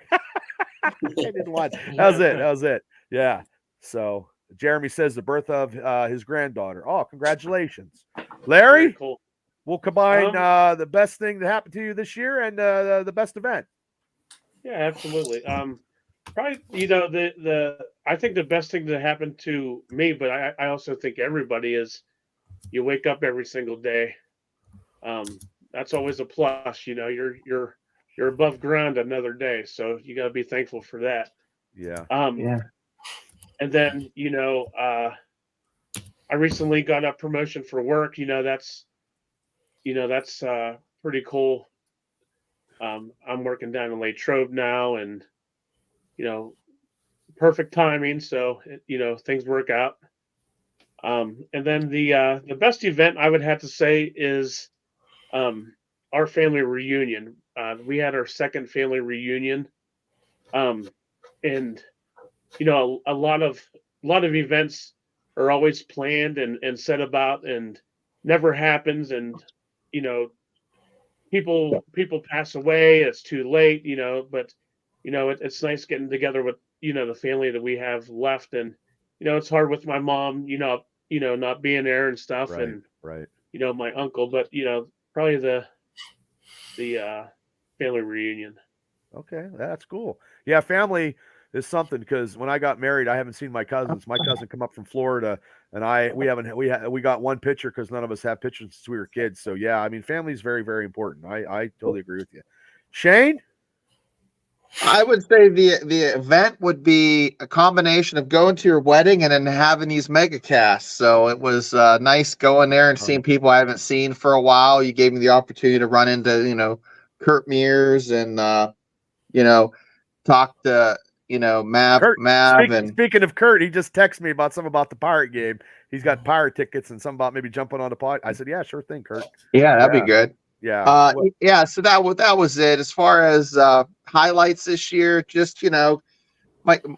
I did one. That was it. Yeah. So Jeremy says the birth of his granddaughter. Oh, congratulations, Larry. Very cool. We'll combine the best thing that happened to you this year and the best event. Yeah, absolutely. Probably, I think the best thing that happened to me, but I also think everybody is you wake up every single day. That's always a plus. You know, you're above ground another day, so you got to be thankful for that. Yeah. And then I recently got a promotion for work. That's pretty cool. I'm working down in Latrobe now, and perfect timing. So things work out. And then the best event I would have to say is our family reunion. We had our second family reunion, and a lot of events are always planned and set about and never happens, and people pass away. It's too late, but it's nice getting together with the family that we have left, and it's hard with my mom, not being there and stuff, right, and right. My uncle, but probably the family reunion. Okay, that's cool. Yeah, family is something because when I got married, I haven't seen my cousins. My cousin come up from Florida, and we got one picture because none of us have pictures since we were kids. So yeah, I mean, family is very, very important. I totally agree with you. Shane? I would say the event would be a combination of going to your wedding and then having these mega casts. So it was nice going there and seeing people I haven't seen for a while. You gave me the opportunity to run into Kurt Mears and talk to Mav. Speaking of Kurt, he just texted me about something about the Pirate game. He's got Pirate tickets and something about maybe jumping on the pod. I said, yeah, sure thing, Kurt. Yeah, that'd be good. Yeah. So that was it. As far as highlights this year, just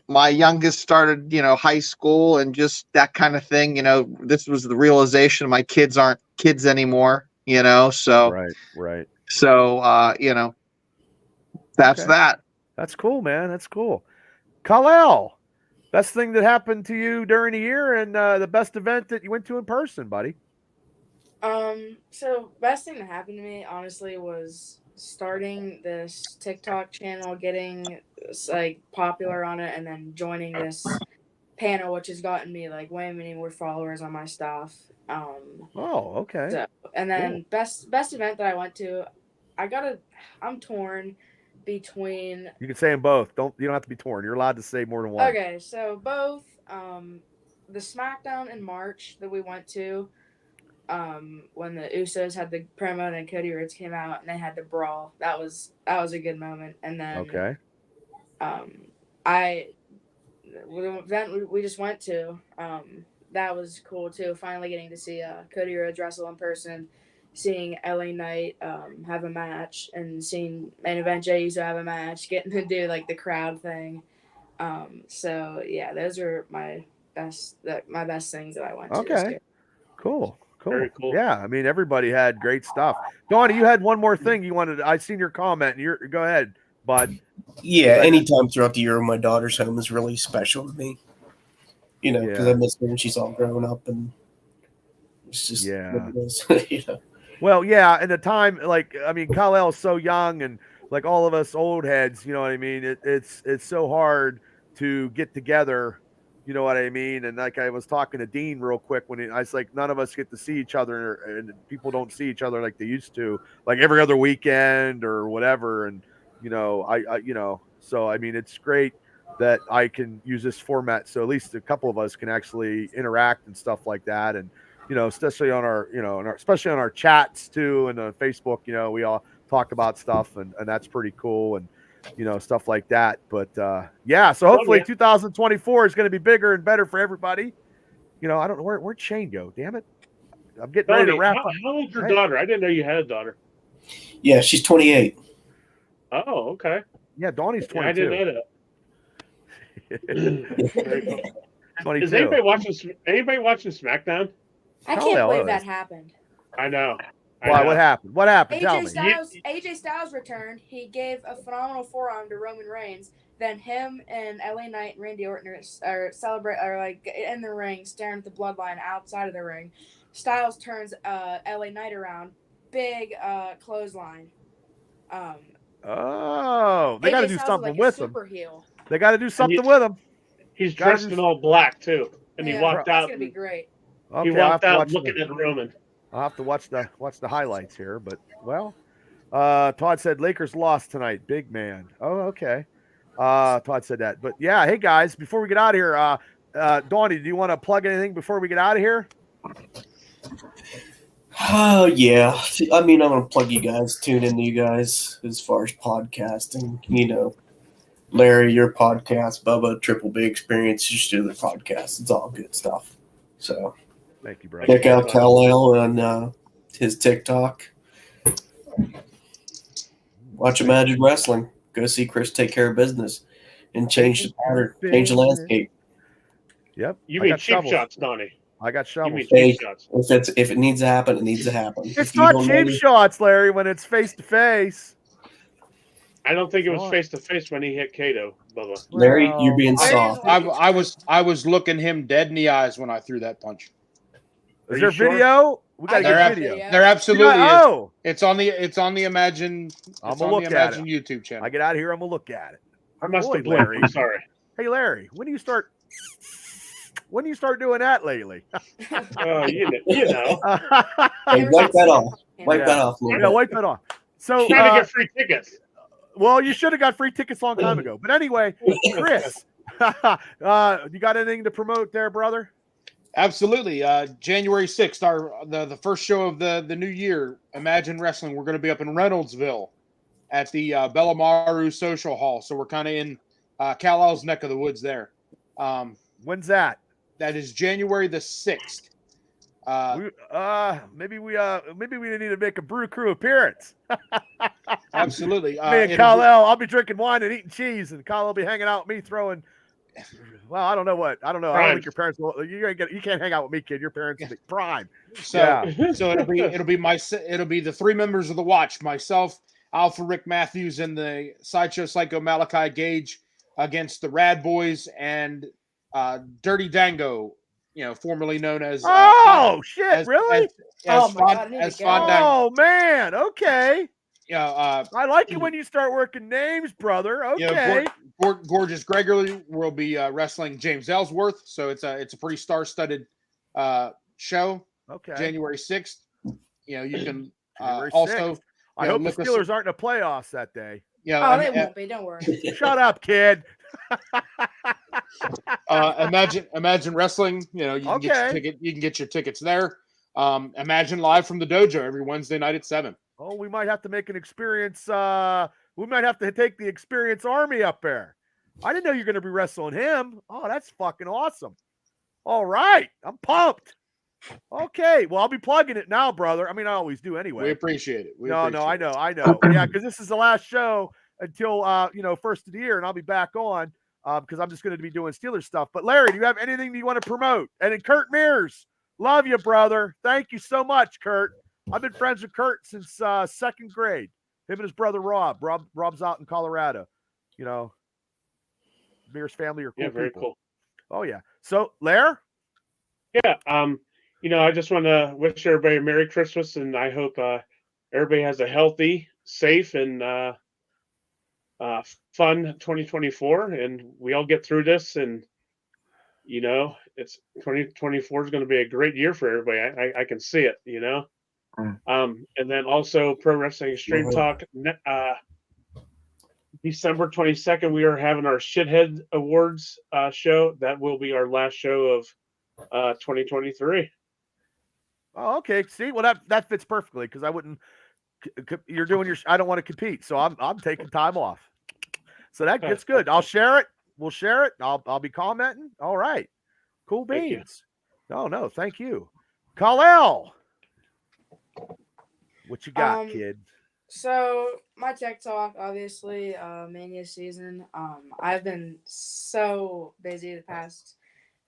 my youngest started high school and just that kind of thing. This was the realization my kids aren't kids anymore. So right. So that's okay. that. That's cool, man. That's cool. Kal-El, best thing that happened to you during the year and the best event that you went to in person, buddy. So best thing that happened to me, honestly, was starting this TikTok channel, getting like popular on it, and then joining this panel, which has gotten me like way many more followers on my stuff. Oh, okay. So, and then best event that I went to, I'm torn between. You can say them both. You don't have to be torn. You're allowed to say more than one. Okay, so both the SmackDown in March that we went to, when the Usos had the promo and Cody Rhodes came out and they had the brawl. That was a good moment. And then Okay. the event we just went to, that was cool too. Finally getting to see Cody Rhodes wrestle in person, seeing LA Knight have a match, and seeing main event Jey Uso have a match, getting to do like the crowd thing. So yeah, those are my best things that I went to this Okay. year. Cool. Very cool. Yeah, I mean everybody had great stuff. Donnie, you had one more thing you wanted. I seen your comment. And go ahead, bud. Yeah, anytime throughout the year, my daughter's home is really special to me. You know, because Yeah. I miss her and she's all grown up, and it's just Yeah. what it is, you know. Well, yeah, and the time, like, I mean, Kal-El's so young, and like all of us old heads, you know what I mean? It's so hard to get together, you know what I mean? And like I was talking to Dean real quick I was like, none of us get to see each other, and people don't see each other like they used to, like every other weekend or whatever. And so I mean, it's great that I can use this format, so at least a couple of us can actually interact and stuff like that. And especially on our, especially on our chats too, and on Facebook, we all talk about stuff, and that's pretty cool, and stuff like that. But yeah, so hopefully 2024 is going to be bigger and better for everybody. I don't know where'd Shane go. Damn it, I'm getting ready to wrap up. How old's your daughter? I didn't know you had a daughter. Yeah, she's 28. Oh, okay. Yeah, Donnie's 22. I didn't know that. Very cool. 22. Is anybody watching SmackDown? I can't believe that happened. I know. Why? What happened? What happened? Tell me. AJ Styles returned. He gave a phenomenal forearm to Roman Reigns. Then him and LA Knight and Randy Orton are like in the ring, staring at the bloodline outside of the ring. Styles turns LA Knight around, big clothesline. They got to do something with him. Heel. They got to do something with him. He's dressed in all black too, and he walked out. That's gonna be great. Okay, he walked out looking at Roman. I'll have to watch the highlights here, but Todd said Lakers lost tonight. Big man. Oh, okay. Todd said that, but yeah. Hey guys, before we get out of here, Donnie, do you want to plug anything before we get out of here? Oh yeah. I mean, I'm gonna plug you guys. Tune in to you guys as far as podcasting. Larry, your podcast, Bubba, Triple B Experience, just do the podcast. It's all good stuff. So thank you, bro. Check out Kal-El on his TikTok. Watch Imagine Wrestling. Go see Chris take care of business and change the pattern, change the landscape. Yep. You mean cheap shots, Donnie? I got shovels. Cheap shots. If it needs to happen, it needs to happen. It's not cheap shots, Larry, when it's face to face. I don't think it was face to face when he hit Kato, Bubba. Larry, you're being soft. I was looking him dead in the eyes when I threw that punch. Is there video? We got to get video. There absolutely is. Oh, it's on the Imagine. I'm gonna look at it. YouTube channel. I get out of here. I'm gonna look at it. I must have Larry. I'm sorry. Hey, Larry, when do you start doing that lately? You know. Hey, wipe that off. Wipe that off. Yeah, wipe that off. So trying to get free tickets. Well, you should have got free tickets a long time ago. But anyway, Chris, you got anything to promote there, brother? Absolutely. January 6th, the first show of the new year, Imagine Wrestling. We're going to be up in Reynoldsville at the Bellamaru Social Hall. So we're kind of in Kal-El's neck of the woods there. When's that? That is January the 6th. Maybe we need to make a Brew Crew appearance. Absolutely. Me and Kal-El, I'll be drinking wine and eating cheese, and Kal-El will be hanging out with me throwing. Well, I don't know. I don't think your parents will. You can't hang out with me, kid. Your parents will be prime. So it'll be the three members of the Watch: myself, Alpha Rick Matthews, and the Sideshow Psycho Malachi Gage against the Rad Boys and Dirty Dango formerly known as shit, really? Oh my God, I need to get Oh man, okay. I like it when you start working names, brother. Okay. Gorgeous Gregory will be wrestling James Ellsworth, so it's a pretty star-studded show. Okay. January 6th. You can January also. 6th. I hope the look us- Steelers aren't in the playoffs that day. Yeah, they won't be. Don't worry. Shut up, kid. Imagine wrestling. You can get your ticket. You can get your tickets there. Imagine live from the dojo every Wednesday night at 7. Oh, we might have to make an experience. We might have to take the Experience Army up there. I didn't know you're going to be wrestling him. Oh, that's fucking awesome. All right. I'm pumped. Okay. Well, I'll be plugging it now, brother. I mean, I always do anyway. We appreciate it. I know. Yeah, because this is the last show until, first of the year, and I'll be back on because I'm just going to be doing Steelers stuff. But, Larry, do you have anything that you want to promote? And then Kurt Mears, love you, brother. Thank you so much, Kurt. I've been friends with Kurt since second grade. Him and his brother Rob. Rob's out in Colorado. Mears family are cool. Yeah, very people. cool. Oh yeah. So, Lair? Yeah. I just want to wish everybody a Merry Christmas, and I hope everybody has a healthy, safe, and fun 2024, and we all get through this. And it's 2024 is going to be a great year for everybody. I can see it. And then also Pro Wrestling Extreme Talk. December 22nd, we are having our Shithead Awards show. That will be our last show of 2023. Oh, okay. See, well that fits perfectly because I wouldn't. You're doing your. I don't want to compete, so I'm taking time off. So that gets good. I'll share it. We'll share it. I'll be commenting. All right. Cool beans. No, thank you, Kal-El. What you got, kid? So my tech talk, obviously, Mania season. I've been so busy the past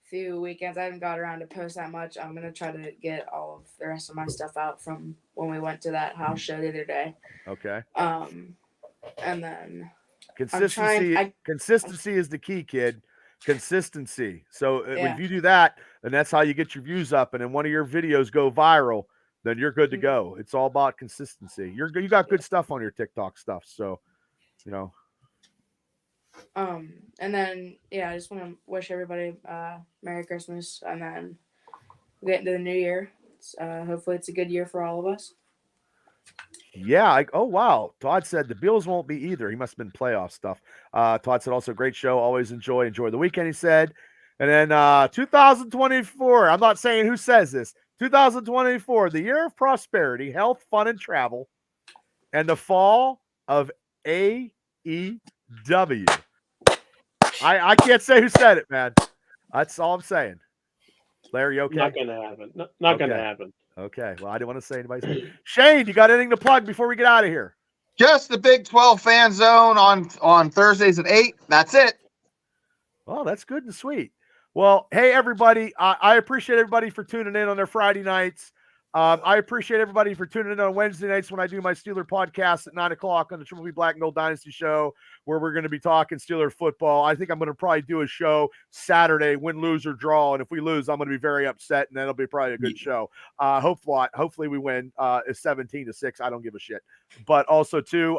few weekends. I haven't got around to post that much. I'm gonna try to get all of the rest of my stuff out from when we went to that house show the other day. Okay. And then consistency is the key, kid. Consistency. So if you do that, and that's how you get your views up, and then one of your videos go viral, then you're good to go. It's all about consistency. You got good stuff on your TikTok stuff, so and then I just want to wish everybody Merry Christmas, and then we'll get into the new year. Hopefully, it's a good year for all of us. Yeah. Oh wow. Todd said the Bills won't be either. He must have been playoff stuff. Todd said also great show. Always enjoy the weekend. He said, and then 2024. I'm not saying who says this. 2024, the year of prosperity, health, fun, and travel, and the fall of AEW. I can't say who said it, man. That's all I'm saying. Larry, you okay? Not gonna happen. Not gonna happen. Okay. Well, I didn't want to say anybody's name. Shane, you got anything to plug before we get out of here? Just the Big 12 Fan Zone on Thursdays at 8. That's it. Well, that's good and sweet. Well, hey, everybody. I appreciate everybody for tuning in on their Friday nights. I appreciate everybody for tuning in on Wednesday nights when I do my Steeler podcast at 9 o'clock on the Triple B Black and Gold Dynasty show, where we're going to be talking Steeler football. I think I'm going to probably do a show Saturday, win, lose, or draw. And if we lose, I'm going to be very upset, and that'll be probably a good show. Hopefully we win 17-6. I don't give a shit. But also, too,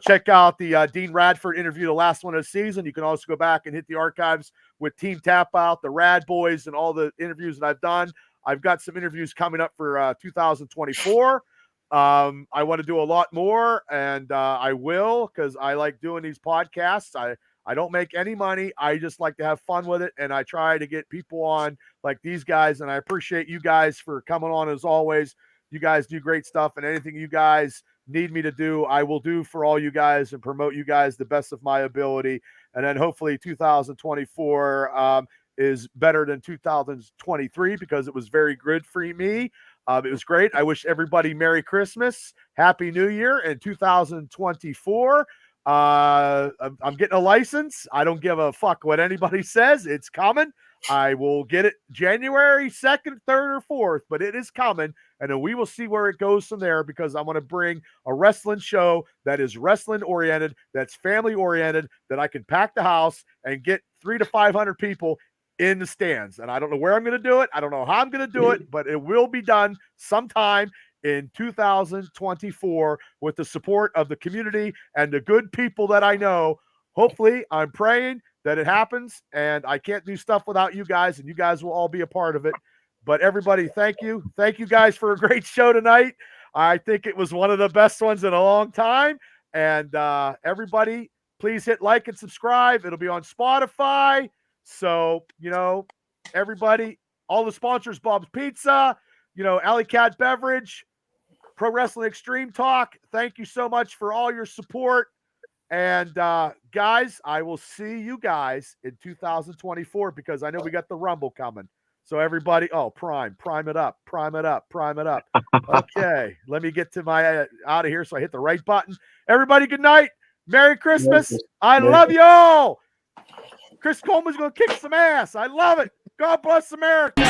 check out the Dean Radford interview, the last one of the season. You can also go back and hit the archives with Team Tap Out, the Rad Boys, and all the interviews that I've done. I've got some interviews coming up for 2024. I want to do a lot more, and I will, because I like doing these podcasts. I don't make any money. I just like to have fun with it, and I try to get people on like these guys, and I appreciate you guys for coming on as always. You guys do great stuff, and anything you guys need me to do, I will do for all you guys and promote you guys the best of my ability. And then hopefully 2024 is better than 2023 because it was very good for me. It was great. I wish everybody Merry Christmas, Happy New Year, and 2024. I'm getting a license. I don't give a fuck what anybody says. It's coming. I will get it January 2nd, 3rd, or 4th, but it is coming. And then we will see where it goes from there, because I'm going to bring a wrestling show that is wrestling oriented, that's family oriented, that I can pack the house and get 300 to 500 people in the stands. And I don't know where I'm going to do it. I don't know how I'm going to do it, but it will be done sometime in 2024 with the support of the community and the good people that I know. Hopefully, I'm praying that it happens, and I can't do stuff without you guys, and you guys will all be a part of it. But everybody, thank you. Thank you guys for a great show tonight. I think it was one of the best ones in a long time. And everybody, please hit like and subscribe. It'll be on Spotify. So, everybody, all the sponsors, Bob's Pizza, Alley Cat Beverage, Pro Wrestling Extreme Talk. Thank you so much for all your support. And guys, I will see you guys in 2024 because I know we got the Rumble coming. So everybody, prime it up. Okay, let me get to my out of here so I hit the right button. Everybody, good night. Merry Christmas. I love y'all. Chris Coleman's going to kick some ass. I love it. God bless America.